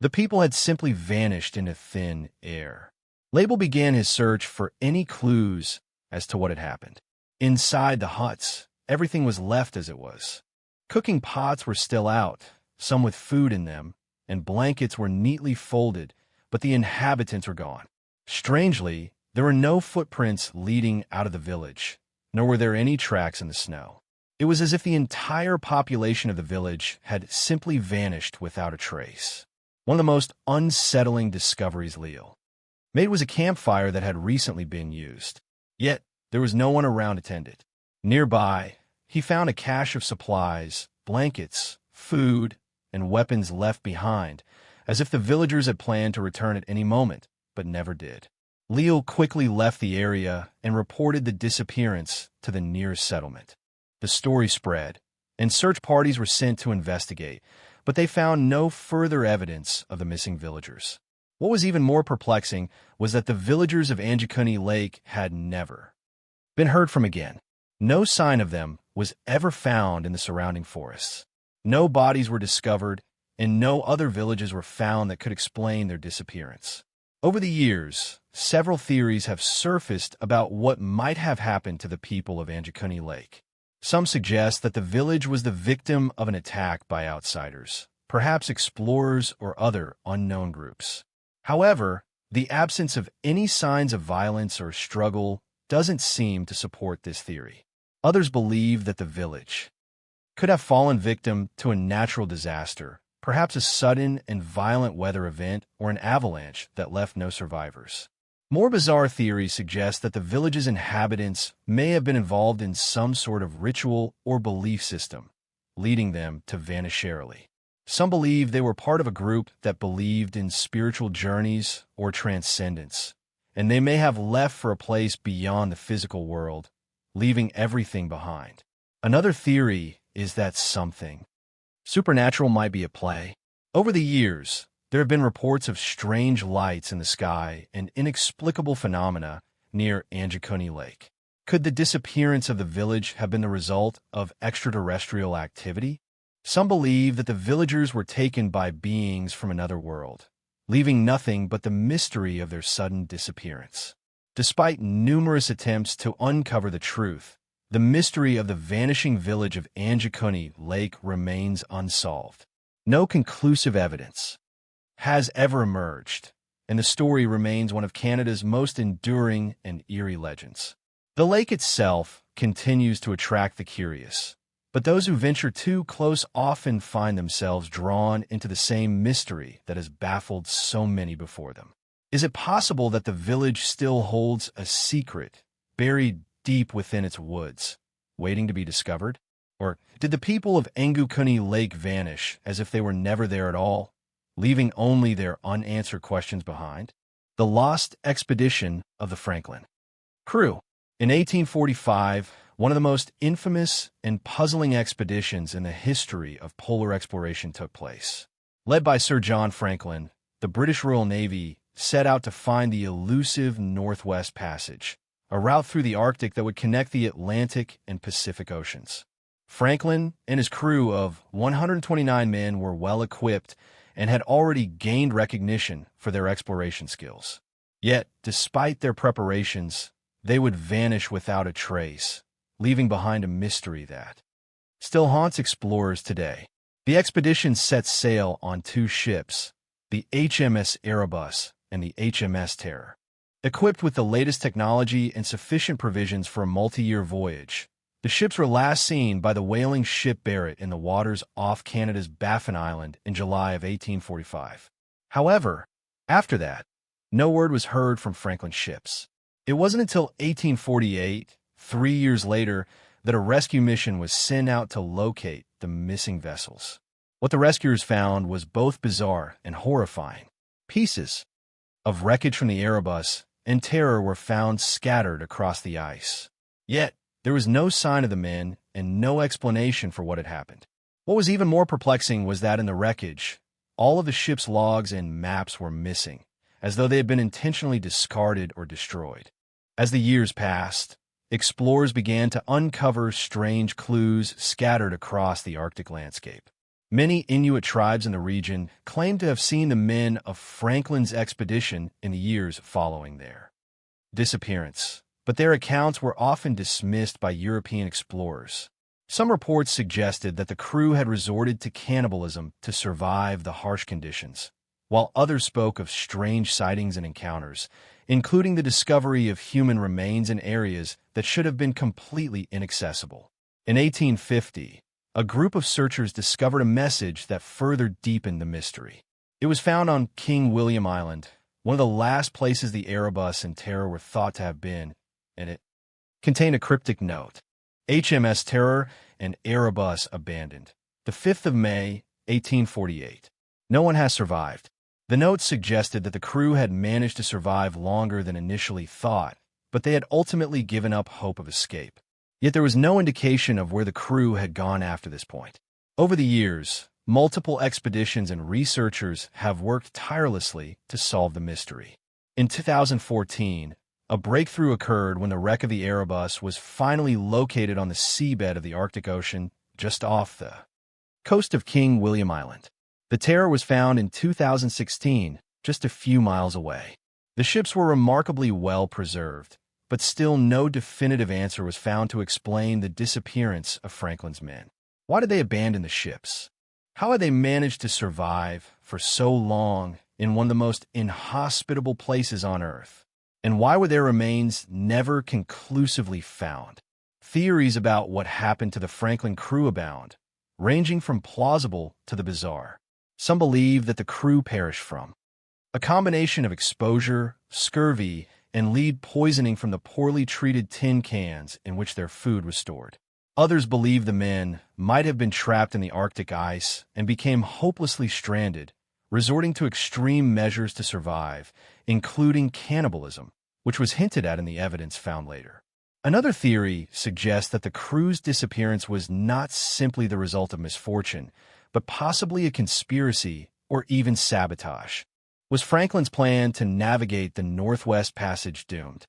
the people had simply vanished into thin air. Label began his search for any clues as to what had happened. Inside the huts, everything was left as it was. Cooking pots were still out, some with food in them, and blankets were neatly folded, but the inhabitants were gone. Strangely, there were no footprints leading out of the village, nor were there any tracks in the snow. It was as if the entire population of the village had simply vanished without a trace. One of the most unsettling discoveries Leal made was a campfire that had recently been used. Yet, there was no one around to tend it. Nearby, he found a cache of supplies, blankets, food, and weapons left behind, as if the villagers had planned to return at any moment, but never did. Leal quickly left the area and reported the disappearance to the nearest settlement. The story spread, and search parties were sent to investigate, but they found no further evidence of the missing villagers. What was even more perplexing was that the villagers of Anjikuni Lake had never been heard from again. No sign of them was ever found in the surrounding forests. No bodies were discovered, and no other villages were found that could explain their disappearance. Over the years, several theories have surfaced about what might have happened to the people of Anjikuni Lake. Some suggest that the village was the victim of an attack by outsiders, perhaps explorers or other unknown groups. However, the absence of any signs of violence or struggle doesn't seem to support this theory. Others believe that the village could have fallen victim to a natural disaster, perhaps a sudden and violent weather event or an avalanche that left no survivors. More bizarre theories suggest that the village's inhabitants may have been involved in some sort of ritual or belief system, leading them to vanish early. Some believe they were part of a group that believed in spiritual journeys or transcendence, and they may have left for a place beyond the physical world, leaving everything behind. Another theory is that something supernatural might be at play. Over the years, there have been reports of strange lights in the sky and inexplicable phenomena near Angikuni Lake. Could the disappearance of the village have been the result of extraterrestrial activity? Some believe that the villagers were taken by beings from another world, leaving nothing but the mystery of their sudden disappearance. Despite numerous attempts to uncover the truth, the mystery of the vanishing village of Angikuni Lake remains unsolved. No conclusive evidence has ever emerged, and the story remains one of Canada's most enduring and eerie legends. The lake itself continues to attract the curious, but those who venture too close often find themselves drawn into the same mystery that has baffled so many before them. Is it possible that the village still holds a secret buried deep within its woods, waiting to be discovered? Or did the people of Angikuni Lake vanish as if they were never there at all, leaving only their unanswered questions behind? The Lost Expedition of the Franklin Crew. In 1845, one of the most infamous and puzzling expeditions in the history of polar exploration took place. Led by Sir John Franklin, the British Royal Navy set out to find the elusive Northwest Passage, a route through the Arctic that would connect the Atlantic and Pacific Oceans. Franklin and his crew of 129 men were well equipped and had already gained recognition for their exploration skills. Yet, despite their preparations, they would vanish without a trace, leaving behind a mystery that still haunts explorers today. The expedition set sail on two ships, the HMS Erebus and the HMS Terror. Equipped with the latest technology and sufficient provisions for a multi-year voyage, the ships were last seen by the whaling ship Barrett in the waters off Canada's Baffin Island in July of 1845. However, after that, no word was heard from Franklin's ships. It wasn't until 1848, 3 years later, that a rescue mission was sent out to locate the missing vessels. What the rescuers found was both bizarre and horrifying. Pieces of wreckage from the Erebus and Terror were found scattered across the ice. Yet, there was no sign of the men and no explanation for what had happened. What was even more perplexing was that in the wreckage, all of the ship's logs and maps were missing, as though they had been intentionally discarded or destroyed. As the years passed, explorers began to uncover strange clues scattered across the Arctic landscape. Many Inuit tribes in the region claimed to have seen the men of Franklin's expedition in the years following their disappearance, but their accounts were often dismissed by European explorers. Some reports suggested that the crew had resorted to cannibalism to survive the harsh conditions, while others spoke of strange sightings and encounters, including the discovery of human remains in areas that should have been completely inaccessible. In 1850, a group of searchers discovered a message that further deepened the mystery. It was found on King William Island, one of the last places the Erebus and Terror were thought to have been, and it contained a cryptic note. HMS Terror and Erebus abandoned. The 5th of May, 1848. No one has survived. The note suggested that the crew had managed to survive longer than initially thought, but they had ultimately given up hope of escape. Yet there was no indication of where the crew had gone after this point. Over the years, multiple expeditions and researchers have worked tirelessly to solve the mystery. In 2014, a breakthrough occurred when the wreck of the Erebus was finally located on the seabed of the Arctic Ocean just off the coast of King William Island. The Terror was found in 2016, just a few miles away. The ships were remarkably well preserved, but still no definitive answer was found to explain the disappearance of Franklin's men. Why did they abandon the ships? How had they managed to survive for so long in one of the most inhospitable places on Earth? And why were their remains never conclusively found? Theories about what happened to the Franklin crew abound, ranging from plausible to the bizarre. Some believe that the crew perished from a combination of exposure, scurvy, and lead poisoning from the poorly treated tin cans in which their food was stored. Others believe the men might have been trapped in the Arctic ice and became hopelessly stranded, resorting to extreme measures to survive, including cannibalism, which was hinted at in the evidence found later. Another theory suggests that the crew's disappearance was not simply the result of misfortune, but possibly a conspiracy or even sabotage. Was Franklin's plan to navigate the Northwest Passage doomed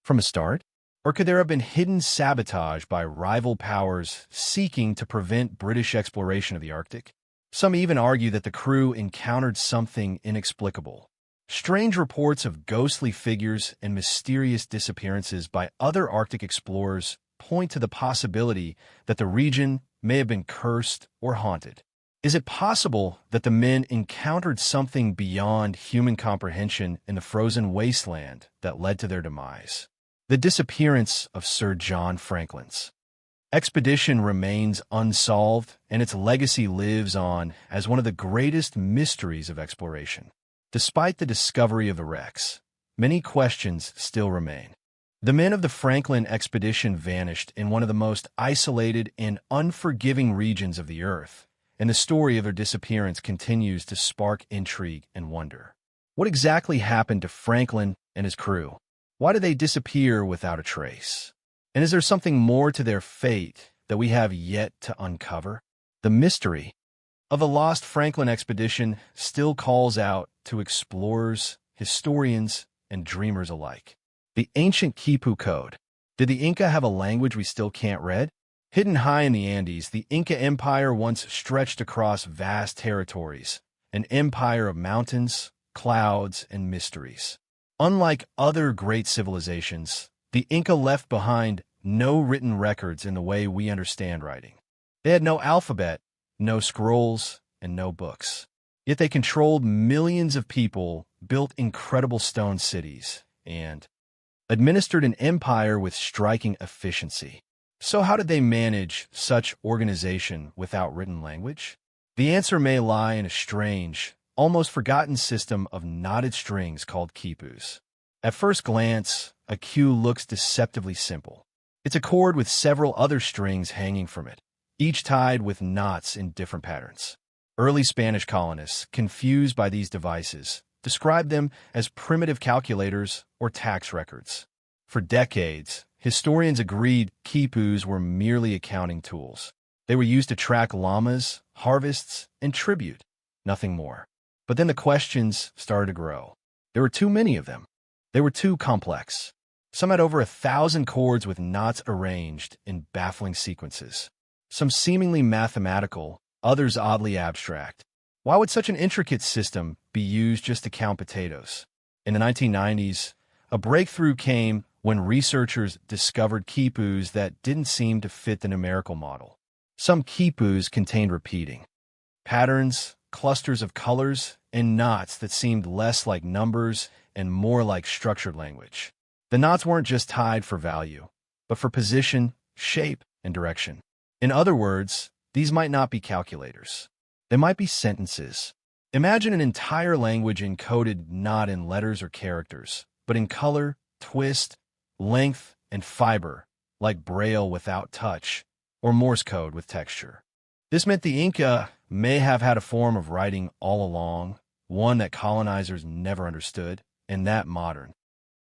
from a start? Or could there have been hidden sabotage by rival powers seeking to prevent British exploration of the Arctic? Some even argue that the crew encountered something inexplicable. Strange reports of ghostly figures and mysterious disappearances by other Arctic explorers point to the possibility that the region may have been cursed or haunted. Is it possible that the men encountered something beyond human comprehension in the frozen wasteland that led to their demise? The disappearance of Sir John Franklin's expedition remains unsolved, and its legacy lives on as one of the greatest mysteries of exploration. Despite the discovery of the wrecks, many questions still remain. The men of the Franklin expedition vanished in one of the most isolated and unforgiving regions of the Earth, and the story of their disappearance continues to spark intrigue and wonder. What exactly happened to Franklin and his crew? Why did they disappear without a trace? And is there something more to their fate that we have yet to uncover? The mystery of the lost Franklin expedition still calls out to explorers, historians, and dreamers alike. The ancient Quipu Code. Did the Inca have a language we still can't read? Hidden high in the Andes, the Inca Empire once stretched across vast territories, an empire of mountains, clouds, and mysteries. Unlike other great civilizations, the Inca left behind no written records in the way we understand writing. They had no alphabet, no scrolls, and no books. Yet they controlled millions of people, built incredible stone cities, and administered an empire with striking efficiency. So how did they manage such organization without written language? The answer may lie in a strange, almost forgotten system of knotted strings called quipus. At first glance, a queue looks deceptively simple. It's a cord with several other strings hanging from it, each tied with knots in different patterns. Early Spanish colonists, confused by these devices, described them as primitive calculators or tax records. For decades, historians agreed quipus were merely accounting tools. They were used to track llamas, harvests, and tribute, nothing more. But then the questions started to grow. There were too many of them. They were too complex. Some had over 1,000 chords with knots arranged in baffling sequences. Some seemingly mathematical, others oddly abstract. Why would such an intricate system be used just to count potatoes? In the 1990s, a breakthrough came when researchers discovered quipus that didn't seem to fit the numerical model. Some quipus contained repeating patterns, clusters of colors, and knots that seemed less like numbers and more like structured language. The knots weren't just tied for value, but for position, shape, and direction. In other words, these might not be calculators. They might be sentences. Imagine an entire language encoded not in letters or characters, but in color, twist, length, and fiber, like Braille without touch, or Morse code with texture. This meant the Inca may have had a form of writing all along, one that colonizers never understood, and that modern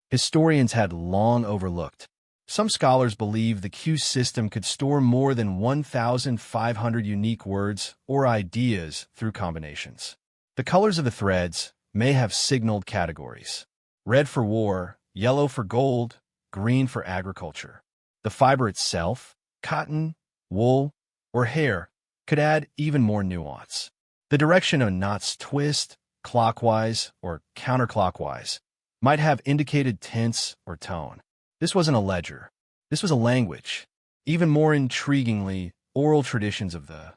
historians had long overlooked. Some scholars believe the Q system could store more than 1,500 unique words or ideas through combinations. The colors of the threads may have signaled categories: red for war, yellow for gold, green for agriculture. The fiber itself, cotton, wool, or hair, could add even more nuance. The direction of a knot's twist, clockwise or counterclockwise, might have indicated tense or tone. This wasn't a ledger. This was a language. Even more intriguingly, oral traditions of the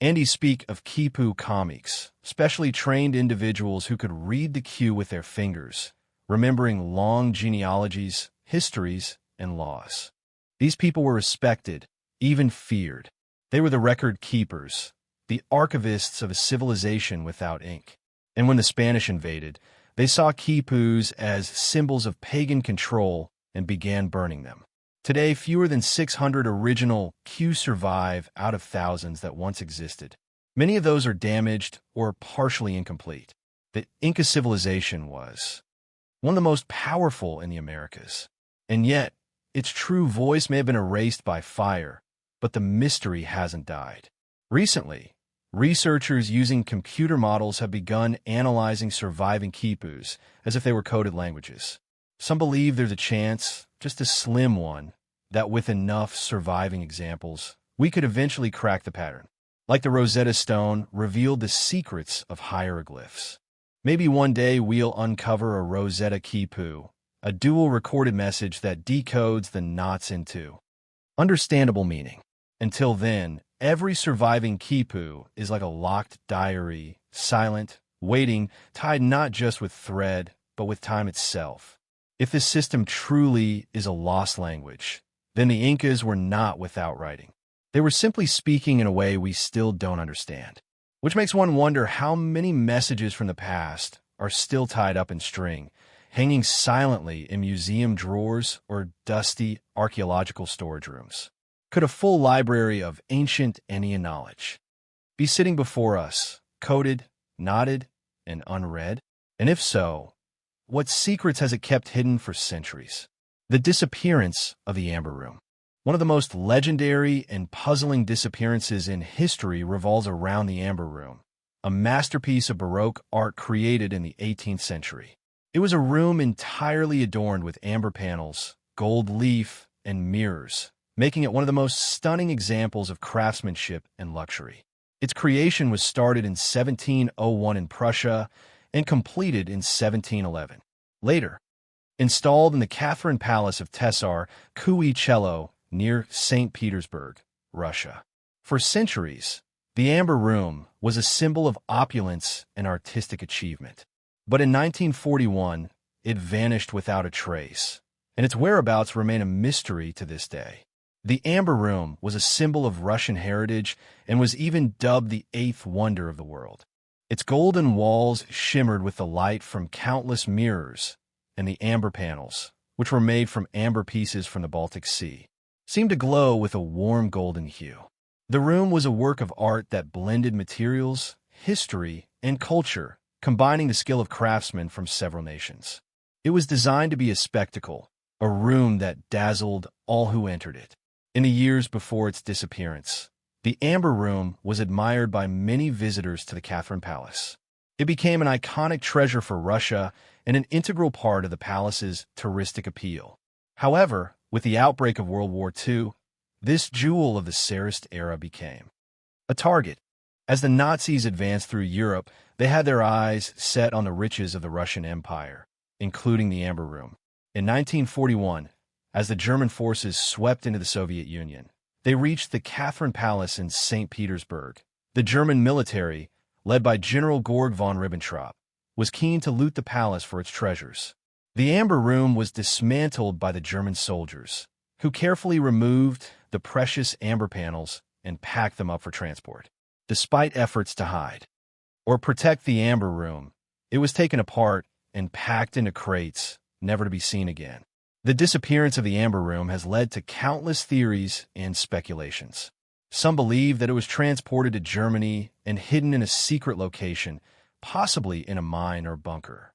Andes speak of quipu comics, specially trained individuals who could read the queue with their fingers, remembering long genealogies, histories, and laws. These people were respected, even feared. They were the record keepers, the archivists of a civilization without ink. And when the Spanish invaded, They saw quipus as symbols of pagan control and began burning them. Today, fewer than 600 original queues survive out of thousands that once existed. Many of those are damaged or partially incomplete. The Inca civilization was one of the most powerful in the Americas, and yet its true voice may have been erased by fire, but the mystery hasn't died. Recently, researchers using computer models have begun analyzing surviving quipus as if they were coded languages. Some believe there's a chance, just a slim one, that with enough surviving examples, we could eventually crack the pattern. Like the Rosetta Stone revealed the secrets of hieroglyphs. Maybe one day we'll uncover a Rosetta quipu, a dual recorded message that decodes the knots into understandable meaning. Until then, every surviving quipu is like a locked diary, silent, waiting, tied not just with thread, but with time itself. If this system truly is a lost language, then the Incas were not without writing. They were simply speaking in a way we still don't understand, which makes one wonder how many messages from the past are still tied up in string, hanging silently in museum drawers or dusty archaeological storage rooms. Could a full library of ancient Indian knowledge be sitting before us, coded, knotted, and unread? And if so, what secrets has it kept hidden for centuries? The disappearance of the Amber Room. One of the most legendary and puzzling disappearances in history revolves around the Amber Room, a masterpiece of Baroque art created in the 18th century. It was a room entirely adorned with amber panels, gold leaf, and mirrors, making it one of the most stunning examples of craftsmanship and luxury. Its creation was started in 1701 in Prussia and completed in 1711. Later, installed in the Catherine Palace of Tesar, Cuicello, near St. Petersburg, Russia. For centuries, the Amber Room was a symbol of opulence and artistic achievement. But in 1941, it vanished without a trace, and its whereabouts remain a mystery to this day. The Amber Room was a symbol of Russian heritage and was even dubbed the eighth wonder of the world. Its golden walls shimmered with the light from countless mirrors, and the amber panels, which were made from amber pieces from the Baltic Sea, seemed to glow with a warm golden hue. The room was a work of art that blended materials, history, and culture, combining the skill of craftsmen from several nations. It was designed to be a spectacle, a room that dazzled all who entered it. In the years before its disappearance, the Amber Room was admired by many visitors to the Catherine Palace. It became an iconic treasure for Russia and an integral part of the palace's touristic appeal. However, with the outbreak of World War II, this jewel of the Tsarist era became a target. As the Nazis advanced through Europe, they had their eyes set on the riches of the Russian Empire, including the Amber Room. In 1941, as the German forces swept into the Soviet Union, they reached the Catherine Palace in St. Petersburg. The German military, led by General Georg von Ribbentrop, was keen to loot the palace for its treasures. The Amber Room was dismantled by the German soldiers, who carefully removed the precious amber panels and packed them up for transport. Despite efforts to hide or protect the Amber Room, it was taken apart and packed into crates, never to be seen again. The disappearance of the Amber Room has led to countless theories and speculations. Some believe that it was transported to Germany and hidden in a secret location, possibly in a mine or bunker.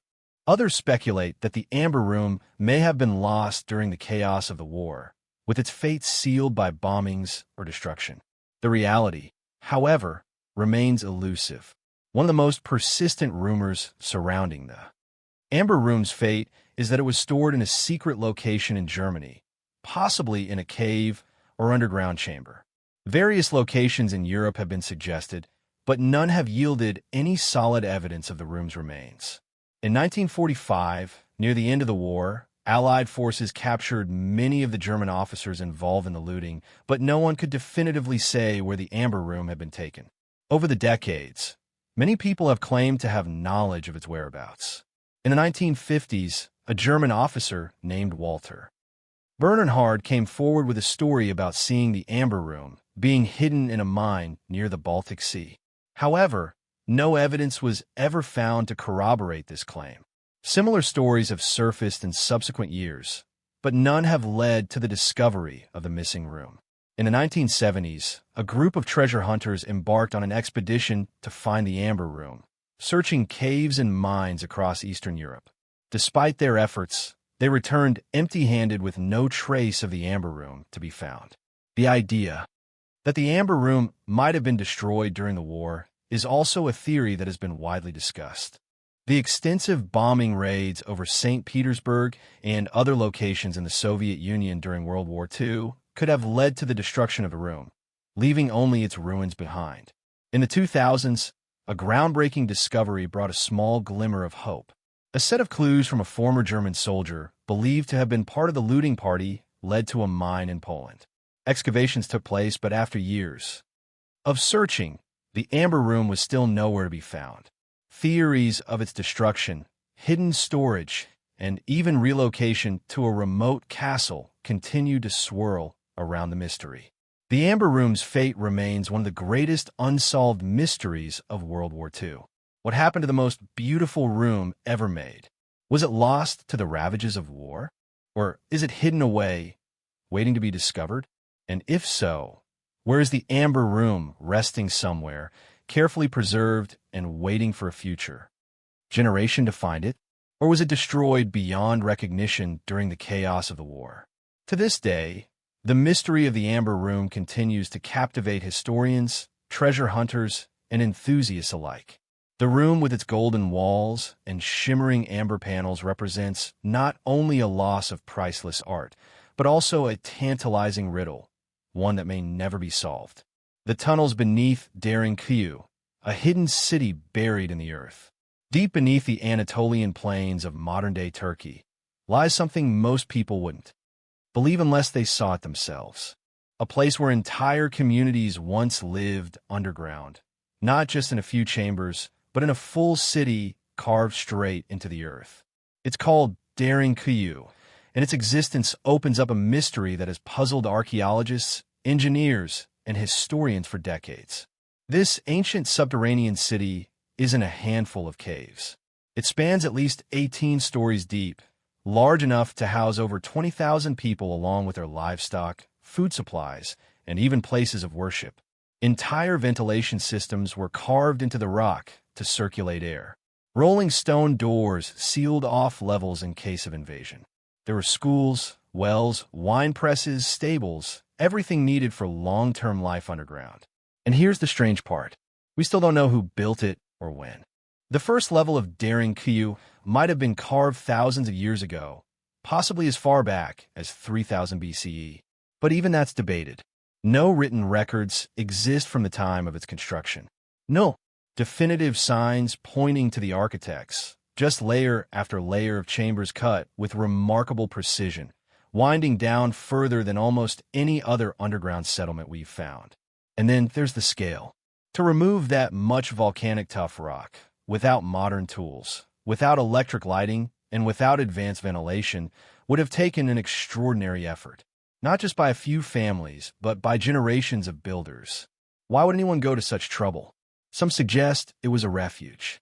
Others speculate that the Amber Room may have been lost during the chaos of the war, with its fate sealed by bombings or destruction. The reality, however, remains elusive. One of the most persistent rumors surrounding the Amber Room's fate is that it was stored in a secret location in Germany, possibly in a cave or underground chamber. Various locations in Europe have been suggested, but none have yielded any solid evidence of the room's remains. In 1945, near the end of the war, Allied forces captured many of the German officers involved in the looting, but no one could definitively say where the Amber Room had been taken. Over the decades, many people have claimed to have knowledge of its whereabouts. In the 1950s, a German officer named Walter Bernhard came forward with a story about seeing the Amber Room being hidden in a mine near the Baltic Sea. However, no evidence was ever found to corroborate this claim. Similar stories have surfaced in subsequent years, but none have led to the discovery of the missing room. In the 1970s, a group of treasure hunters embarked on an expedition to find the Amber Room, searching caves and mines across Eastern Europe. Despite their efforts, they returned empty-handed with no trace of the Amber Room to be found. The idea that the Amber Room might have been destroyed during the war is also a theory that has been widely discussed. The extensive bombing raids over St. Petersburg and other locations in the Soviet Union during World War II could have led to the destruction of the room, leaving only its ruins behind. In the 2000s, a groundbreaking discovery brought a small glimmer of hope. A set of clues from a former German soldier, believed to have been part of the looting party, led to a mine in Poland. Excavations took place, but after years of searching, the Amber Room was still nowhere to be found. Theories of its destruction, hidden storage, and even relocation to a remote castle continued to swirl around the mystery. The Amber Room's fate remains one of the greatest unsolved mysteries of World War II. What happened to the most beautiful room ever made? Was it lost to the ravages of war? Or is it hidden away, waiting to be discovered? And if so, where is the Amber Room resting somewhere, carefully preserved and waiting for a future generation to find it? Or was it destroyed beyond recognition during the chaos of the war? To this day, the mystery of the Amber Room continues to captivate historians, treasure hunters, and enthusiasts alike. The room with its golden walls and shimmering amber panels represents not only a loss of priceless art, but also a tantalizing riddle, one that may never be solved. The tunnels beneath Derinkuyu, a hidden city buried in the earth. Deep beneath the Anatolian plains of modern-day Turkey lies something most people wouldn't believe unless they saw it themselves. A place where entire communities once lived underground, not just in a few chambers, but in a full city carved straight into the earth. It's called Derinkuyu, and its existence opens up a mystery that has puzzled archaeologists, engineers, and historians for decades. This ancient subterranean city isn't a handful of caves. It spans at least 18 stories deep, large enough to house over 20,000 people along with their livestock, food supplies, and even places of worship. Entire ventilation systems were carved into the rock to circulate air. Rolling stone doors sealed off levels in case of invasion. There were schools, wells, wine presses, stables, everything needed for long-term life underground. And here's the strange part. We still don't know who built it or when. The first level of Derinkuyu might have been carved thousands of years ago, possibly as far back as 3000 BCE. But even that's debated. No written records exist from the time of its construction. No definitive signs pointing to the architects, just layer after layer of chambers cut with remarkable precision, winding down further than almost any other underground settlement we've found. And then there's the scale. To remove that much volcanic tough rock, without modern tools, without electric lighting, and without advanced ventilation, would have taken an extraordinary effort. Not just by a few families, but by generations of builders. Why would anyone go to such trouble? Some suggest it was a refuge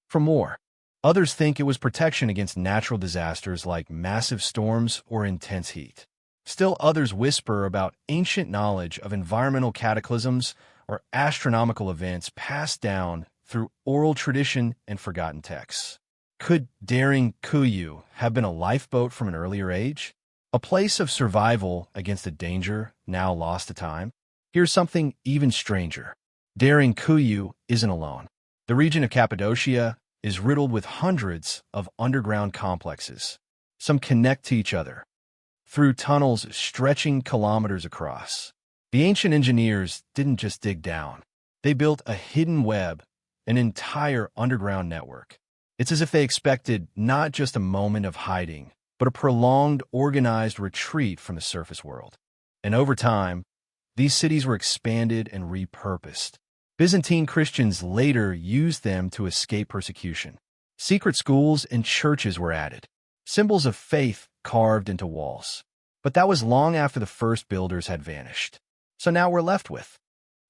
from war. Others think it was protection against natural disasters like massive storms or intense heat. Still others whisper about ancient knowledge of environmental cataclysms or astronomical events passed down through oral tradition and forgotten texts. Could Derinkuyu have been a lifeboat from an earlier age? A place of survival against a danger now lost to time? Here's something even stranger. Derinkuyu isn't alone. The region of Cappadocia is riddled with hundreds of underground complexes. Some connect to each other through tunnels stretching kilometers across. The ancient engineers didn't just dig down. They built a hidden web, an entire underground network. It's as if they expected not just a moment of hiding, but a prolonged, organized retreat from the surface world. And over time, these cities were expanded and repurposed. Byzantine Christians later used them to escape persecution. Secret schools and churches were added, symbols of faith carved into walls. But that was long after the first builders had vanished. So now we're left with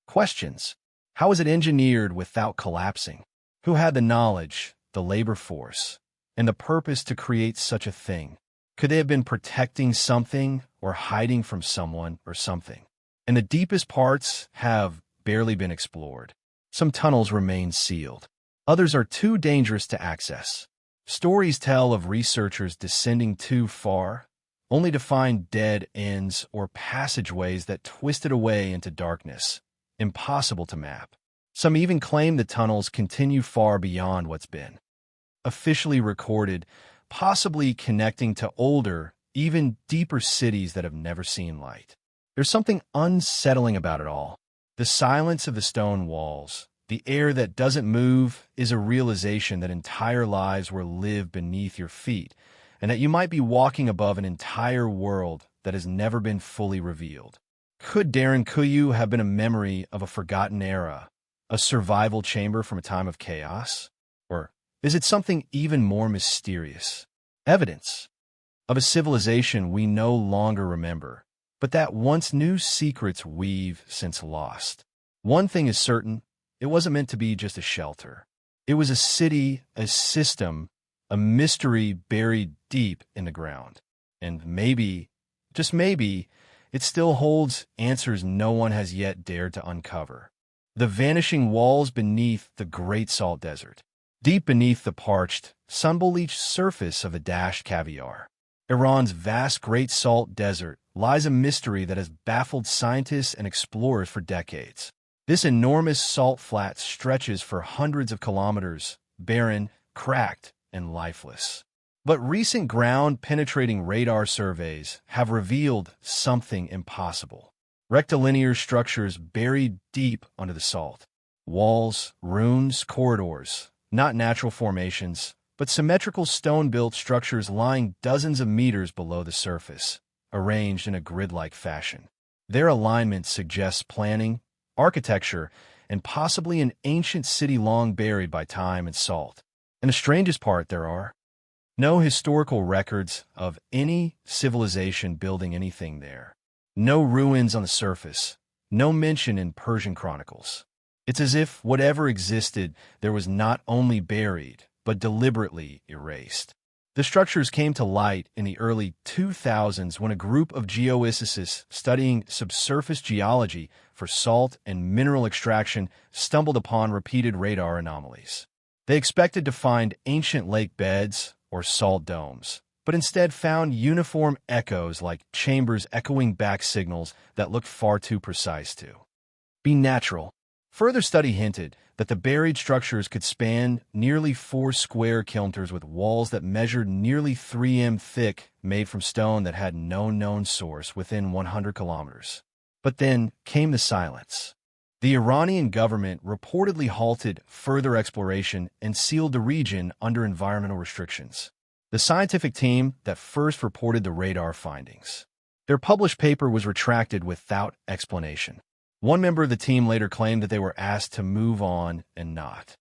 questions. How was it engineered without collapsing? Who had the knowledge, the labor force, and the purpose to create such a thing. Could they have been protecting something or hiding from someone or something? And the deepest parts have barely been explored. Some tunnels remain sealed. Others are too dangerous to access. Stories tell of researchers descending too far, only to find dead ends or passageways that twisted away into darkness, impossible to map. Some even claim the tunnels continue far beyond what's been officially recorded, possibly connecting to older, even deeper cities that have never seen light. There's something unsettling about it all. The silence of the stone walls, the air that doesn't move, is a realization that entire lives were lived beneath your feet, and that you might be walking above an entire world that has never been fully revealed. Could Darren Kuyu have been a memory of a forgotten era, a survival chamber from a time of chaos? Or is it something even more mysterious? Evidence of a civilization we no longer remember, but that once knew secrets we've since lost. One thing is certain, it wasn't meant to be just a shelter. It was a city, a system, a mystery buried deep in the ground. And maybe, just maybe, it still holds answers no one has yet dared to uncover. The vanishing walls beneath the Great Salt Desert. Deep beneath the parched, sun-bleached surface of a dashed caviar, Iran's vast Great Salt Desert lies a mystery that has baffled scientists and explorers for decades. This enormous salt flat stretches for hundreds of kilometers, barren, cracked, and lifeless. But recent ground-penetrating radar surveys have revealed something impossible. Rectilinear structures buried deep under the salt. Walls, ruins, corridors, not natural formations, but symmetrical stone-built structures lying dozens of meters below the surface, arranged in a grid-like fashion. Their alignment suggests planning, architecture, and possibly an ancient city long buried by time and salt. And the strangest part, there are no historical records of any civilization building anything there. No ruins on the surface, no mention in Persian chronicles. It's as if whatever existed there was not only buried, but deliberately erased. The structures came to light in the early 2000s when a group of geophysicists studying subsurface geology for salt and mineral extraction stumbled upon repeated radar anomalies. They expected to find ancient lake beds or salt domes, but instead found uniform echoes like chambers echoing back signals that looked far too precise to be natural. Further study hinted that the buried structures could span nearly 4 square kilometers with walls that measured nearly 3 m thick, made from stone that had no known source within 100 kilometers. But then came the silence. The Iranian government reportedly halted further exploration and sealed the region under environmental restrictions. The scientific team that first reported the radar findings, their published paper was retracted without explanation. One member of the team later claimed that they were asked to move on and not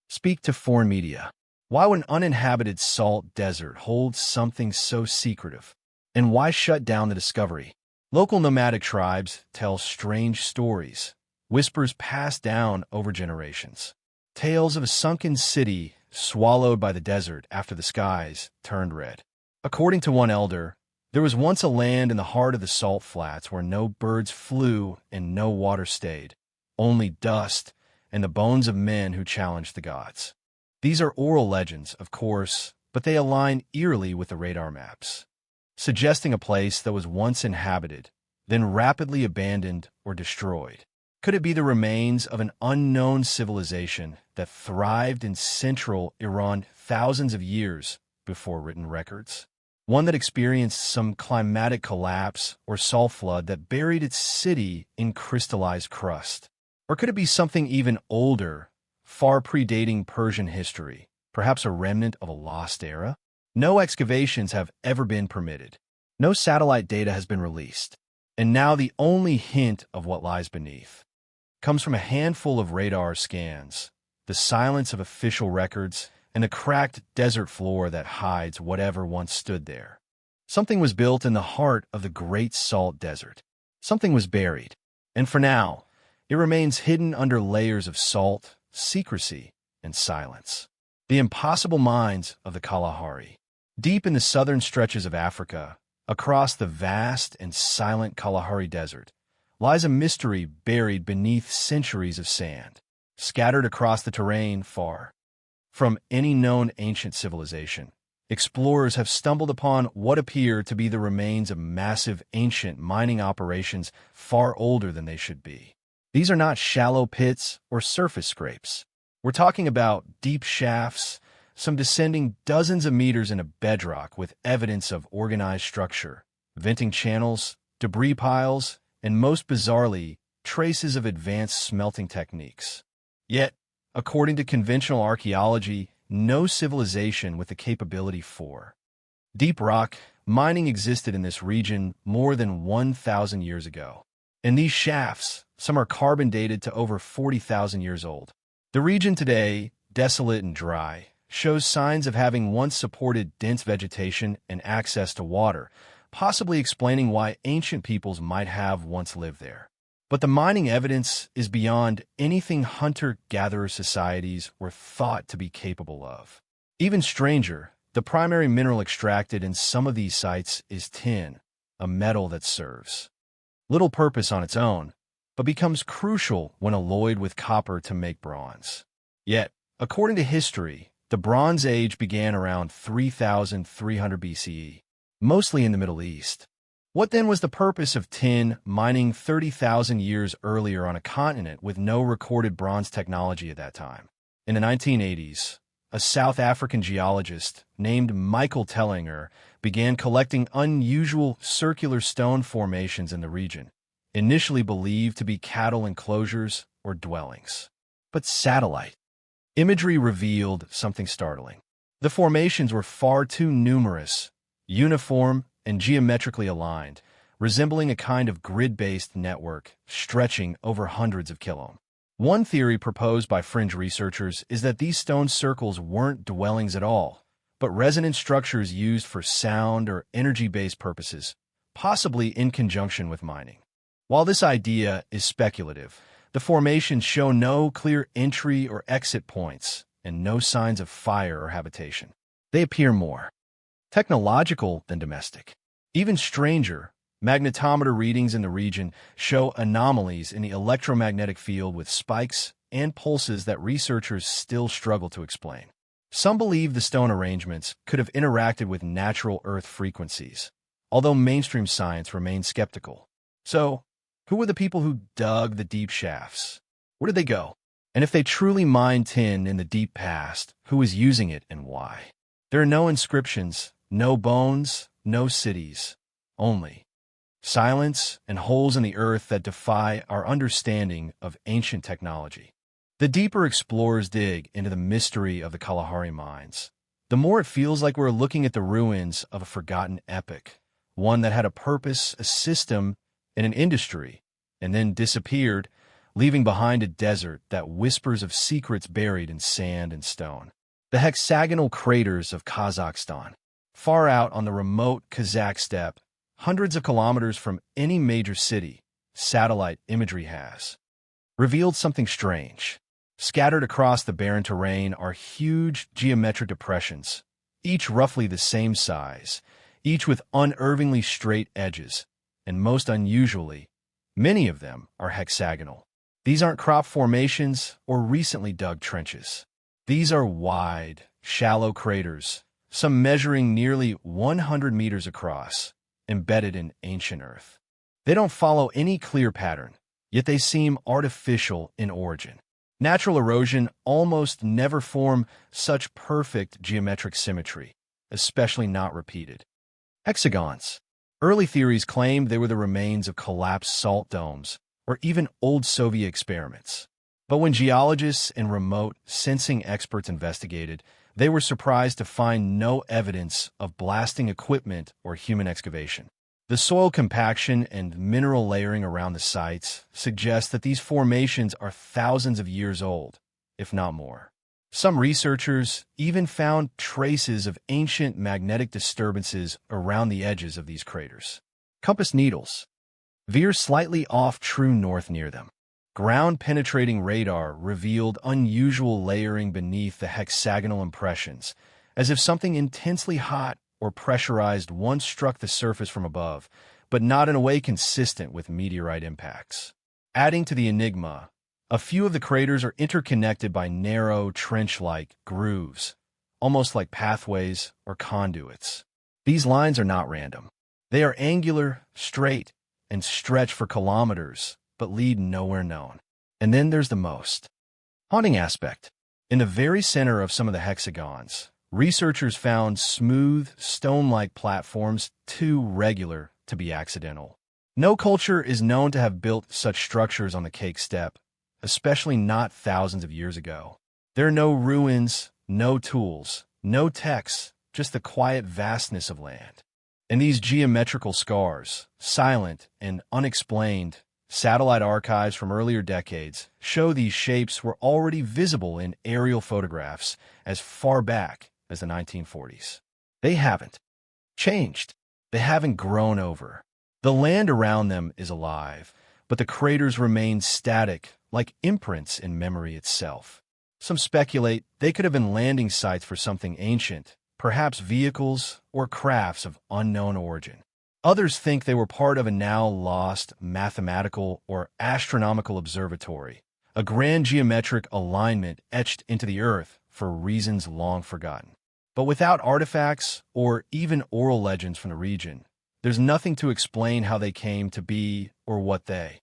speak to foreign media. Why would an uninhabited salt desert hold something so secretive? And why shut down the discovery? Local nomadic tribes tell strange stories, whispers passed down over generations. Tales of a sunken city swallowed by the desert after the skies turned red. According to one elder, there was once a land in the heart of the salt flats where no birds flew and no water stayed, only dust and the bones of men who challenged the gods. These are oral legends, of course, but they align eerily with the radar maps, suggesting a place that was once inhabited, then rapidly abandoned or destroyed. Could it be the remains of an unknown civilization that thrived in central Iran thousands of years before written records? One that experienced some climatic collapse or salt flood that buried its city in crystallized crust? Or could it be something even older, far predating Persian history, perhaps a remnant of a lost era? No excavations have ever been permitted. No satellite data has been released. And now the only hint of what lies beneath comes from a handful of radar scans, the silence of official records, and the cracked desert floor that hides whatever once stood there. Something was built in the heart of the Great Salt Desert. Something was buried. And for now, it remains hidden under layers of salt, secrecy, and silence. The impossible mines of the Kalahari. Deep in the southern stretches of Africa, across the vast and silent Kalahari Desert, lies a mystery buried beneath centuries of sand, scattered across the terrain far from any known ancient civilization. Explorers have stumbled upon what appear to be the remains of massive ancient mining operations far older than they should be. These are not shallow pits or surface scrapes. We're talking about deep shafts, some descending dozens of meters into bedrock with evidence of organized structure, venting channels, debris piles, and most bizarrely, traces of advanced smelting techniques. Yet, according to conventional archaeology, no civilization with the capability for deep rock mining existed in this region more than 1,000 years ago. And these shafts, some are carbon dated to over 40,000 years old. The region today, desolate and dry, shows signs of having once supported dense vegetation and access to water, possibly explaining why ancient peoples might have once lived there. But the mining evidence is beyond anything hunter-gatherer societies were thought to be capable of. Even stranger, the primary mineral extracted in some of these sites is tin, a metal that serves little purpose on its own, but becomes crucial when alloyed with copper to make bronze. Yet, according to history, the Bronze Age began around 3,300 BCE, mostly in the Middle East. What then was the purpose of tin mining 30,000 years earlier on a continent with no recorded bronze technology at that time? In the 1980s, a South African geologist named Michael Tellinger began collecting unusual circular stone formations in the region, initially believed to be cattle enclosures or dwellings. But satellite imagery revealed something startling. The formations were far too numerous, uniform, and geometrically aligned, resembling a kind of grid-based network stretching over hundreds of kilometers. One theory proposed by fringe researchers is that these stone circles weren't dwellings at all, but resonant structures used for sound or energy-based purposes, possibly in conjunction with mining. While this idea is speculative, the formations show no clear entry or exit points and no signs of fire or habitation. They appear more technological than domestic. Even stranger, magnetometer readings in the region show anomalies in the electromagnetic field with spikes and pulses that researchers still struggle to explain. Some believe the stone arrangements could have interacted with natural Earth frequencies, although mainstream science remains skeptical. So, who were the people who dug the deep shafts? Where did they go? And if they truly mined tin in the deep past, who was using it and why? There are no inscriptions, no bones, no cities, only silence and holes in the earth that defy our understanding of ancient technology. The deeper explorers dig into the mystery of the Kalahari mines, the more it feels like we're looking at the ruins of a forgotten epic, one that had a purpose, a system, and an industry, and then disappeared, leaving behind a desert that whispers of secrets buried in sand and stone. The hexagonal craters of Kazakhstan, far out on the remote Kazakh steppe, hundreds of kilometers from any major city, satellite imagery has revealed something strange. Scattered across the barren terrain are huge geometric depressions, each roughly the same size, each with unervingly straight edges, and most unusually, many of them are hexagonal. These aren't crop formations or recently dug trenches. These are wide, shallow craters, some measuring nearly 100 meters across, embedded in ancient earth. They don't follow any clear pattern, yet they seem artificial in origin. Natural erosion almost never form such perfect geometric symmetry, especially not repeated. Hexagons. Early theories claimed they were the remains of collapsed salt domes or even old Soviet experiments. But when geologists and remote sensing experts investigated, they were surprised to find no evidence of blasting equipment or human excavation. The soil compaction and mineral layering around the sites suggest that these formations are thousands of years old, if not more. Some researchers even found traces of ancient magnetic disturbances around the edges of these craters. Compass needles veer slightly off true north near them. Ground-penetrating radar revealed unusual layering beneath the hexagonal impressions, as if something intensely hot or pressurized once struck the surface from above, but not in a way consistent with meteorite impacts. Adding to the enigma, a few of the craters are interconnected by narrow, trench-like grooves, almost like pathways or conduits. These lines are not random. They are angular, straight, and stretch for kilometers, but lead nowhere known. And then there's the most haunting aspect. In the very center of some of the hexagons, researchers found smooth, stone-like platforms too regular to be accidental. No culture is known to have built such structures on the cake step, especially not thousands of years ago. There are no ruins, no tools, no texts, just the quiet vastness of land. And these geometrical scars, silent and unexplained, satellite archives from earlier decades show these shapes were already visible in aerial photographs as far back as the 1940s. They haven't changed. They haven't grown over. The land around them is alive, but the craters remain static, like imprints in memory itself. Some speculate they could have been landing sites for something ancient, perhaps vehicles or crafts of unknown origin. Others think they were part of a now-lost mathematical or astronomical observatory, a grand geometric alignment etched into the earth for reasons long forgotten. But without artifacts or even oral legends from the region, there's nothing to explain how they came to be or what they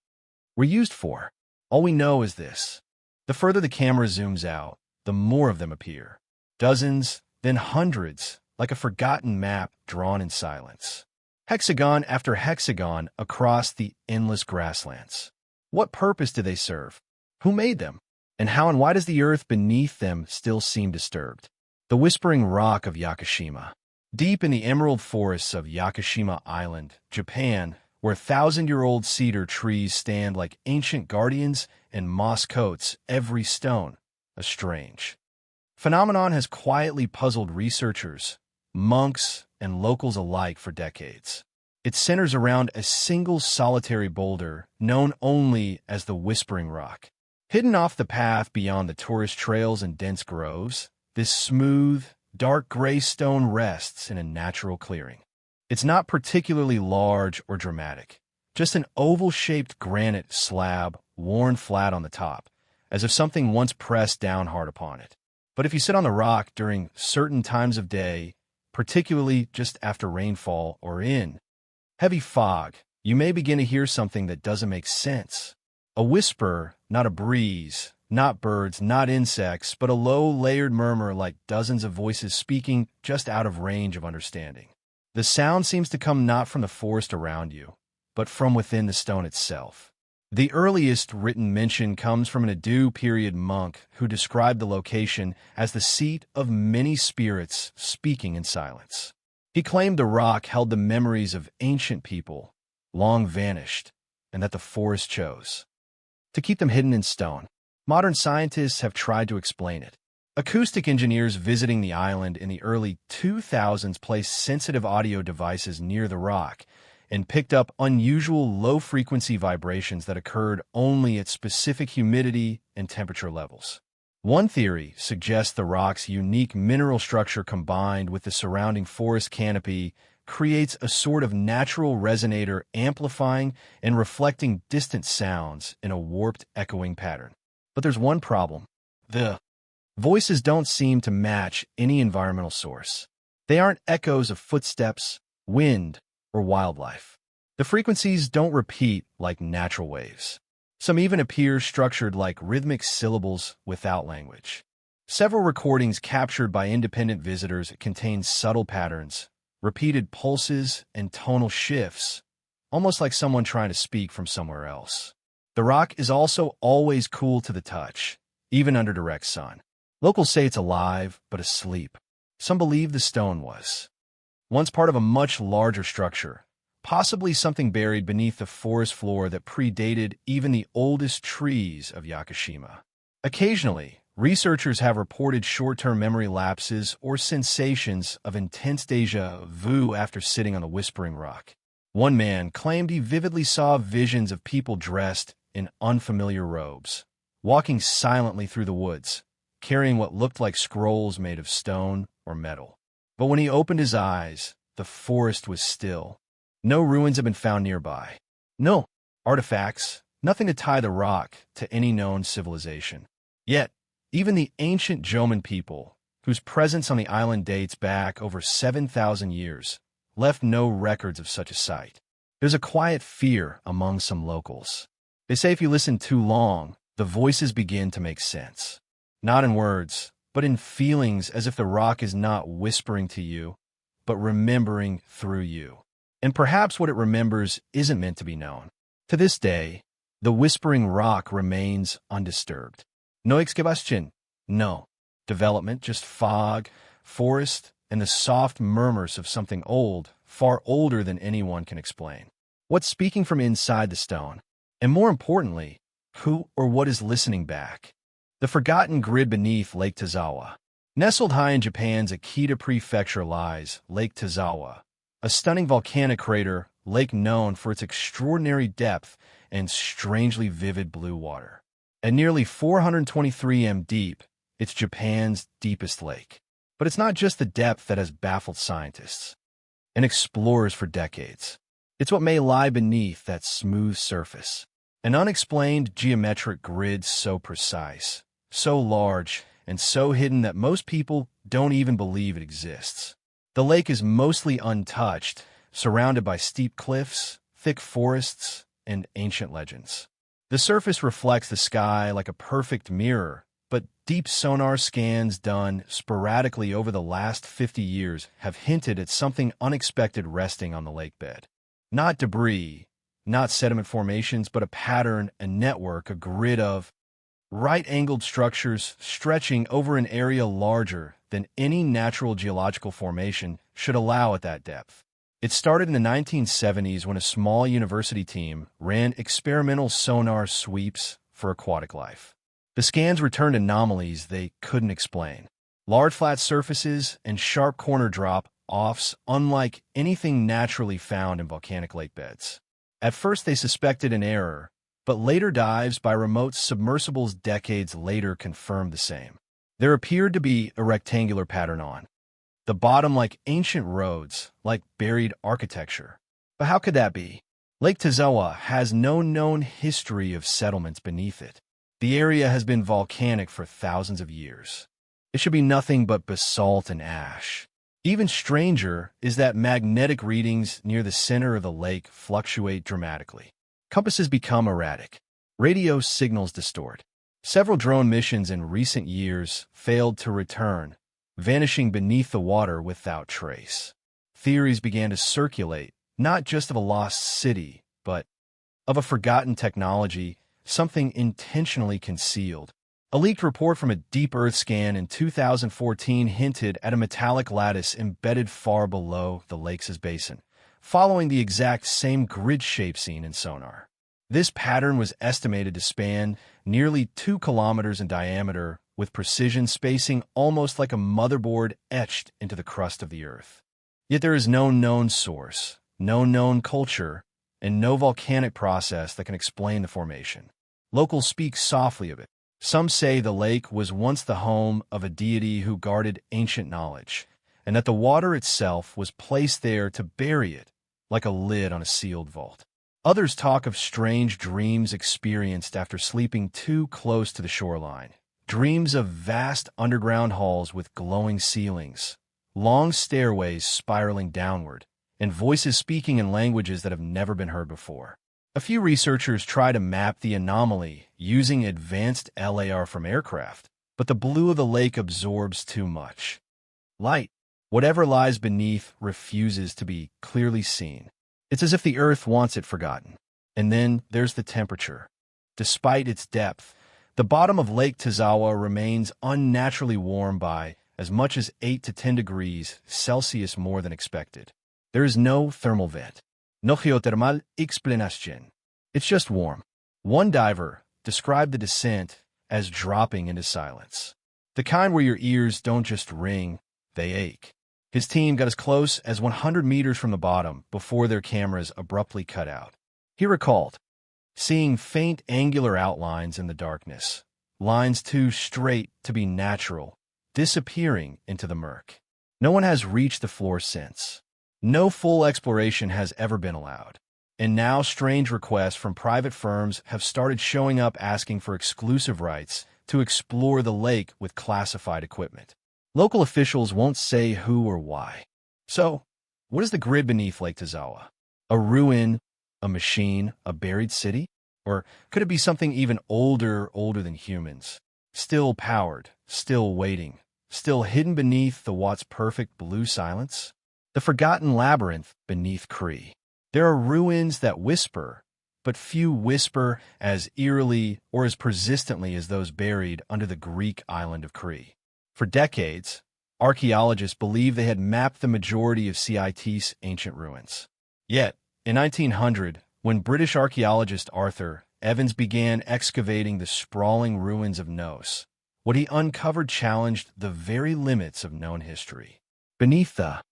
were used for. All we know is this. The further the camera zooms out, the more of them appear. Dozens, then hundreds, like a forgotten map drawn in silence. Hexagon after hexagon across the endless grasslands. What purpose do they serve? Who made them? And how and why does the earth beneath them still seem disturbed? The Whispering Rock of Yakushima. Deep in the emerald forests of Yakushima Island, Japan, where thousand-year-old cedar trees stand like ancient guardians and moss coats every stone, a strange phenomenon has quietly puzzled researchers, monks, and locals alike for decades. It centers around a single solitary boulder known only as the Whispering Rock. Hidden off the path beyond the tourist trails and dense groves, this smooth, dark gray stone rests in a natural clearing. It's not particularly large or dramatic, just an oval-shaped granite slab worn flat on the top, as if something once pressed down hard upon it. But if you sit on the rock during certain times of day, particularly just after rainfall or in heavy fog, you may begin to hear something that doesn't make sense. A whisper, not a breeze, not birds, not insects, but a low, layered murmur like dozens of voices speaking just out of range of understanding. The sound seems to come not from the forest around you, but from within the stone itself. The earliest written mention comes from an Edo period monk who described the location as the seat of many spirits speaking in silence. He claimed the rock held the memories of ancient people, long vanished, and that the forest chose to keep them hidden in stone. Modern scientists have tried to explain it. Acoustic engineers visiting the island in the early 2000s placed sensitive audio devices near the rock and picked up unusual low-frequency vibrations that occurred only at specific humidity and temperature levels. One theory suggests the rock's unique mineral structure combined with the surrounding forest canopy creates a sort of natural resonator amplifying and reflecting distant sounds in a warped echoing pattern. But there's one problem. The voices don't seem to match any environmental source. They aren't echoes of footsteps, wind, or wildlife. The frequencies don't repeat like natural waves. Some even appear structured like rhythmic syllables without language. Several recordings captured by independent visitors contain subtle patterns, repeated pulses, and tonal shifts, almost like someone trying to speak from somewhere else. The rock is also always cool to the touch, even under direct sun. Locals say it's alive, but asleep. Some believe the stone was once part of a much larger structure, possibly something buried beneath the forest floor that predated even the oldest trees of Yakushima. Occasionally, researchers have reported short-term memory lapses or sensations of intense déjà vu after sitting on the Whispering Rock. One man claimed he vividly saw visions of people dressed in unfamiliar robes, walking silently through the woods, carrying what looked like scrolls made of stone or metal. But when he opened his eyes, the forest was still. No ruins had been found nearby. No artifacts, nothing to tie the rock to any known civilization. Yet, even the ancient Jomon people, whose presence on the island dates back over 7,000 years, left no records of such a sight. There's a quiet fear among some locals. They say if you listen too long, the voices begin to make sense. Not in words, but in feelings, as if the rock is not whispering to you, but remembering through you. And perhaps what it remembers isn't meant to be known. To this day, the whispering rock remains undisturbed. No excavation, no development, just fog, forest, and the soft murmurs of something old, far older than anyone can explain. What's speaking from inside the stone? And more importantly, who or what is listening back? The forgotten grid beneath Lake Tozawa. Nestled high in Japan's Akita Prefecture lies Lake Tozawa, a stunning volcanic crater lake known for its extraordinary depth and strangely vivid blue water. At nearly 423 m deep, it's Japan's deepest lake. But it's not just the depth that has baffled scientists and explorers for decades. It's what may lie beneath that smooth surface. An unexplained geometric grid so precise, so large, and so hidden that most people don't even believe it exists. The lake is mostly untouched, surrounded by steep cliffs, thick forests, and ancient legends. The surface reflects the sky like a perfect mirror, but deep sonar scans done sporadically over the last 50 years have hinted at something unexpected resting on the lake bed. Not debris, not sediment formations, but a pattern, a network, a grid of right-angled structures stretching over an area larger than any natural geological formation should allow at that depth. It started in the 1970s when a small university team ran experimental sonar sweeps for aquatic life. The scans returned anomalies they couldn't explain. Large flat surfaces and sharp corner drop-offs unlike anything naturally found in volcanic lake beds. At first they suspected an error, but later dives by remote submersibles decades later confirmed the same. There appeared to be a rectangular pattern on the bottom, like ancient roads, like buried architecture. But how could that be? Lake Tozawa has no known history of settlements beneath it. The area has been volcanic for thousands of years. It should be nothing but basalt and ash. Even stranger is that magnetic readings near the center of the lake fluctuate dramatically. Compasses become erratic. Radio signals distort. Several drone missions in recent years failed to return, vanishing beneath the water without trace. Theories began to circulate, not just of a lost city, but of a forgotten technology, something intentionally concealed. A leaked report from a deep Earth scan in 2014 hinted at a metallic lattice embedded far below the lake's basin, following the exact same grid shape seen in sonar. This pattern was estimated to span nearly 2 kilometers in diameter, with precision spacing almost like a motherboard etched into the crust of the Earth. Yet there is no known source, no known culture, and no volcanic process that can explain the formation. Locals speak softly of it. Some say the lake was once the home of a deity who guarded ancient knowledge, and that the water itself was placed there to bury it, like a lid on a sealed vault. Others talk of strange dreams experienced after sleeping too close to the shoreline. Dreams of vast underground halls with glowing ceilings, long stairways spiraling downward, and voices speaking in languages that have never been heard before. A few researchers try to map the anomaly using advanced LAR from aircraft, but the blue of the lake absorbs too much light. Whatever lies beneath refuses to be clearly seen. It's as if the Earth wants it forgotten. And then there's the temperature. Despite its depth, the bottom of Lake Tozawa remains unnaturally warm by as much as 8 to 10 degrees Celsius more than expected. There is no thermal vent. No geothermal explanation. It's just warm. One diver described the descent as dropping into silence. The kind where your ears don't just ring, they ache. His team got as close as 100 meters from the bottom before their cameras abruptly cut out. He recalled, seeing faint angular outlines in the darkness, lines too straight to be natural, disappearing into the murk. No one has reached the floor since. No full exploration has ever been allowed. And now strange requests from private firms have started showing up asking for exclusive rights to explore the lake with classified equipment. Local officials won't say who or why. So, what is the grid beneath Lake Tozawa? A ruin, a machine, a buried city? Or could it be something even older than humans? Still powered, still waiting, still hidden beneath the Watt's perfect blue silence? The forgotten labyrinth beneath Cree. There are ruins that whisper, but few whisper as eerily or as persistently as those buried under the Greek island of Cree. For decades, archaeologists believed they had mapped the majority of CIT's ancient ruins. Yet, in 1900, when British archaeologist Arthur Evans began excavating the sprawling ruins of Nos, what he uncovered challenged the very limits of known history. Beneath the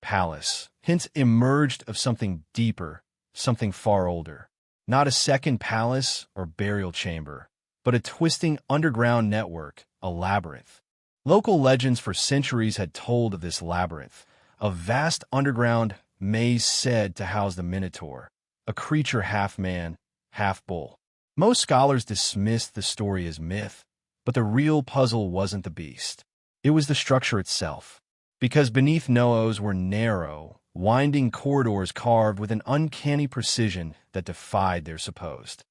palace, hints emerged of something deeper, something far older. Not a second palace or burial chamber, but a twisting underground network, a labyrinth. Local legends for centuries had told of this labyrinth, a vast underground maze said to house the Minotaur, a creature half man, half bull. Most scholars dismissed the story as myth, but the real puzzle wasn't the beast. It was the structure itself. Because beneath Noos were narrow, winding corridors carved with an uncanny precision that defied their supposed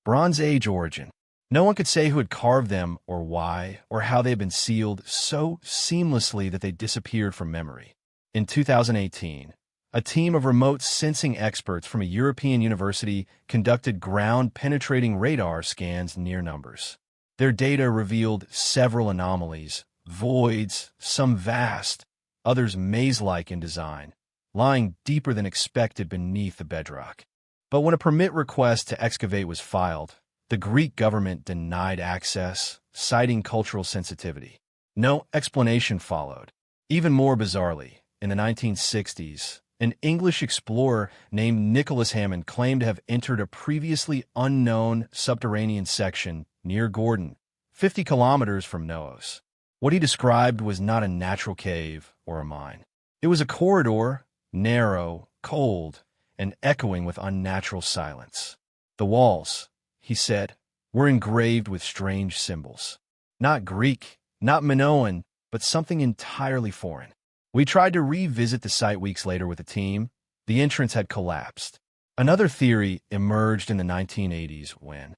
Bronze Age origin. No one could say who had carved them or why or how they had been sealed so seamlessly that they disappeared from memory. In 2018, a team of remote sensing experts from a European university conducted ground-penetrating radar scans near numbers. Their data revealed several anomalies, voids, some vast, others maze-like in design, lying deeper than expected beneath the bedrock. But when a permit request to excavate was filed, the Greek government denied access, citing cultural sensitivity. No explanation followed. Even more bizarrely, in the 1960s, an English explorer named Nicholas Hammond claimed to have entered a previously unknown subterranean section near Gordon, 50 kilometers from Noos. What he described was not a natural cave or a mine. It was a corridor, narrow, cold, and echoing with unnatural silence. The walls, he said, were engraved with strange symbols. Not Greek, not Minoan, but something entirely foreign. We tried to revisit the site weeks later with the team. The entrance had collapsed. Another theory emerged in the 1980s when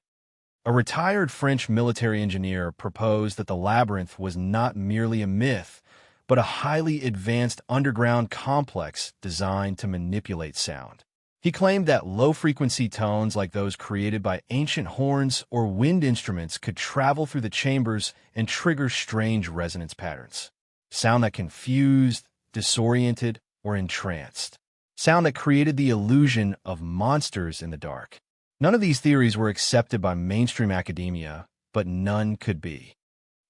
a retired French military engineer proposed that the labyrinth was not merely a myth, but a highly advanced underground complex designed to manipulate sound. He claimed that low-frequency tones like those created by ancient horns or wind instruments could travel through the chambers and trigger strange resonance patterns. Sound that confused, disoriented, or entranced. Sound that created the illusion of monsters in the dark. None of these theories were accepted by mainstream academia, but none could be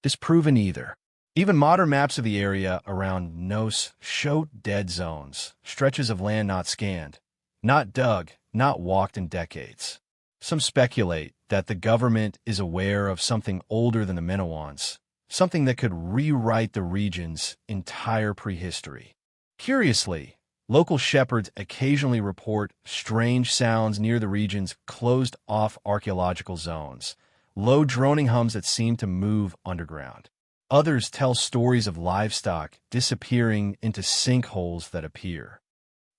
disproven either. Even modern maps of the area around Nos show dead zones, stretches of land not scanned, not dug, not walked in decades. Some speculate that the government is aware of something older than the Minoans, something that could rewrite the region's entire prehistory. Curiously, local shepherds occasionally report strange sounds near the region's closed-off archaeological zones, low droning hums that seem to move underground. Others tell stories of livestock disappearing into sinkholes that appear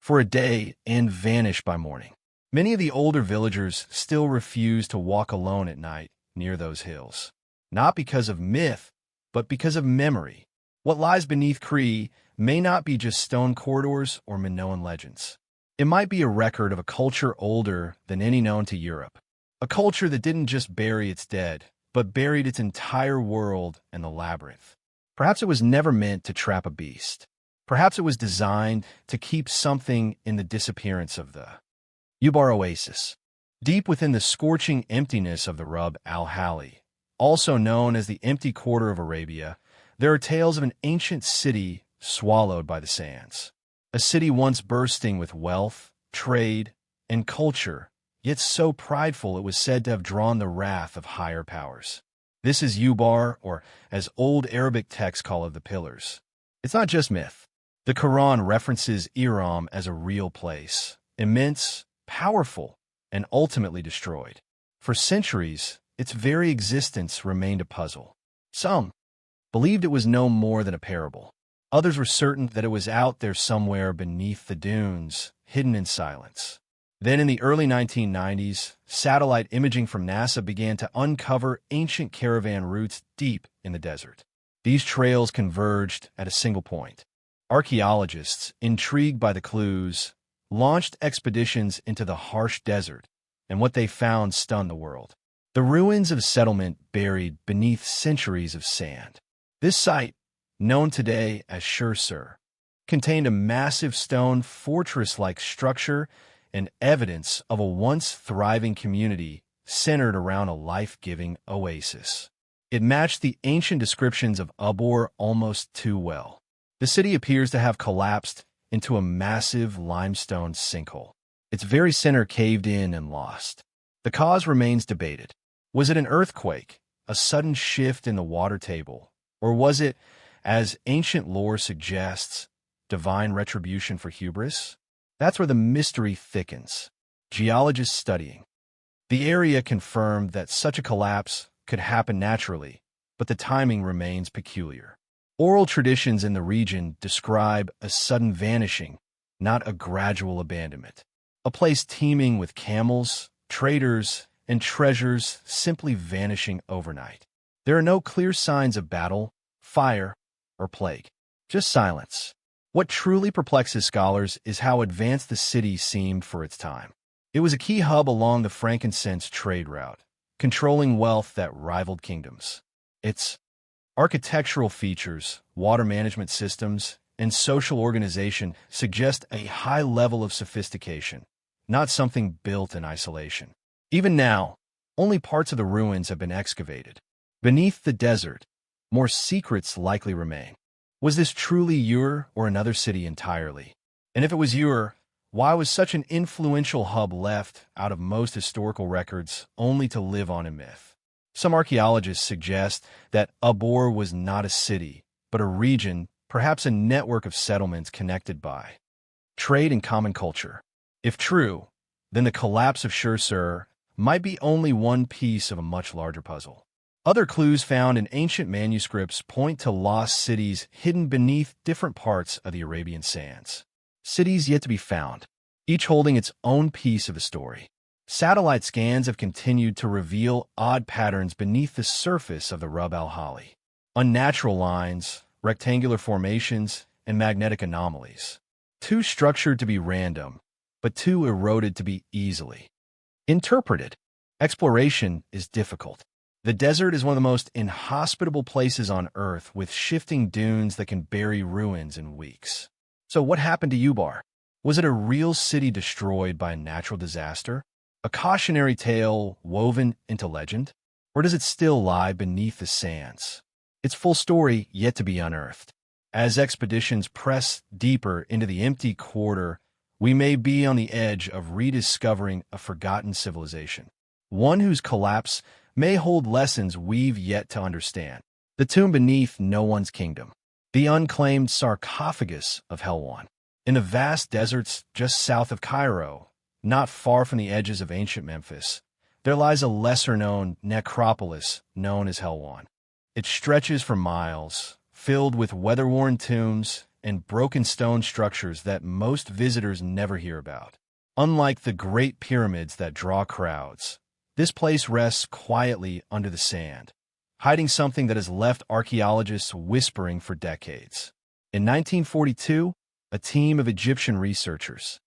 for a day and vanish by morning. Many of the older villagers still refuse to walk alone at night near those hills, not because of myth, but because of memory. What lies beneath Cree may not be just stone corridors or Minoan legends. It might be a record of a culture older than any known to Europe. A culture that didn't just bury its dead, but buried its entire world in the labyrinth. Perhaps it was never meant to trap a beast. Perhaps it was designed to keep something in the disappearance of the Ubar Oasis. Deep within the scorching emptiness of the Rub al-Hali, also known as the empty quarter of Arabia, there are tales of an ancient city swallowed by the sands. A city once bursting with wealth, trade, and culture, yet so prideful it was said to have drawn the wrath of higher powers. This is Ubar, or as old Arabic texts call it, the Pillars. It's not just myth. The Quran references Iram as a real place, immense, powerful, and ultimately destroyed. For centuries, its very existence remained a puzzle. Some believed it was no more than a parable. Others were certain that it was out there somewhere beneath the dunes, hidden in silence. Then in the early 1990s, satellite imaging from NASA began to uncover ancient caravan routes deep in the desert. These trails converged at a single point. Archaeologists, intrigued by the clues, launched expeditions into the harsh desert, and what they found stunned the world. The ruins of a settlement buried beneath centuries of sand. This site, known today as Sur, contained a massive stone fortress-like structure and evidence of a once thriving community centered around a life-giving oasis. It matched the ancient descriptions of Abor almost too well. The city appears to have collapsed into a massive limestone sinkhole. Its very center caved in and lost. The cause remains debated. Was it an earthquake, a sudden shift in the water table, or was it, as ancient lore suggests, divine retribution for hubris? That's where the mystery thickens. Geologists studying the area confirmed that such a collapse could happen naturally, but the timing remains peculiar. Oral traditions in the region describe a sudden vanishing, not a gradual abandonment. A place teeming with camels, traders, and treasures simply vanishing overnight. There are no clear signs of battle, fire, or plague. Just silence. What truly perplexes scholars is how advanced the city seemed for its time. It was a key hub along the frankincense trade route, controlling wealth that rivaled kingdoms. Its architectural features, water management systems, and social organization suggest a high level of sophistication, not something built in isolation. Even now, only parts of the ruins have been excavated. Beneath the desert, more secrets likely remain. Was this truly Ur or another city entirely? And if it was Ur, why was such an influential hub left out of most historical records only to live on in myth? Some archaeologists suggest that Abor was not a city, but a region, perhaps a network of settlements connected by trade and common culture. If true, then the collapse of Sur might be only one piece of a much larger puzzle. Other clues found in ancient manuscripts point to lost cities hidden beneath different parts of the Arabian sands. Cities yet to be found, each holding its own piece of the story. Satellite scans have continued to reveal odd patterns beneath the surface of the Rub al-Khali. Unnatural lines, rectangular formations, and magnetic anomalies. Too structured to be random, but too eroded to be easily interpreted. Exploration is difficult. The desert is one of the most inhospitable places on Earth, with shifting dunes that can bury ruins in weeks. So what happened to Ubar? Was it a real city destroyed by a natural disaster? A cautionary tale woven into legend? Or does it still lie beneath the sands? Its full story yet to be unearthed. As expeditions press deeper into the empty quarter, we may be on the edge of rediscovering a forgotten civilization. One whose collapse may hold lessons we've yet to understand. The tomb beneath no one's kingdom. The unclaimed sarcophagus of Helwan. In the vast deserts just south of Cairo, not far from the edges of ancient Memphis, there lies a lesser-known necropolis known as Helwan. It stretches for miles, filled with weather-worn tombs and broken stone structures that most visitors never hear about. Unlike the Great Pyramids that draw crowds, this place rests quietly under the sand, hiding something that has left archaeologists whispering for decades. In 1942, a team of Egyptian researchers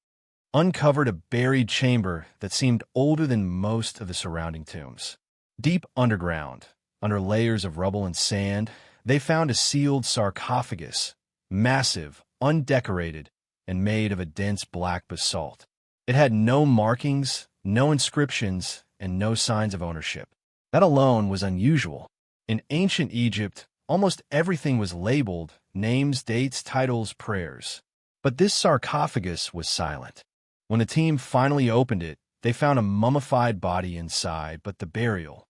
uncovered a buried chamber that seemed older than most of the surrounding tombs. Deep underground, under layers of rubble and sand, they found a sealed sarcophagus, massive, undecorated, and made of a dense black basalt. It had no markings, no inscriptions, and no signs of ownership. That alone was unusual. In ancient Egypt, almost everything was labeled: names, dates, titles, prayers. But this sarcophagus was silent. When the team finally opened it, they found a mummified body inside, but the burial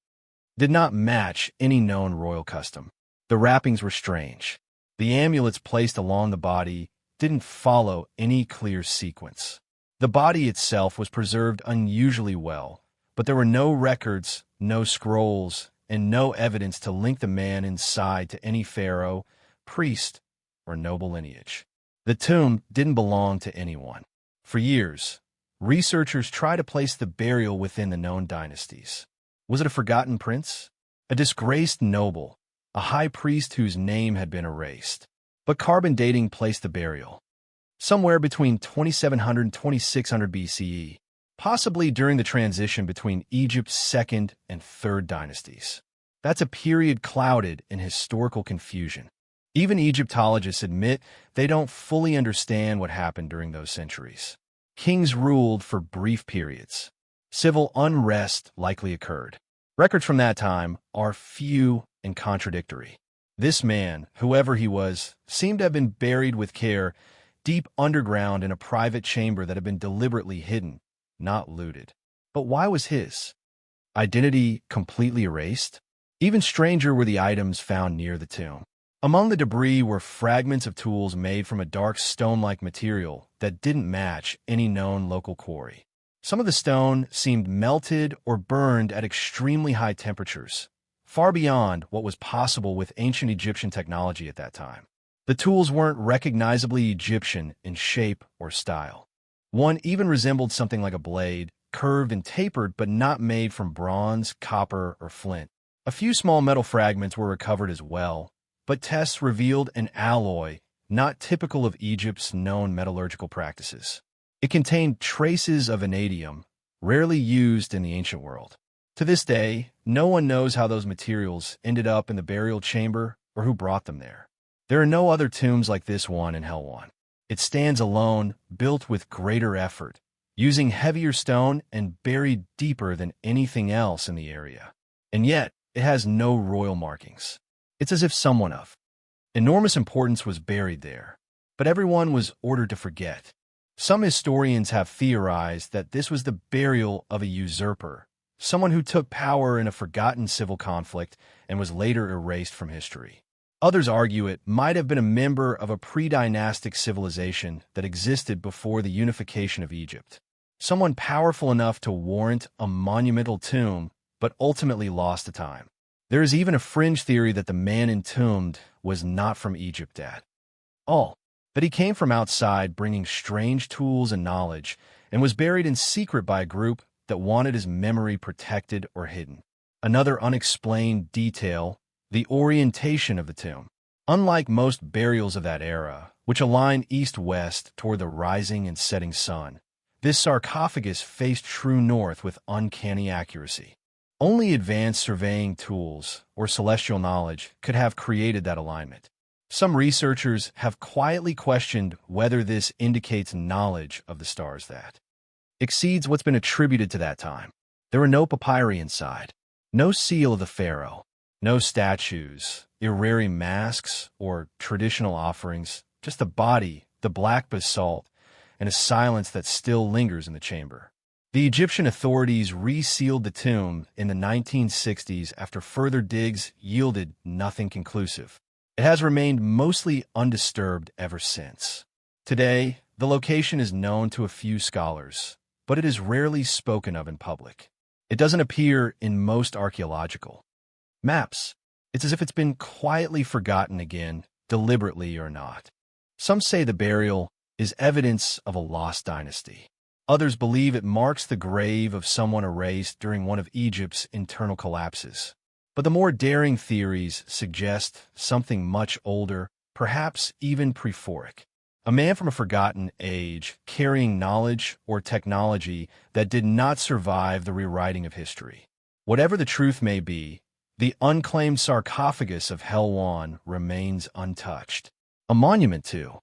did not match any known royal custom. The wrappings were strange. The amulets placed along the body didn't follow any clear sequence. The body itself was preserved unusually well, but there were no records, no scrolls, and no evidence to link the man inside to any pharaoh, priest, or noble lineage. The tomb didn't belong to anyone. For years, researchers tried to place the burial within the known dynasties. Was it a forgotten prince? A disgraced noble? A high priest whose name had been erased? But carbon dating placed the burial somewhere between 2700 and 2600 BCE, possibly during the transition between Egypt's second and third dynasties. That's a period clouded in historical confusion. Even Egyptologists admit they don't fully understand what happened during those centuries. Kings ruled for brief periods. Civil unrest likely occurred. Records from that time are few and contradictory. This man, whoever he was, seemed to have been buried with care deep underground in a private chamber that had been deliberately hidden, not looted. But why was his identity completely erased? Even stranger were the items found near the tomb. Among the debris were fragments of tools made from a dark stone-like material that didn't match any known local quarry. Some of the stone seemed melted or burned at extremely high temperatures, far beyond what was possible with ancient Egyptian technology at that time. The tools weren't recognizably Egyptian in shape or style. One even resembled something like a blade, curved and tapered but not made from bronze, copper, or flint. A few small metal fragments were recovered as well, but tests revealed an alloy not typical of Egypt's known metallurgical practices. It contained traces of vanadium, rarely used in the ancient world. To this day, no one knows how those materials ended up in the burial chamber or who brought them there. There are no other tombs like this one in Helwan. It stands alone, built with greater effort, using heavier stone and buried deeper than anything else in the area. And yet, it has no royal markings. It's as if someone of enormous importance was buried there, but everyone was ordered to forget. Some historians have theorized that this was the burial of a usurper, someone who took power in a forgotten civil conflict and was later erased from history. Others argue it might have been a member of a pre-dynastic civilization that existed before the unification of Egypt. Someone powerful enough to warrant a monumental tomb, but ultimately lost to time. There is even a fringe theory that the man entombed was not from Egypt at all, that he came from outside bringing strange tools and knowledge, and was buried in secret by a group that wanted his memory protected or hidden. Another unexplained detail: the orientation of the tomb. Unlike most burials of that era, which align east-west toward the rising and setting sun, this sarcophagus faced true north with uncanny accuracy. Only advanced surveying tools or celestial knowledge could have created that alignment. Some researchers have quietly questioned whether this indicates knowledge of the stars that exceeds what's been attributed to that time. There were no papyri inside, no seal of the pharaoh, no statues, irreverent masks, or traditional offerings, just the body, the black basalt, and a silence that still lingers in the chamber. The Egyptian authorities resealed the tomb in the 1960s after further digs yielded nothing conclusive. It has remained mostly undisturbed ever since. Today, the location is known to a few scholars, but it is rarely spoken of in public. It doesn't appear in most archaeological maps. It's as if it's been quietly forgotten again, deliberately or not. Some say the burial is evidence of a lost dynasty. Others believe it marks the grave of someone erased during one of Egypt's internal collapses. But the more daring theories suggest something much older, perhaps even prehistoric. A man from a forgotten age, carrying knowledge or technology that did not survive the rewriting of history. Whatever the truth may be, the unclaimed sarcophagus of Helwan remains untouched. A monument to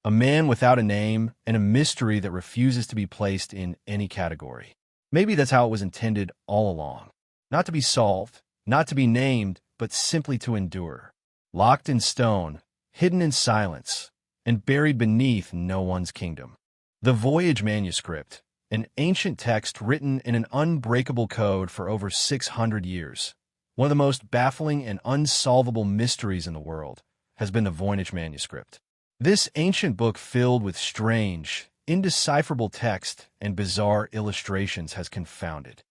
a man without a name and a mystery that refuses to be placed in any category. Maybe that's how it was intended all along. Not to be solved, not to be named, but simply to endure. Locked in stone, hidden in silence, and buried beneath no one's kingdom. The Voyage manuscript, an ancient text written in an unbreakable code for over 600 years. One of the most baffling and unsolvable mysteries in the world has been the Voynich manuscript. This ancient book filled with strange, indecipherable text and bizarre illustrations has confounded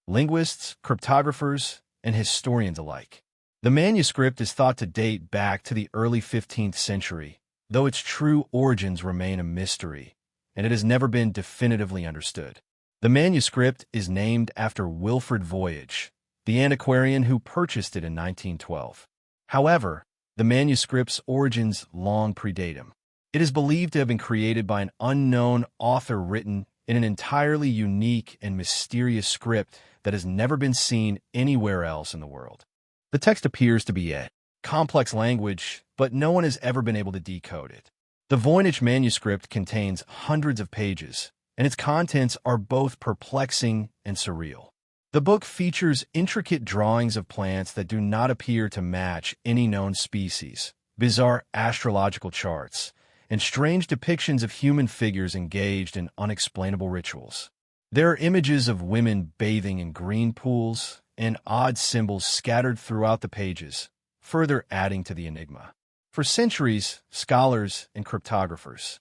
linguists, cryptographers, and historians alike. The manuscript is thought to date back to the early 15th century, though its true origins remain a mystery, and it has never been definitively understood. The manuscript is named after Wilfrid Voynich, the antiquarian who purchased it in 1912. However, the manuscript's origins long predate him. It is believed to have been created by an unknown author written in an entirely unique and mysterious script that has never been seen anywhere else in the world. The text appears to be a complex language, but no one has ever been able to decode it. The Voynich manuscript contains hundreds of pages, and its contents are both perplexing and surreal. The book features intricate drawings of plants that do not appear to match any known species, bizarre astrological charts, and strange depictions of human figures engaged in unexplainable rituals. There are images of women bathing in green pools and odd symbols scattered throughout the pages, further adding to the enigma. For centuries, scholars and cryptographers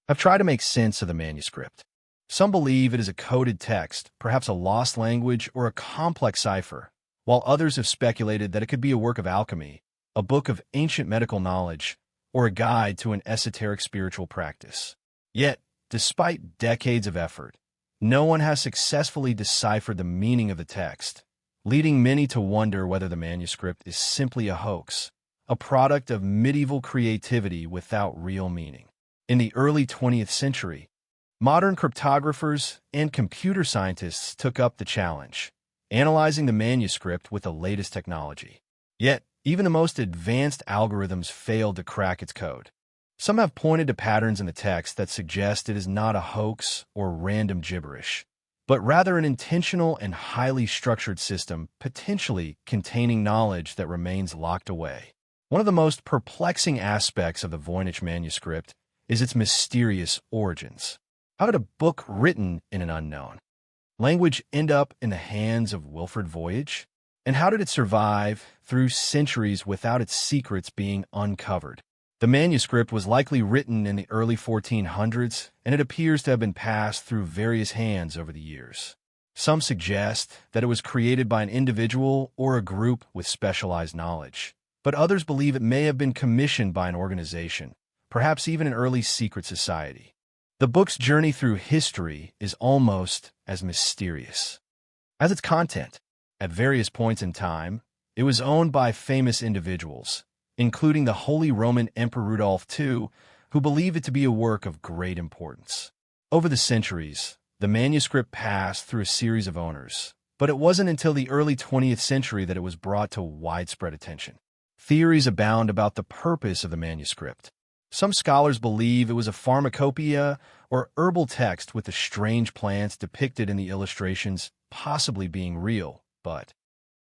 have tried to make sense of the manuscript. Some believe it is a coded text, perhaps a lost language or a complex cipher, while others have speculated that it could be a work of alchemy, a book of ancient medical knowledge, or a guide to an esoteric spiritual practice. Yet, despite decades of effort, no one has successfully deciphered the meaning of the text, leading many to wonder whether the manuscript is simply a hoax, a product of medieval creativity without real meaning. In the early 20th century, modern cryptographers and computer scientists took up the challenge, analyzing the manuscript with the latest technology. Yet, even the most advanced algorithms failed to crack its code. Some have pointed to patterns in the text that suggest it is not a hoax or random gibberish, but rather an intentional and highly structured system potentially containing knowledge that remains locked away. One of the most perplexing aspects of the Voynich manuscript is its mysterious origins. How did a book written in an unknown language end up in the hands of Wilfrid Voynich? And how did it survive through centuries without its secrets being uncovered? The manuscript was likely written in the early 1400s, and it appears to have been passed through various hands over the years. Some suggest that it was created by an individual or a group with specialized knowledge, but others believe it may have been commissioned by an organization, perhaps even an early secret society. The book's journey through history is almost as mysterious as its content. At various points in time, it was owned by famous individuals, including the Holy Roman Emperor Rudolph II, who believed it to be a work of great importance. Over the centuries, the manuscript passed through a series of owners, but it wasn't until the early 20th century that it was brought to widespread attention. Theories abound about the purpose of the manuscript. Some scholars believe it was a pharmacopoeia or herbal text with the strange plants depicted in the illustrations possibly being real, but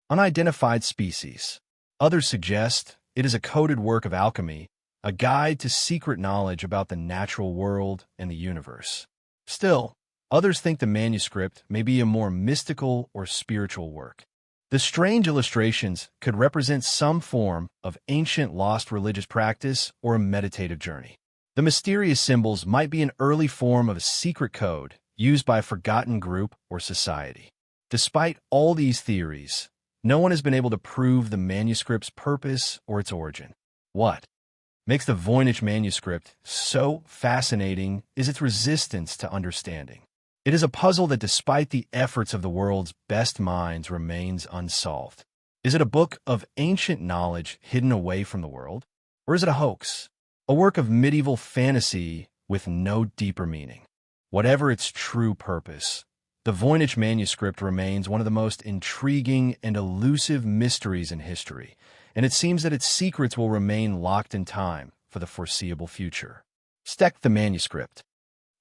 unidentified species. Others suggest it is a coded work of alchemy, a guide to secret knowledge about the natural world and the universe. Still, others think the manuscript may be a more mystical or spiritual work. The strange illustrations could represent some form of ancient lost religious practice or a meditative journey. The mysterious symbols might be an early form of a secret code used by a forgotten group or society. Despite all these theories, no one has been able to prove the manuscript's purpose or its origin. What makes the Voynich manuscript so fascinating is its resistance to understanding. It is a puzzle that, despite the efforts of the world's best minds, remains unsolved. Is it a book of ancient knowledge hidden away from the world? Or is it a hoax? A work of medieval fantasy with no deeper meaning? Whatever its true purpose, the Voynich manuscript remains one of the most intriguing and elusive mysteries in history, and it seems that its secrets will remain locked in time for the foreseeable future. The manuscript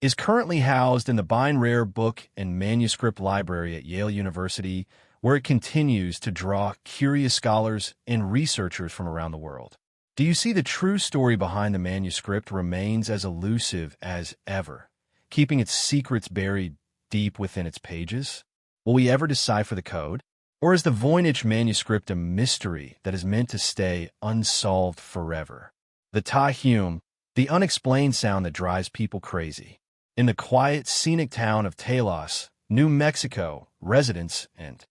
is currently housed in the Bein Rare Book and Manuscript Library at Yale University, where it continues to draw curious scholars and researchers from around the world. Do you see the true story behind the manuscript remains as elusive as ever, keeping its secrets buried deep within its pages? Will we ever decipher the code? Or is the Voynich manuscript a mystery that is meant to stay unsolved forever? The Ta-Hum, the unexplained sound that drives people crazy. In the quiet, scenic town of Talos, New Mexico, residents and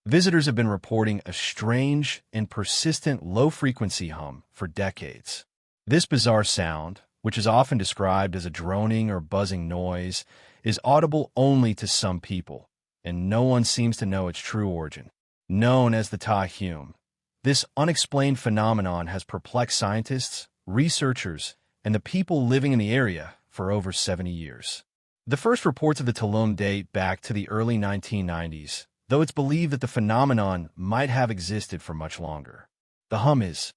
visitors have been reporting a strange and persistent low-frequency hum for decades. This bizarre sound, which is often described as a droning or buzzing noise, is audible only to some people, and no one seems to know its true origin. Known as the Ta-Hum, this unexplained phenomenon has perplexed scientists, researchers, and the people living in the area for over 70 years. The first reports of the Ta-Hum date back to the early 1990s, though it's believed that the phenomenon might have existed for much longer. The hum is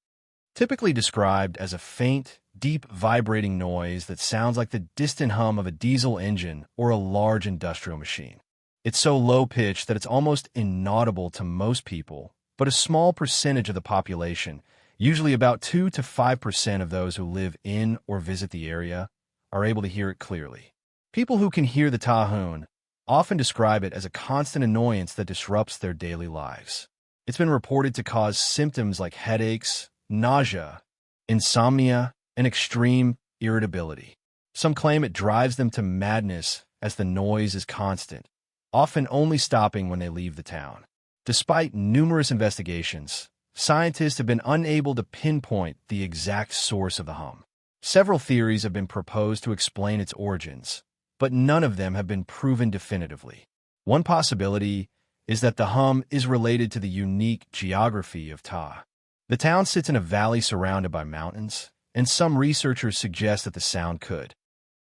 typically described as a faint, deep vibrating noise that sounds like the distant hum of a diesel engine or a large industrial machine. It's so low-pitched that it's almost inaudible to most people, but a small percentage of the population, usually about 2 to 5% of those who live in or visit the area, are able to hear it clearly. People who can hear the Ta-Hum often describe it as a constant annoyance that disrupts their daily lives. It's been reported to cause symptoms like headaches, nausea, insomnia, and extreme irritability. Some claim it drives them to madness as the noise is constant, often only stopping when they leave the town. Despite numerous investigations, scientists have been unable to pinpoint the exact source of the hum. Several theories have been proposed to explain its origins, but none of them have been proven definitively. One possibility is that the hum is related to the unique geography of Ta. The town sits in a valley surrounded by mountains, and some researchers suggest that the sound could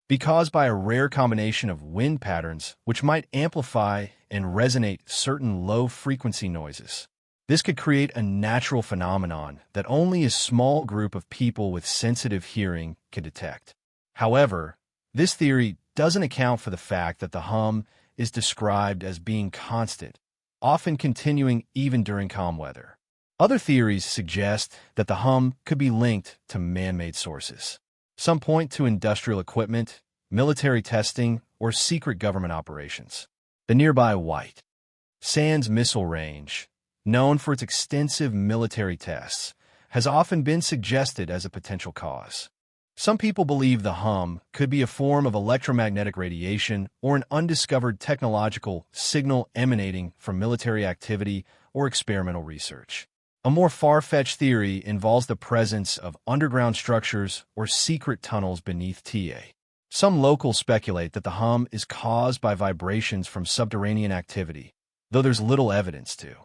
be caused by a rare combination of wind patterns which might amplify and resonate certain low-frequency noises. This could create a natural phenomenon that only a small group of people with sensitive hearing can detect. However, this theory doesn't account for the fact that the hum is described as being constant, often continuing even during calm weather. Other theories suggest that the hum could be linked to man-made sources. Some point to industrial equipment, military testing, or secret government operations. The nearby White Sands Missile Range, known for its extensive military tests, has often been suggested as a potential cause. Some people believe the hum could be a form of electromagnetic radiation or an undiscovered technological signal emanating from military activity or experimental research. A more far-fetched theory involves the presence of underground structures or secret tunnels beneath Ta. Some locals speculate that the hum is caused by vibrations from subterranean activity, though there's little evidence to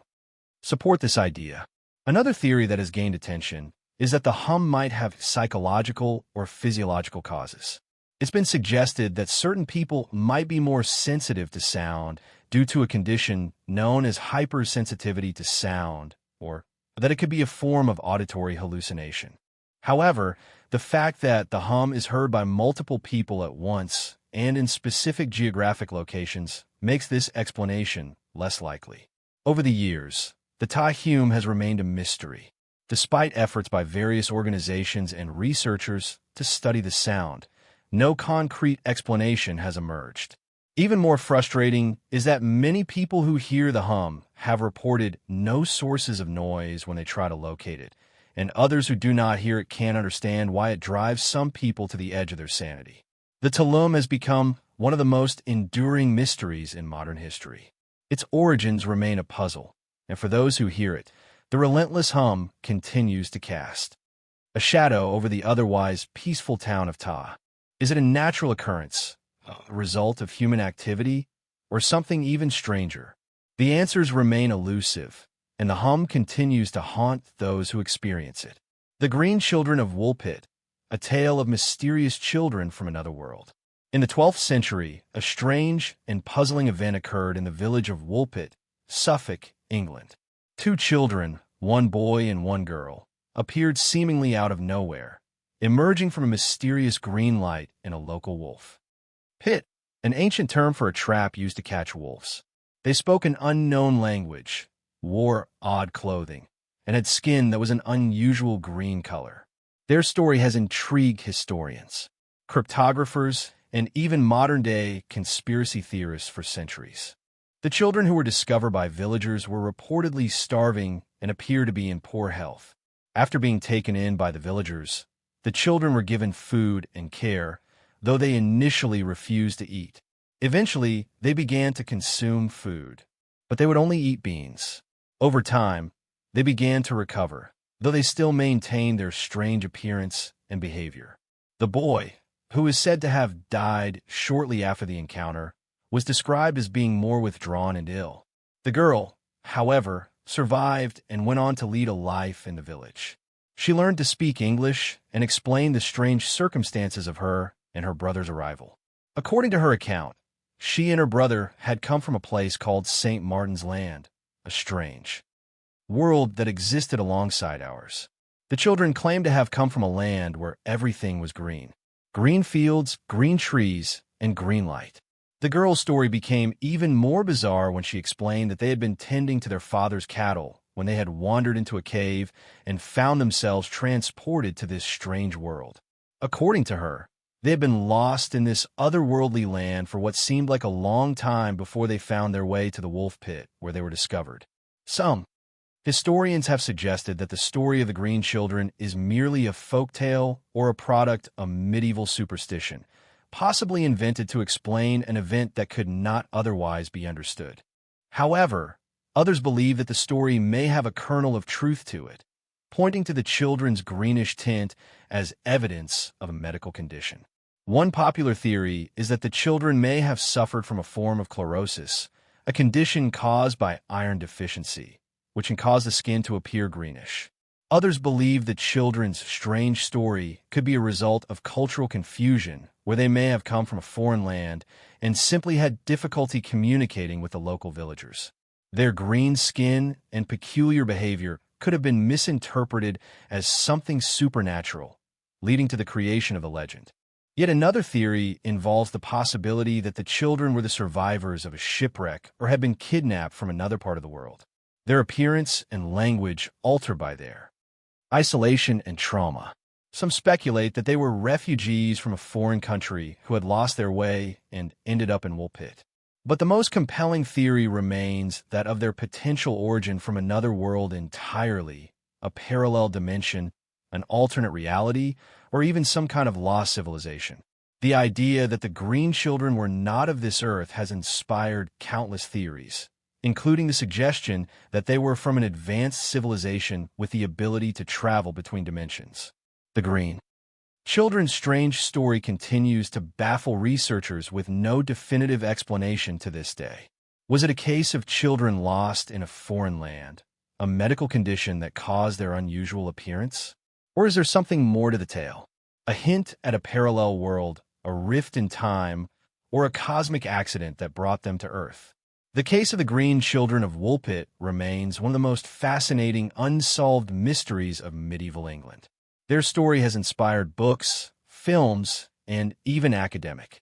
support this idea. Another theory that has gained attention is that the hum might have psychological or physiological causes. It's been suggested that certain people might be more sensitive to sound due to a condition known as hypersensitivity to sound, or that it could be a form of auditory hallucination. However, the fact that the hum is heard by multiple people at once and in specific geographic locations makes this explanation less likely. Over the years, the Ta-Hum has remained a mystery. Despite efforts by various organizations and researchers to study the sound, no concrete explanation has emerged. Even more frustrating is that many people who hear the hum have reported no sources of noise when they try to locate it, and others who do not hear it can't understand why it drives some people to the edge of their sanity. The Ta-Hum has become one of the most enduring mysteries in modern history. Its origins remain a puzzle, and for those who hear it, the relentless hum continues to cast a shadow over the otherwise peaceful town of Ta. Is it a natural occurrence, a result of human activity, or something even stranger? The answers remain elusive, and the hum continues to haunt those who experience it. The Green Children of Woolpit, a tale of mysterious children from another world. In the 12th century, a strange and puzzling event occurred in the village of Woolpit, Suffolk, England. Two children, one boy and one girl, appeared seemingly out of nowhere, emerging from a mysterious green light in a local wolf pit, an ancient term for a trap used to catch wolves. They spoke an unknown language, wore odd clothing, and had skin that was an unusual green color. Their story has intrigued historians, cryptographers, and even modern-day conspiracy theorists for centuries. The children who were discovered by villagers were reportedly starving and appear to be in poor health. After being taken in by the villagers, the children were given food and care, though they initially refused to eat. Eventually, they began to consume food, but they would only eat beans. Over time, they began to recover, though they still maintained their strange appearance and behavior. The boy, who is said to have died shortly after the encounter, was described as being more withdrawn and ill. The girl, however, survived and went on to lead a life in the village. She learned to speak English and explained the strange circumstances of her and her brother's arrival. According to her account, she and her brother had come from a place called St. Martin's Land, a strange world that existed alongside ours. The children claimed to have come from a land where everything was green. Green fields, green trees, and green light. The girl's story became even more bizarre when she explained that they had been tending to their father's cattle when they had wandered into a cave and found themselves transported to this strange world. According to her, they had been lost in this otherworldly land for what seemed like a long time before they found their way to the wolf pit where they were discovered. Some historians have suggested that the story of the Green Children is merely a folktale or a product of medieval superstition, possibly invented to explain an event that could not otherwise be understood. However, others believe that the story may have a kernel of truth to it, pointing to the children's greenish tint as evidence of a medical condition. One popular theory is that the children may have suffered from a form of chlorosis, a condition caused by iron deficiency, which can cause the skin to appear greenish. Others believe the children's strange story could be a result of cultural confusion, where they may have come from a foreign land and simply had difficulty communicating with the local villagers. Their green skin and peculiar behavior could have been misinterpreted as something supernatural, leading to the creation of a legend. Yet another theory involves the possibility that the children were the survivors of a shipwreck or had been kidnapped from another part of the world. Their appearance and language altered by their isolation and trauma. Some speculate that they were refugees from a foreign country who had lost their way and ended up in Woolpit. But the most compelling theory remains that of their potential origin from another world entirely, a parallel dimension, an alternate reality, or even some kind of lost civilization. The idea that the Green Children were not of this earth has inspired countless theories, including the suggestion that they were from an advanced civilization with the ability to travel between dimensions. The Green Children's strange story continues to baffle researchers with no definitive explanation to this day. Was it a case of children lost in a foreign land, a medical condition that caused their unusual appearance? Or is there something more to the tale? A hint at a parallel world, a rift in time, or a cosmic accident that brought them to Earth? The case of the Green Children of Woolpit remains one of the most fascinating unsolved mysteries of medieval England. Their story has inspired books, films, and even academic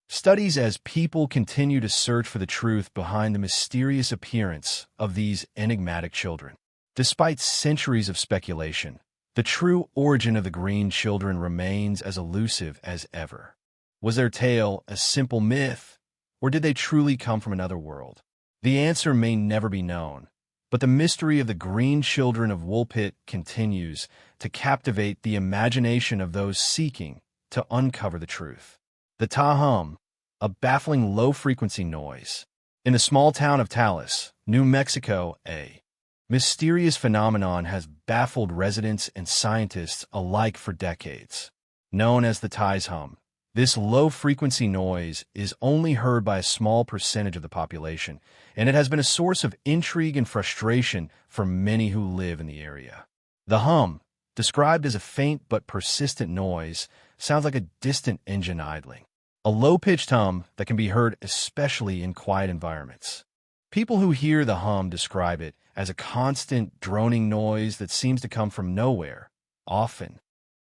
studies as people continue to search for the truth behind the mysterious appearance of these enigmatic children. Despite centuries of speculation, the true origin of the Green Children remains as elusive as ever. Was their tale a simple myth, or did they truly come from another world? The answer may never be known, but the mystery of the Green Children of Woolpit continues to captivate the imagination of those seeking to uncover the truth. The ta-hum, a baffling low-frequency noise. In the small town of Taos, New Mexico, a mysterious phenomenon has baffled residents and scientists alike for decades. Known as the ta-hum, this low-frequency noise is only heard by a small percentage of the population, and it has been a source of intrigue and frustration for many who live in the area. The hum, described as a faint but persistent noise, sounds like a distant engine idling. A low-pitched hum that can be heard especially in quiet environments. People who hear the hum describe it as a constant droning noise that seems to come from nowhere, often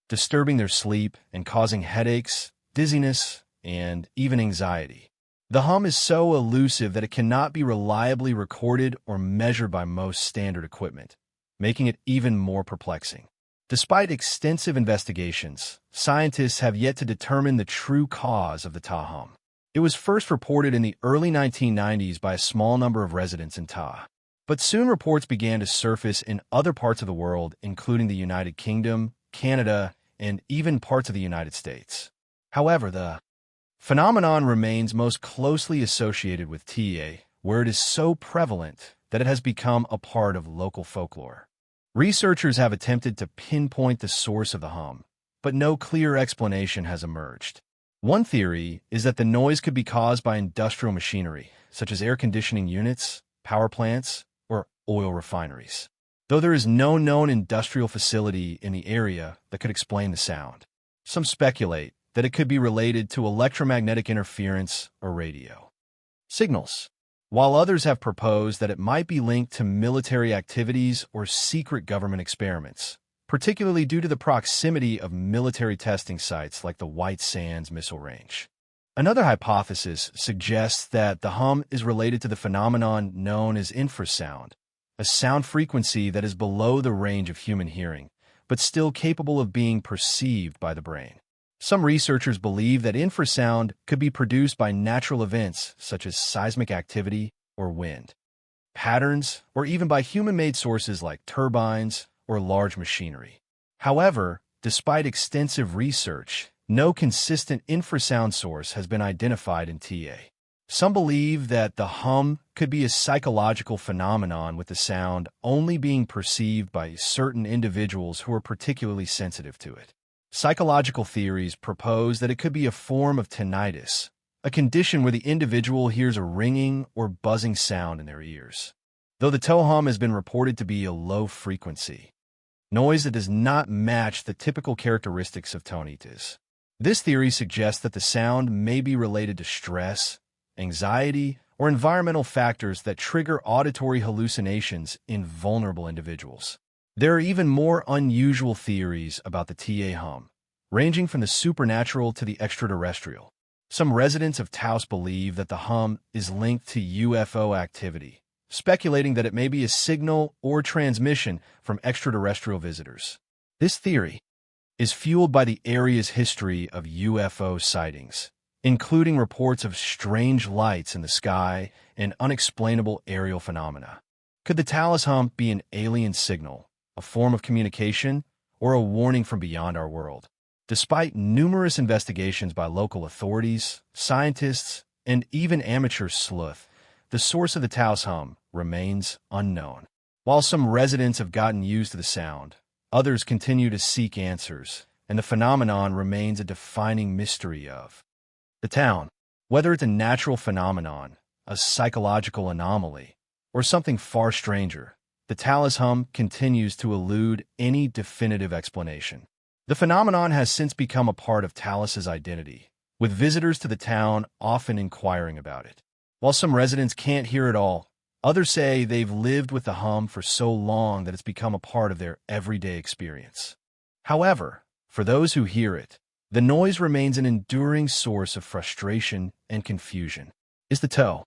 disturbing their sleep and causing headaches, dizziness, and even anxiety. The hum is so elusive that it cannot be reliably recorded or measured by most standard equipment, making it even more perplexing. Despite extensive investigations, scientists have yet to determine the true cause of the Ta hum. It was first reported in the early 1990s by a small number of residents in Ta. But soon reports began to surface in other parts of the world, including the United Kingdom, Canada, and even parts of the United States. However, the phenomenon remains most closely associated with Ta, where it is so prevalent that it has become a part of local folklore. Researchers have attempted to pinpoint the source of the hum, but no clear explanation has emerged. One theory is that the noise could be caused by industrial machinery, such as air conditioning units, power plants, or oil refineries, though there is no known industrial facility in the area that could explain the sound. Some speculate that it could be related to electromagnetic interference or radio signals, while others have proposed that it might be linked to military activities or secret government experiments, particularly due to the proximity of military testing sites like the White Sands Missile Range. Another hypothesis suggests that the hum is related to the phenomenon known as infrasound, a sound frequency that is below the range of human hearing, but still capable of being perceived by the brain. Some researchers believe that infrasound could be produced by natural events such as seismic activity or wind patterns, or even by human-made sources like turbines or large machinery. However, despite extensive research, no consistent infrasound source has been identified in Ta. Some believe that the hum could be a psychological phenomenon, with the sound only being perceived by certain individuals who are particularly sensitive to it. Psychological theories propose that it could be a form of tinnitus, a condition where the individual hears a ringing or buzzing sound in their ears. Though the Ta hum has been reported to be a low-frequency noise that does not match the typical characteristics of tinnitus. This theory suggests that the sound may be related to stress, anxiety, or environmental factors that trigger auditory hallucinations in vulnerable individuals. There are even more unusual theories about the Ta hum, ranging from the supernatural to the extraterrestrial. Some residents of Taos believe that the hum is linked to UFO activity, speculating that it may be a signal or transmission from extraterrestrial visitors. This theory is fueled by the area's history of UFO sightings, including reports of strange lights in the sky and unexplainable aerial phenomena. Could the Ta hum be an alien signal, a form of communication, or a warning from beyond our world? Despite numerous investigations by local authorities, scientists, and even amateur sleuths, the source of the Ta hum remains unknown. While some residents have gotten used to the sound, others continue to seek answers, and the phenomenon remains a defining mystery of the town. Whether it's a natural phenomenon, a psychological anomaly, or something far stranger, the Ta hum continues to elude any definitive explanation. The phenomenon has since become a part of Talas's identity, with visitors to the town often inquiring about it. While some residents can't hear it all, others say they've lived with the hum for so long that it's become a part of their everyday experience. However, for those who hear it, the noise remains an enduring source of frustration and confusion. Is the Ta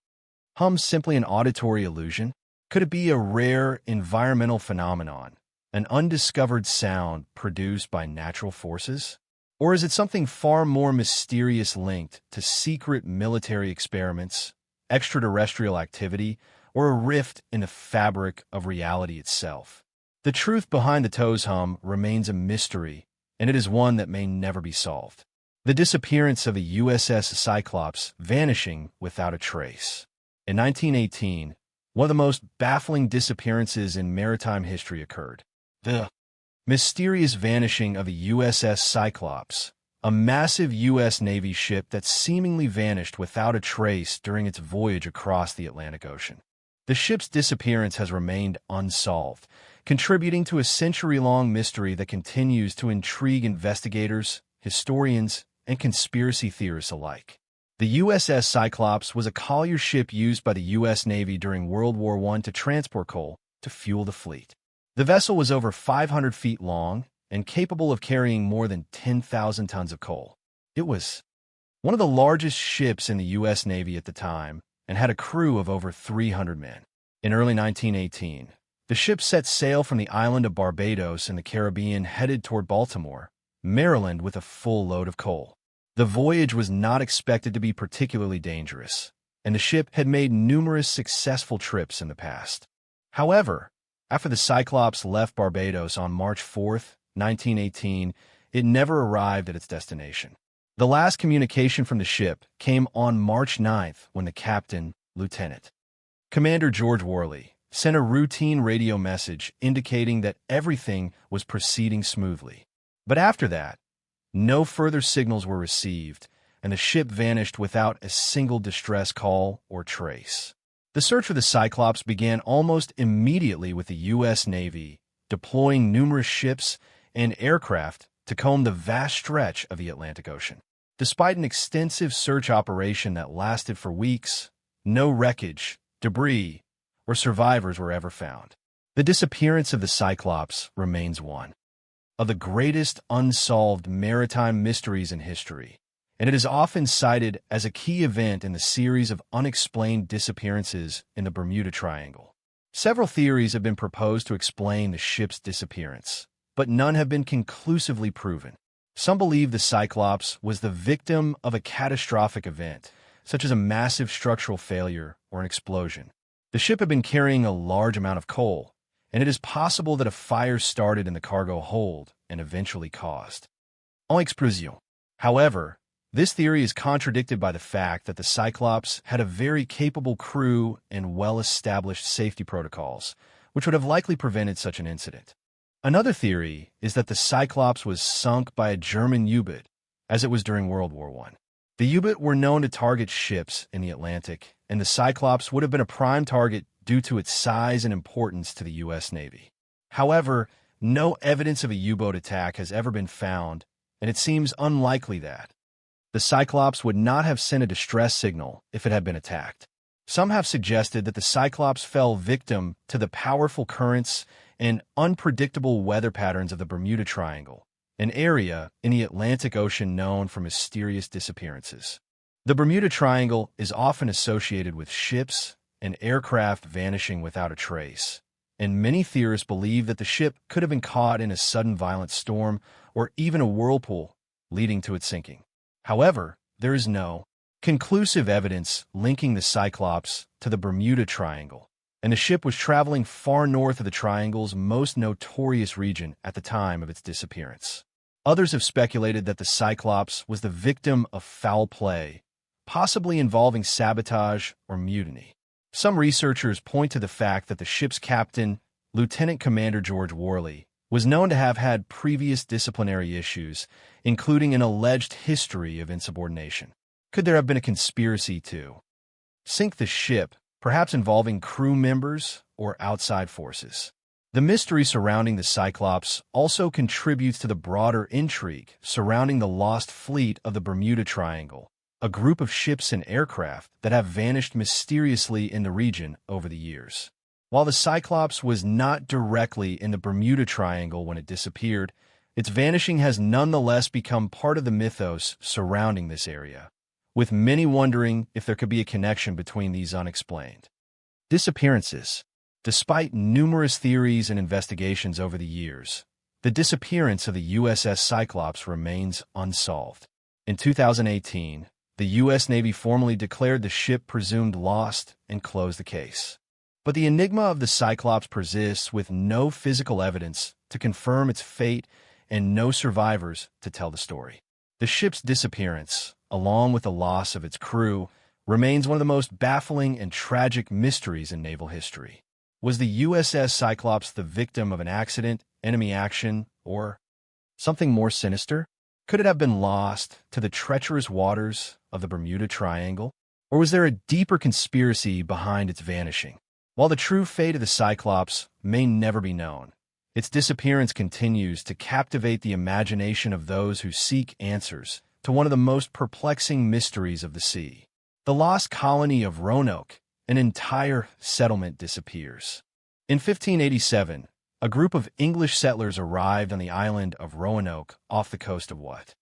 hum simply an auditory illusion? Could it be a rare environmental phenomenon, an undiscovered sound produced by natural forces? Or is it something far more mysterious, linked to secret military experiments, extraterrestrial activity, or a rift in the fabric of reality itself? The truth behind the Ta hum remains a mystery, and it is one that may never be solved. The disappearance of a USS Cyclops vanishing without a trace. In 1918, one of the most baffling disappearances in maritime history occurred. The mysterious vanishing of a USS Cyclops, a massive U.S. Navy ship that seemingly vanished without a trace during its voyage across the Atlantic Ocean. The ship's disappearance has remained unsolved, contributing to a century-long mystery that continues to intrigue investigators, historians, and conspiracy theorists alike. The USS Cyclops was a collier ship used by the U.S. Navy during World War I to transport coal to fuel the fleet. The vessel was over 500 feet long and capable of carrying more than 10,000 tons of coal. It was one of the largest ships in the U.S. Navy at the time and had a crew of over 300 men. In early 1918, The ship set sail from the island of Barbados in the Caribbean headed toward Baltimore, Maryland with a full load of coal. The voyage was not expected to be particularly dangerous, and the ship had made numerous successful trips in the past. However, after the Cyclops left Barbados on March 4, 1918, it never arrived at its destination. The last communication from the ship came on March 9 when the captain, Lieutenant Commander George Worley, sent a routine radio message indicating that everything was proceeding smoothly. But after that, no further signals were received, and the ship vanished without a single distress call or trace. The search for the Cyclops began almost immediately with the U.S. Navy deploying numerous ships and aircraft to comb the vast stretch of the Atlantic Ocean. Despite an extensive search operation that lasted for weeks, no wreckage, debris, or survivors were ever found. The disappearance of the Cyclops remains one of the greatest unsolved maritime mysteries in history, and it is often cited as a key event in the series of unexplained disappearances in the Bermuda Triangle. Several theories have been proposed to explain the ship's disappearance, but none have been conclusively proven. Some believe the Cyclops was the victim of a catastrophic event, such as a massive structural failure or an explosion. The ship had been carrying a large amount of coal, and it is possible that a fire started in the cargo hold and eventually caused an explosion. However, this theory is contradicted by the fact that the Cyclops had a very capable crew and well-established safety protocols, which would have likely prevented such an incident. Another theory is that the Cyclops was sunk by a German U-boat, as it was during World War I. The U-boat were known to target ships in the Atlantic, and the Cyclops would have been a prime target due to its size and importance to the U.S. Navy. However, no evidence of a U-boat attack has ever been found, and it seems unlikely that the Cyclops would not have sent a distress signal if it had been attacked. Some have suggested that the Cyclops fell victim to the powerful currents and unpredictable weather patterns of the Bermuda Triangle, an area in the Atlantic Ocean known for mysterious disappearances. The Bermuda Triangle is often associated with ships and aircraft vanishing without a trace, and many theorists believe that the ship could have been caught in a sudden violent storm or even a whirlpool, leading to its sinking. However, there is no conclusive evidence linking the Cyclops to the Bermuda Triangle, and the ship was traveling far north of the Triangle's most notorious region at the time of its disappearance. Others have speculated that the Cyclops was the victim of foul play, possibly involving sabotage or mutiny. Some researchers point to the fact that the ship's captain, Lieutenant Commander George Worley, was known to have had previous disciplinary issues, including an alleged history of insubordination. Could there have been a conspiracy to sink the ship, perhaps involving crew members or outside forces? The mystery surrounding the Cyclops also contributes to the broader intrigue surrounding the lost fleet of the Bermuda Triangle, a group of ships and aircraft that have vanished mysteriously in the region over the years. While the Cyclops was not directly in the Bermuda Triangle when it disappeared, its vanishing has nonetheless become part of the mythos surrounding this area, with many wondering if there could be a connection between these unexplained disappearances. Despite numerous theories and investigations over the years, the disappearance of the USS Cyclops remains unsolved. In 2018, the U.S. Navy formally declared the ship presumed lost and closed the case. But the enigma of the Cyclops persists, with no physical evidence to confirm its fate and no survivors to tell the story. The ship's disappearance, along with the loss of its crew, remains one of the most baffling and tragic mysteries in naval history. Was the USS Cyclops the victim of an accident, enemy action, or something more sinister? Could it have been lost to the treacherous waters of the Bermuda Triangle? Or was there a deeper conspiracy behind its vanishing? While the true fate of the Cyclops may never be known, its disappearance continues to captivate the imagination of those who seek answers to one of the most perplexing mysteries of the sea. The lost colony of Roanoke, an entire settlement, disappears. In 1587, a group of English settlers arrived on the island of Roanoke off the coast of what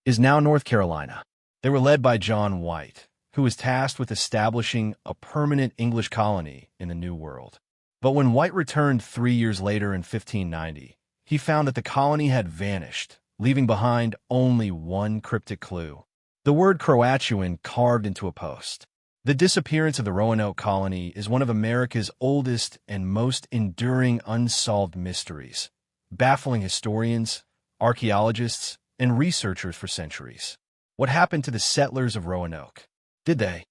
is now North Carolina. They were led by John White, who was tasked with establishing a permanent English colony in the New World. But when White returned 3 years later in 1590, he found that the colony had vanished, leaving behind only one cryptic clue: the word Croatuan carved into a post. The disappearance of the Roanoke colony is one of America's oldest and most enduring unsolved mysteries, baffling historians, archaeologists, and researchers for centuries. What happened to the settlers of Roanoke? Did they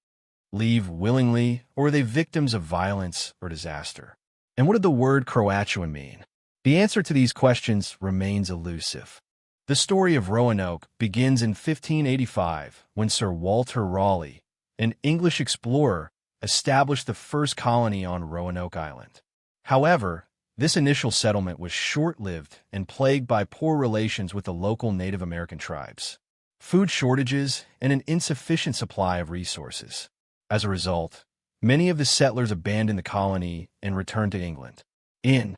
leave willingly, or were they victims of violence or disaster? And what did the word Croatuan mean? The answer to these questions remains elusive. The story of Roanoke begins in 1585 when Sir Walter Raleigh, an English explorer, established the first colony on Roanoke Island. However, this initial settlement was short-lived and plagued by poor relations with the local Native American tribes, food shortages, and an insufficient supply of resources. As a result, many of the settlers abandoned the colony and returned to England. In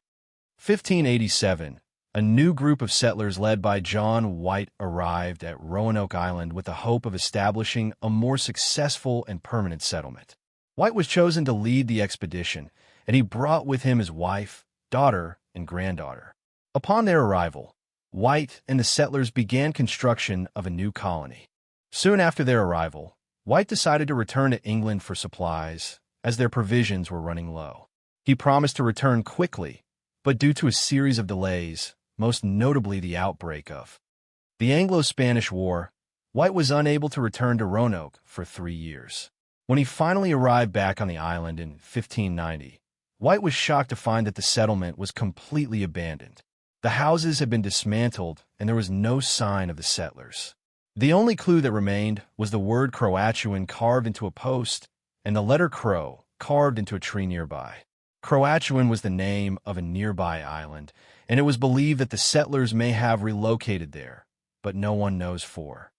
1587, a new group of settlers led by John White arrived at Roanoke Island with the hope of establishing a more successful and permanent settlement. White was chosen to lead the expedition, and he brought with him his wife, daughter, and granddaughter. Upon their arrival, White and the settlers began construction of a new colony. Soon after their arrival, White decided to return to England for supplies, as their provisions were running low. He promised to return quickly, but due to a series of delays, most notably the outbreak of the Anglo-Spanish War, White was unable to return to Roanoke for 3 years. When he finally arrived back on the island in 1590, White was shocked to find that the settlement was completely abandoned. The houses had been dismantled, and there was no sign of the settlers. The only clue that remained was the word Croatuan carved into a post and the letter Crow carved into a tree nearby. Croatuan was the name of a nearby island, and it was believed that the settlers may have relocated there, but no one knows for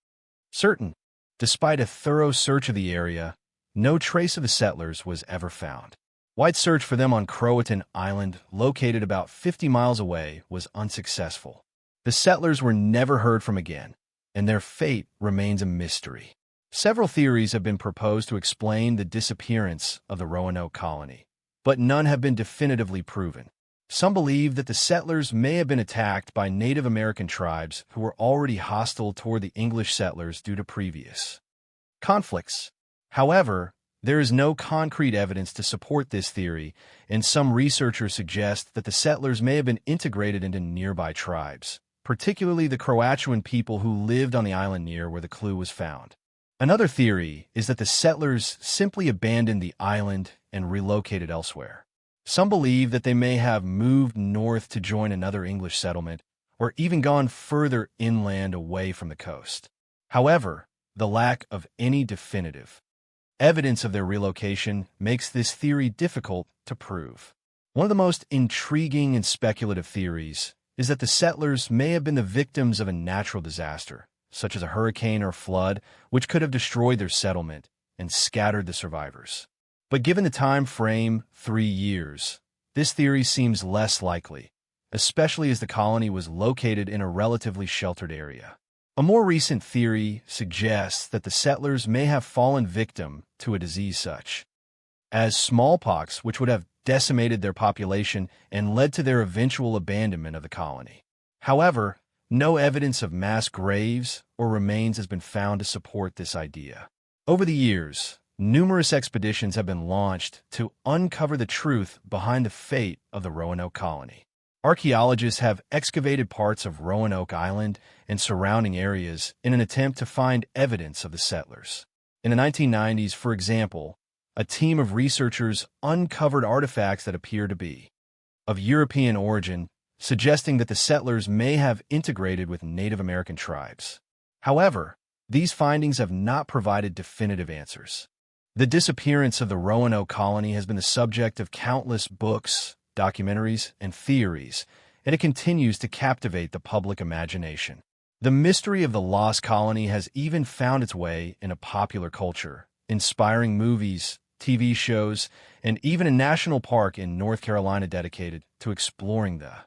certain. Despite a thorough search of the area, no trace of the settlers was ever found. White's search for them on Croatan Island, located about 50 miles away, was unsuccessful. The settlers were never heard from again, and their fate remains a mystery. Several theories have been proposed to explain the disappearance of the Roanoke colony, but none have been definitively proven. Some believe that the settlers may have been attacked by Native American tribes who were already hostile toward the English settlers due to previous conflicts. However, there is no concrete evidence to support this theory, and some researchers suggest that the settlers may have been integrated into nearby tribes, particularly the Croatuan people who lived on the island near where the clue was found. Another theory is that the settlers simply abandoned the island and relocated elsewhere. Some believe that they may have moved north to join another English settlement, or even gone further inland away from the coast. However, the lack of any definitive evidence of their relocation makes this theory difficult to prove. One of the most intriguing and speculative theories is that the settlers may have been the victims of a natural disaster, such as a hurricane or flood, which could have destroyed their settlement and scattered the survivors. But given the time frame, 3 years, this theory seems less likely, especially as the colony was located in a relatively sheltered area. A more recent theory suggests that the settlers may have fallen victim to a disease such as smallpox, which would have decimated their population and led to their eventual abandonment of the colony. However, no evidence of mass graves or remains has been found to support this idea. Over the years, numerous expeditions have been launched to uncover the truth behind the fate of the Roanoke colony. Archaeologists have excavated parts of Roanoke Island and surrounding areas in an attempt to find evidence of the settlers. In the 1990s, for example, a team of researchers uncovered artifacts that appear to be of European origin, suggesting that the settlers may have integrated with Native American tribes. However, these findings have not provided definitive answers. The disappearance of the Roanoke colony has been the subject of countless books, documentaries, and theories, and it continues to captivate the public imagination. The mystery of the lost colony has even found its way into popular culture, inspiring movies, TV shows, and even a national park in North Carolina dedicated to exploring the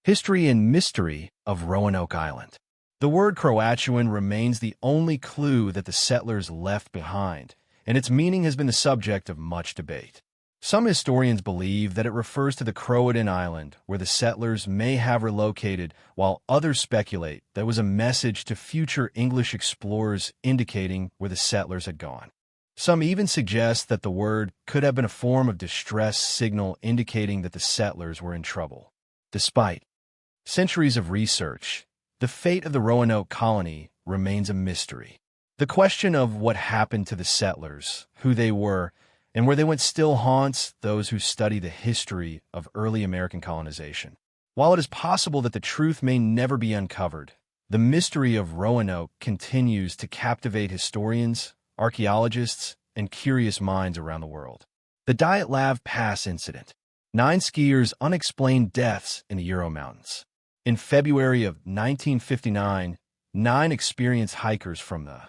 history and mystery of Roanoke Island. The word Croatuan remains the only clue that the settlers left behind, and its meaning has been the subject of much debate. Some historians believe that it refers to the Croatan island where the settlers may have relocated, while others speculate that it was a message to future English explorers indicating where the settlers had gone. Some even suggest that the word could have been a form of distress signal indicating that the settlers were in trouble. Despite centuries of research, the fate of the Roanoke colony remains a mystery. The question of what happened to the settlers, who they were, and where they went still haunts those who study the history of early American colonization. While it is possible that the truth may never be uncovered, the mystery of Roanoke continues to captivate historians, archaeologists, and curious minds around the world. The Dyatlov Pass Incident. 9 skiers' unexplained deaths in the Ural Mountains. In February of 1959, 9 experienced hikers from the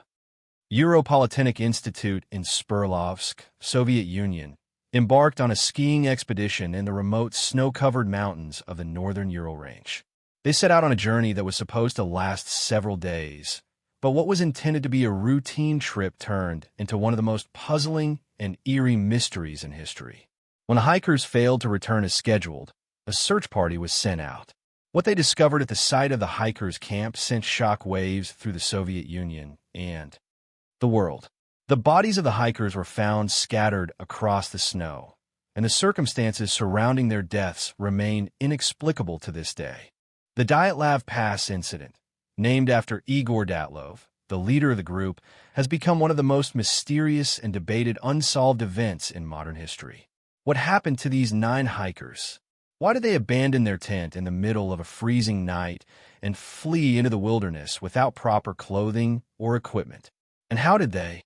Ural-Polytechnic Institute in Sverdlovsk, Soviet Union, embarked on a skiing expedition in the remote snow-covered mountains of the northern Ural Range. They set out on a journey that was supposed to last several days, but what was intended to be a routine trip turned into one of the most puzzling and eerie mysteries in history. When the hikers failed to return as scheduled, a search party was sent out. What they discovered at the site of the hikers' camp sent shock waves through the Soviet Union and the world. The bodies of the hikers were found scattered across the snow, and the circumstances surrounding their deaths remain inexplicable to this day. The Dyatlov Pass Incident, named after Igor Dyatlov, the leader of the group, has become one of the most mysterious and debated unsolved events in modern history. What happened to these 9 hikers? Why did they abandon their tent in the middle of a freezing night and flee into the wilderness without proper clothing or equipment? And how did they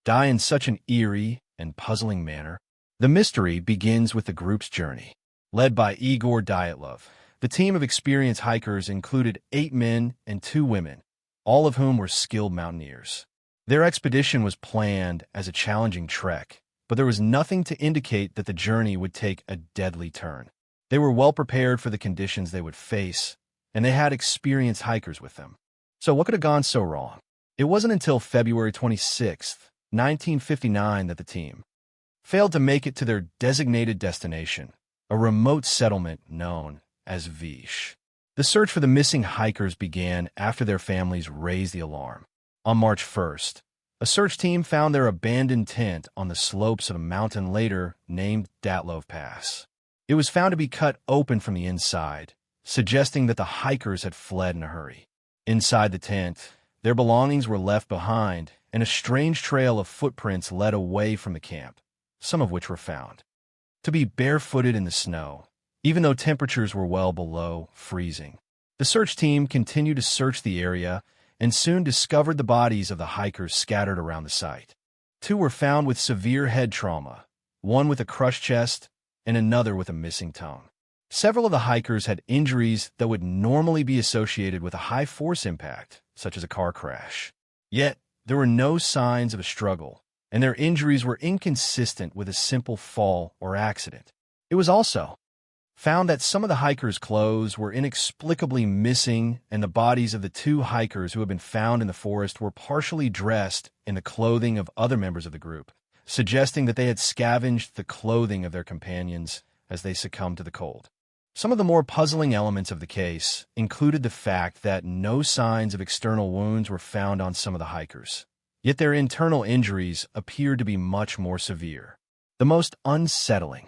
die in such an eerie and puzzling manner? The mystery begins with the group's journey. Led by Igor Dyatlov, the team of experienced hikers included 8 men and 2 women, all of whom were skilled mountaineers. Their expedition was planned as a challenging trek, but there was nothing to indicate that the journey would take a deadly turn. They were well prepared for the conditions they would face, and they had experienced hikers with them. So what could have gone so wrong? It wasn't until February 26, 1959 that the team failed to make it to their designated destination, a remote settlement known as Vish. The search for the missing hikers began after their families raised the alarm. On March 1st, a search team found their abandoned tent on the slopes of a mountain later named Dyatlov Pass. It was found to be cut open from the inside, suggesting that the hikers had fled in a hurry. Inside the tent, their belongings were left behind, and a strange trail of footprints led away from the camp, some of which were found to be barefooted in the snow, even though temperatures were well below freezing. The search team continued to search the area and soon discovered the bodies of the hikers scattered around the site. 2 were found with severe head trauma, 1 with a crushed chest, and another with a missing tongue. Several of the hikers had injuries that would normally be associated with a high-force impact, such as a car crash. Yet, there were no signs of a struggle, and their injuries were inconsistent with a simple fall or accident. It was also found that some of the hikers' clothes were inexplicably missing, and the bodies of the 2 hikers who had been found in the forest were partially dressed in the clothing of other members of the group, suggesting that they had scavenged the clothing of their companions as they succumbed to the cold. Some of the more puzzling elements of the case included the fact that no signs of external wounds were found on some of the hikers, yet their internal injuries appeared to be much more severe. The most unsettling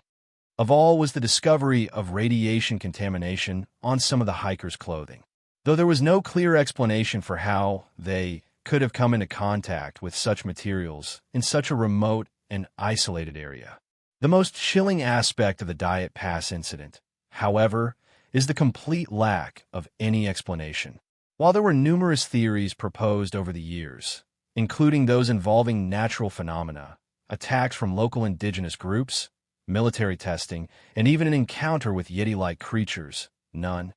of all was the discovery of radiation contamination on some of the hikers' clothing. Though there was no clear explanation for how they could have come into contact with such materials in such a remote and isolated area. The most chilling aspect of the Dyatlov Pass incident, however, is the complete lack of any explanation. While there were numerous theories proposed over the years, including those involving natural phenomena, attacks from local indigenous groups, military testing, and even an encounter with Yeti-like creatures, none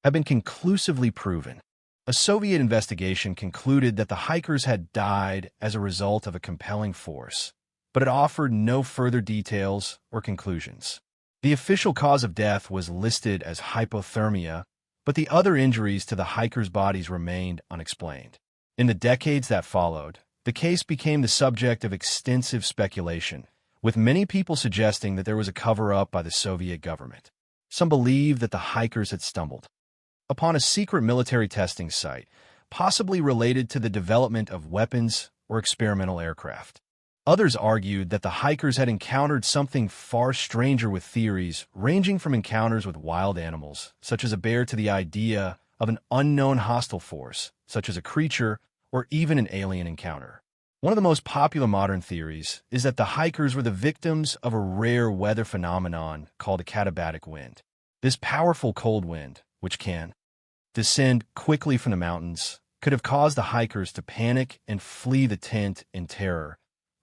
have been conclusively proven. A Soviet investigation concluded that the hikers had died as a result of a compelling force, but it offered no further details or conclusions. The official cause of death was listed as hypothermia, but the other injuries to the hikers' bodies remained unexplained. In the decades that followed, the case became the subject of extensive speculation, with many people suggesting that there was a cover-up by the Soviet government. Some believe that the hikers had stumbled upon a secret military testing site, possibly related to the development of weapons or experimental aircraft. Others argued that the hikers had encountered something far stranger, with theories ranging from encounters with wild animals, such as a bear, to the idea of an unknown hostile force, such as a creature or even an alien encounter. One of the most popular modern theories is that the hikers were the victims of a rare weather phenomenon called a katabatic wind. This powerful cold wind, which can descend quickly from the mountains, could have caused the hikers to panic and flee the tent in terror,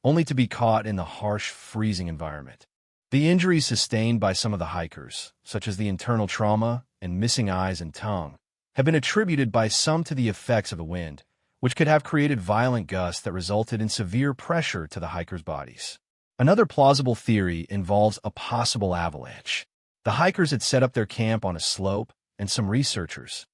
only to be caught in the harsh, freezing environment. The injuries sustained by some of the hikers, such as the internal trauma and missing eyes and tongue, have been attributed by some to the effects of the wind, which could have created violent gusts that resulted in severe pressure to the hikers' bodies. Another plausible theory involves a possible avalanche. The hikers had set up their camp on a slope, and some researchers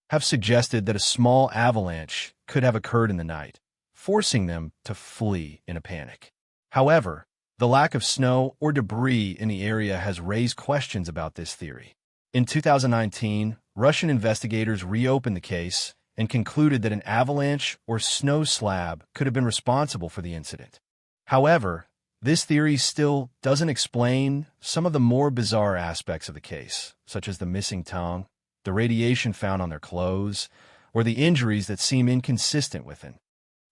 have suggested that a small avalanche could have occurred in the night, forcing them to flee in a panic. However, the lack of snow or debris in the area has raised questions about this theory. In 2019, Russian investigators reopened the case and concluded that an avalanche or snow slab could have been responsible for the incident. However, this theory still doesn't explain some of the more bizarre aspects of the case, such as the missing tongue, the radiation found on their clothes, or the injuries that seem inconsistent with an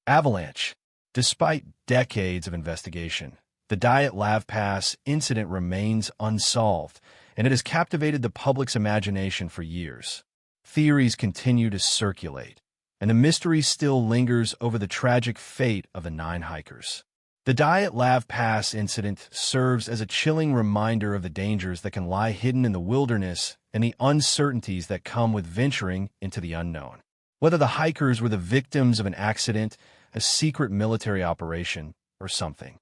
avalanche. Despite decades of investigation, the Dyatlov Lav Pass incident remains unsolved, and it has captivated the public's imagination for years. Theories continue to circulate, and the mystery still lingers over the tragic fate of the 9 hikers. The Dyatlov Lav Pass incident serves as a chilling reminder of the dangers that can lie hidden in the wilderness and the uncertainties that come with venturing into the unknown. Whether the hikers were the victims of an accident, a secret military operation, or something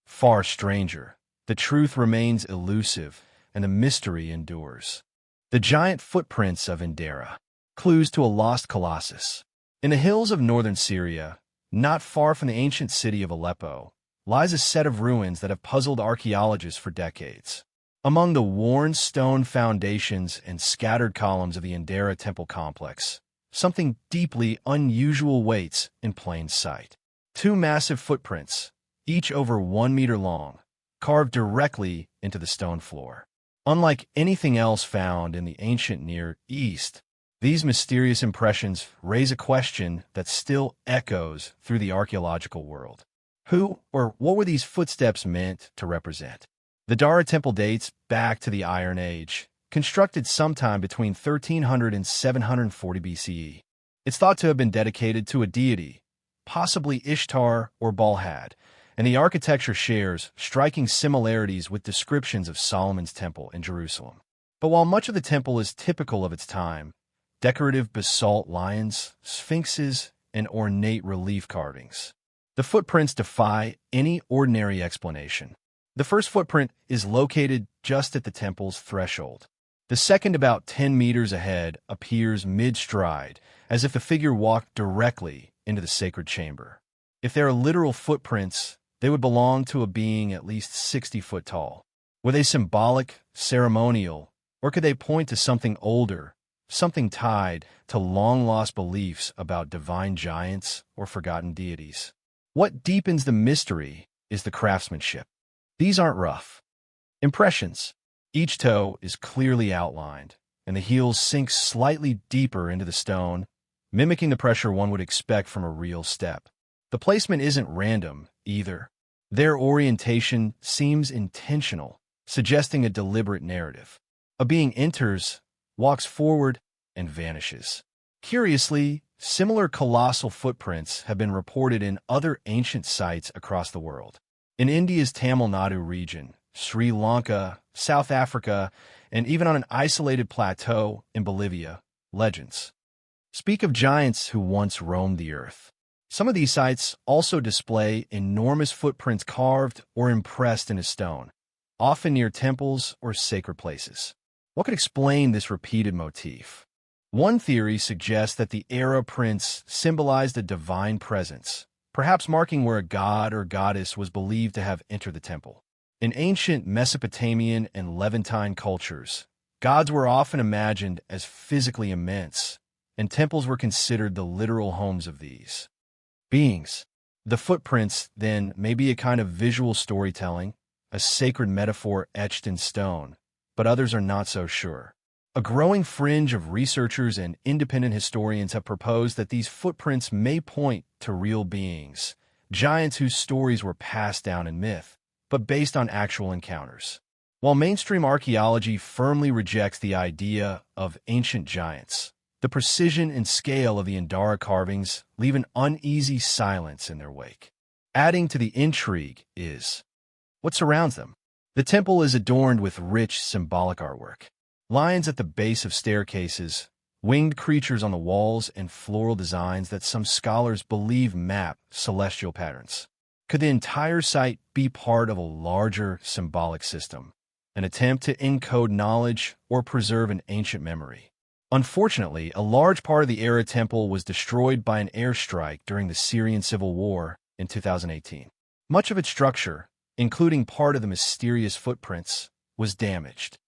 far stranger, the truth remains elusive and the mystery endures. The giant footprints of Indera, clues to a lost colossus. In the hills of northern Syria, not far from the ancient city of Aleppo, lies a set of ruins that have puzzled archaeologists for decades. Among the worn stone foundations and scattered columns of the Indera temple complex, something deeply unusual waits in plain sight. 2 massive footprints, each over 1 meter long, carved directly into the stone floor. Unlike anything else found in the ancient Near East, these mysterious impressions raise a question that still echoes through the archaeological world. Who or what were these footsteps meant to represent? The Dara temple dates back to the Iron Age, constructed sometime between 1300 and 740 BCE. It's thought to have been dedicated to a deity, possibly Ishtar or Balhad, and the architecture shares striking similarities with descriptions of Solomon's temple in Jerusalem. But while much of the temple is typical of its time, decorative basalt lions, sphinxes, and ornate relief carvings, the footprints defy any ordinary explanation. The first footprint is located just at the temple's threshold. The second, about 10 meters ahead, appears mid-stride, as if the figure walked directly into the sacred chamber. If they are literal footprints, they would belong to a being at least 60 foot tall. Were they symbolic, ceremonial, or could they point to something older, something tied to long-lost beliefs about divine giants or forgotten deities? What deepens the mystery is the craftsmanship. These aren't rough impressions. Each toe is clearly outlined, and the heels sink slightly deeper into the stone, mimicking the pressure one would expect from a real step. The placement isn't random, either. Their orientation seems intentional, suggesting a deliberate narrative. A being enters, walks forward, and vanishes. Curiously, similar colossal footprints have been reported in other ancient sites across the world. In India's Tamil Nadu region, Sri Lanka, South Africa, and even on an isolated plateau in Bolivia, legends speak of giants who once roamed the earth. Some of these sites also display enormous footprints carved or impressed into stone, often near temples or sacred places. What could explain this repeated motif? One theory suggests that the era prints symbolized a divine presence, perhaps marking where a god or goddess was believed to have entered the temple. In ancient Mesopotamian and Levantine cultures, gods were often imagined as physically immense, and temples were considered the literal homes of these beings. The footprints, then, may be a kind of visual storytelling, a sacred metaphor etched in stone, but others are not so sure. A growing fringe of researchers and independent historians have proposed that these footprints may point to real beings, giants whose stories were passed down in myth, but based on actual encounters. While mainstream archaeology firmly rejects the idea of ancient giants, the precision and scale of the Endara carvings leave an uneasy silence in their wake. Adding to the intrigue is what surrounds them. The temple is adorned with rich symbolic artwork. Lions at the base of staircases, winged creatures on the walls, and floral designs that some scholars believe map celestial patterns. Could the entire site be part of a larger symbolic system, an attempt to encode knowledge or preserve an ancient memory? Unfortunately, a large part of the Era temple was destroyed by an airstrike during the Syrian civil war in 2018. Much of its structure, including part of the mysterious footprints, was damaged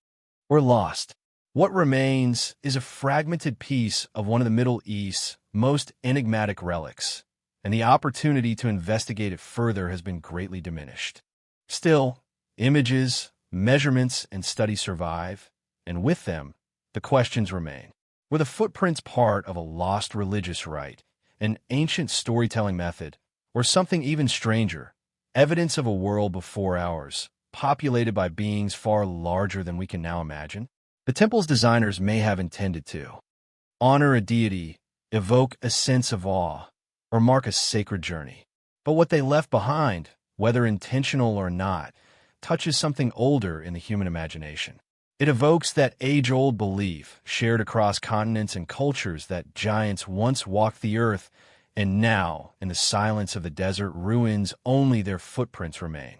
or lost. What remains is a fragmented piece of one of the Middle East's most enigmatic relics, and the opportunity to investigate it further has been greatly diminished. Still, images, measurements, and studies survive, and with them, the questions remain. Were the footprints part of a lost religious rite, an ancient storytelling method, or something even stranger, evidence of a world before ours, populated by beings far larger than we can now imagine? The temple's designers may have intended to honor a deity, evoke a sense of awe, or mark a sacred journey. But what they left behind, whether intentional or not, touches something older in the human imagination. It evokes that age-old belief, shared across continents and cultures, that giants once walked the earth, and now, in the silence of the desert ruins, only their footprints remain.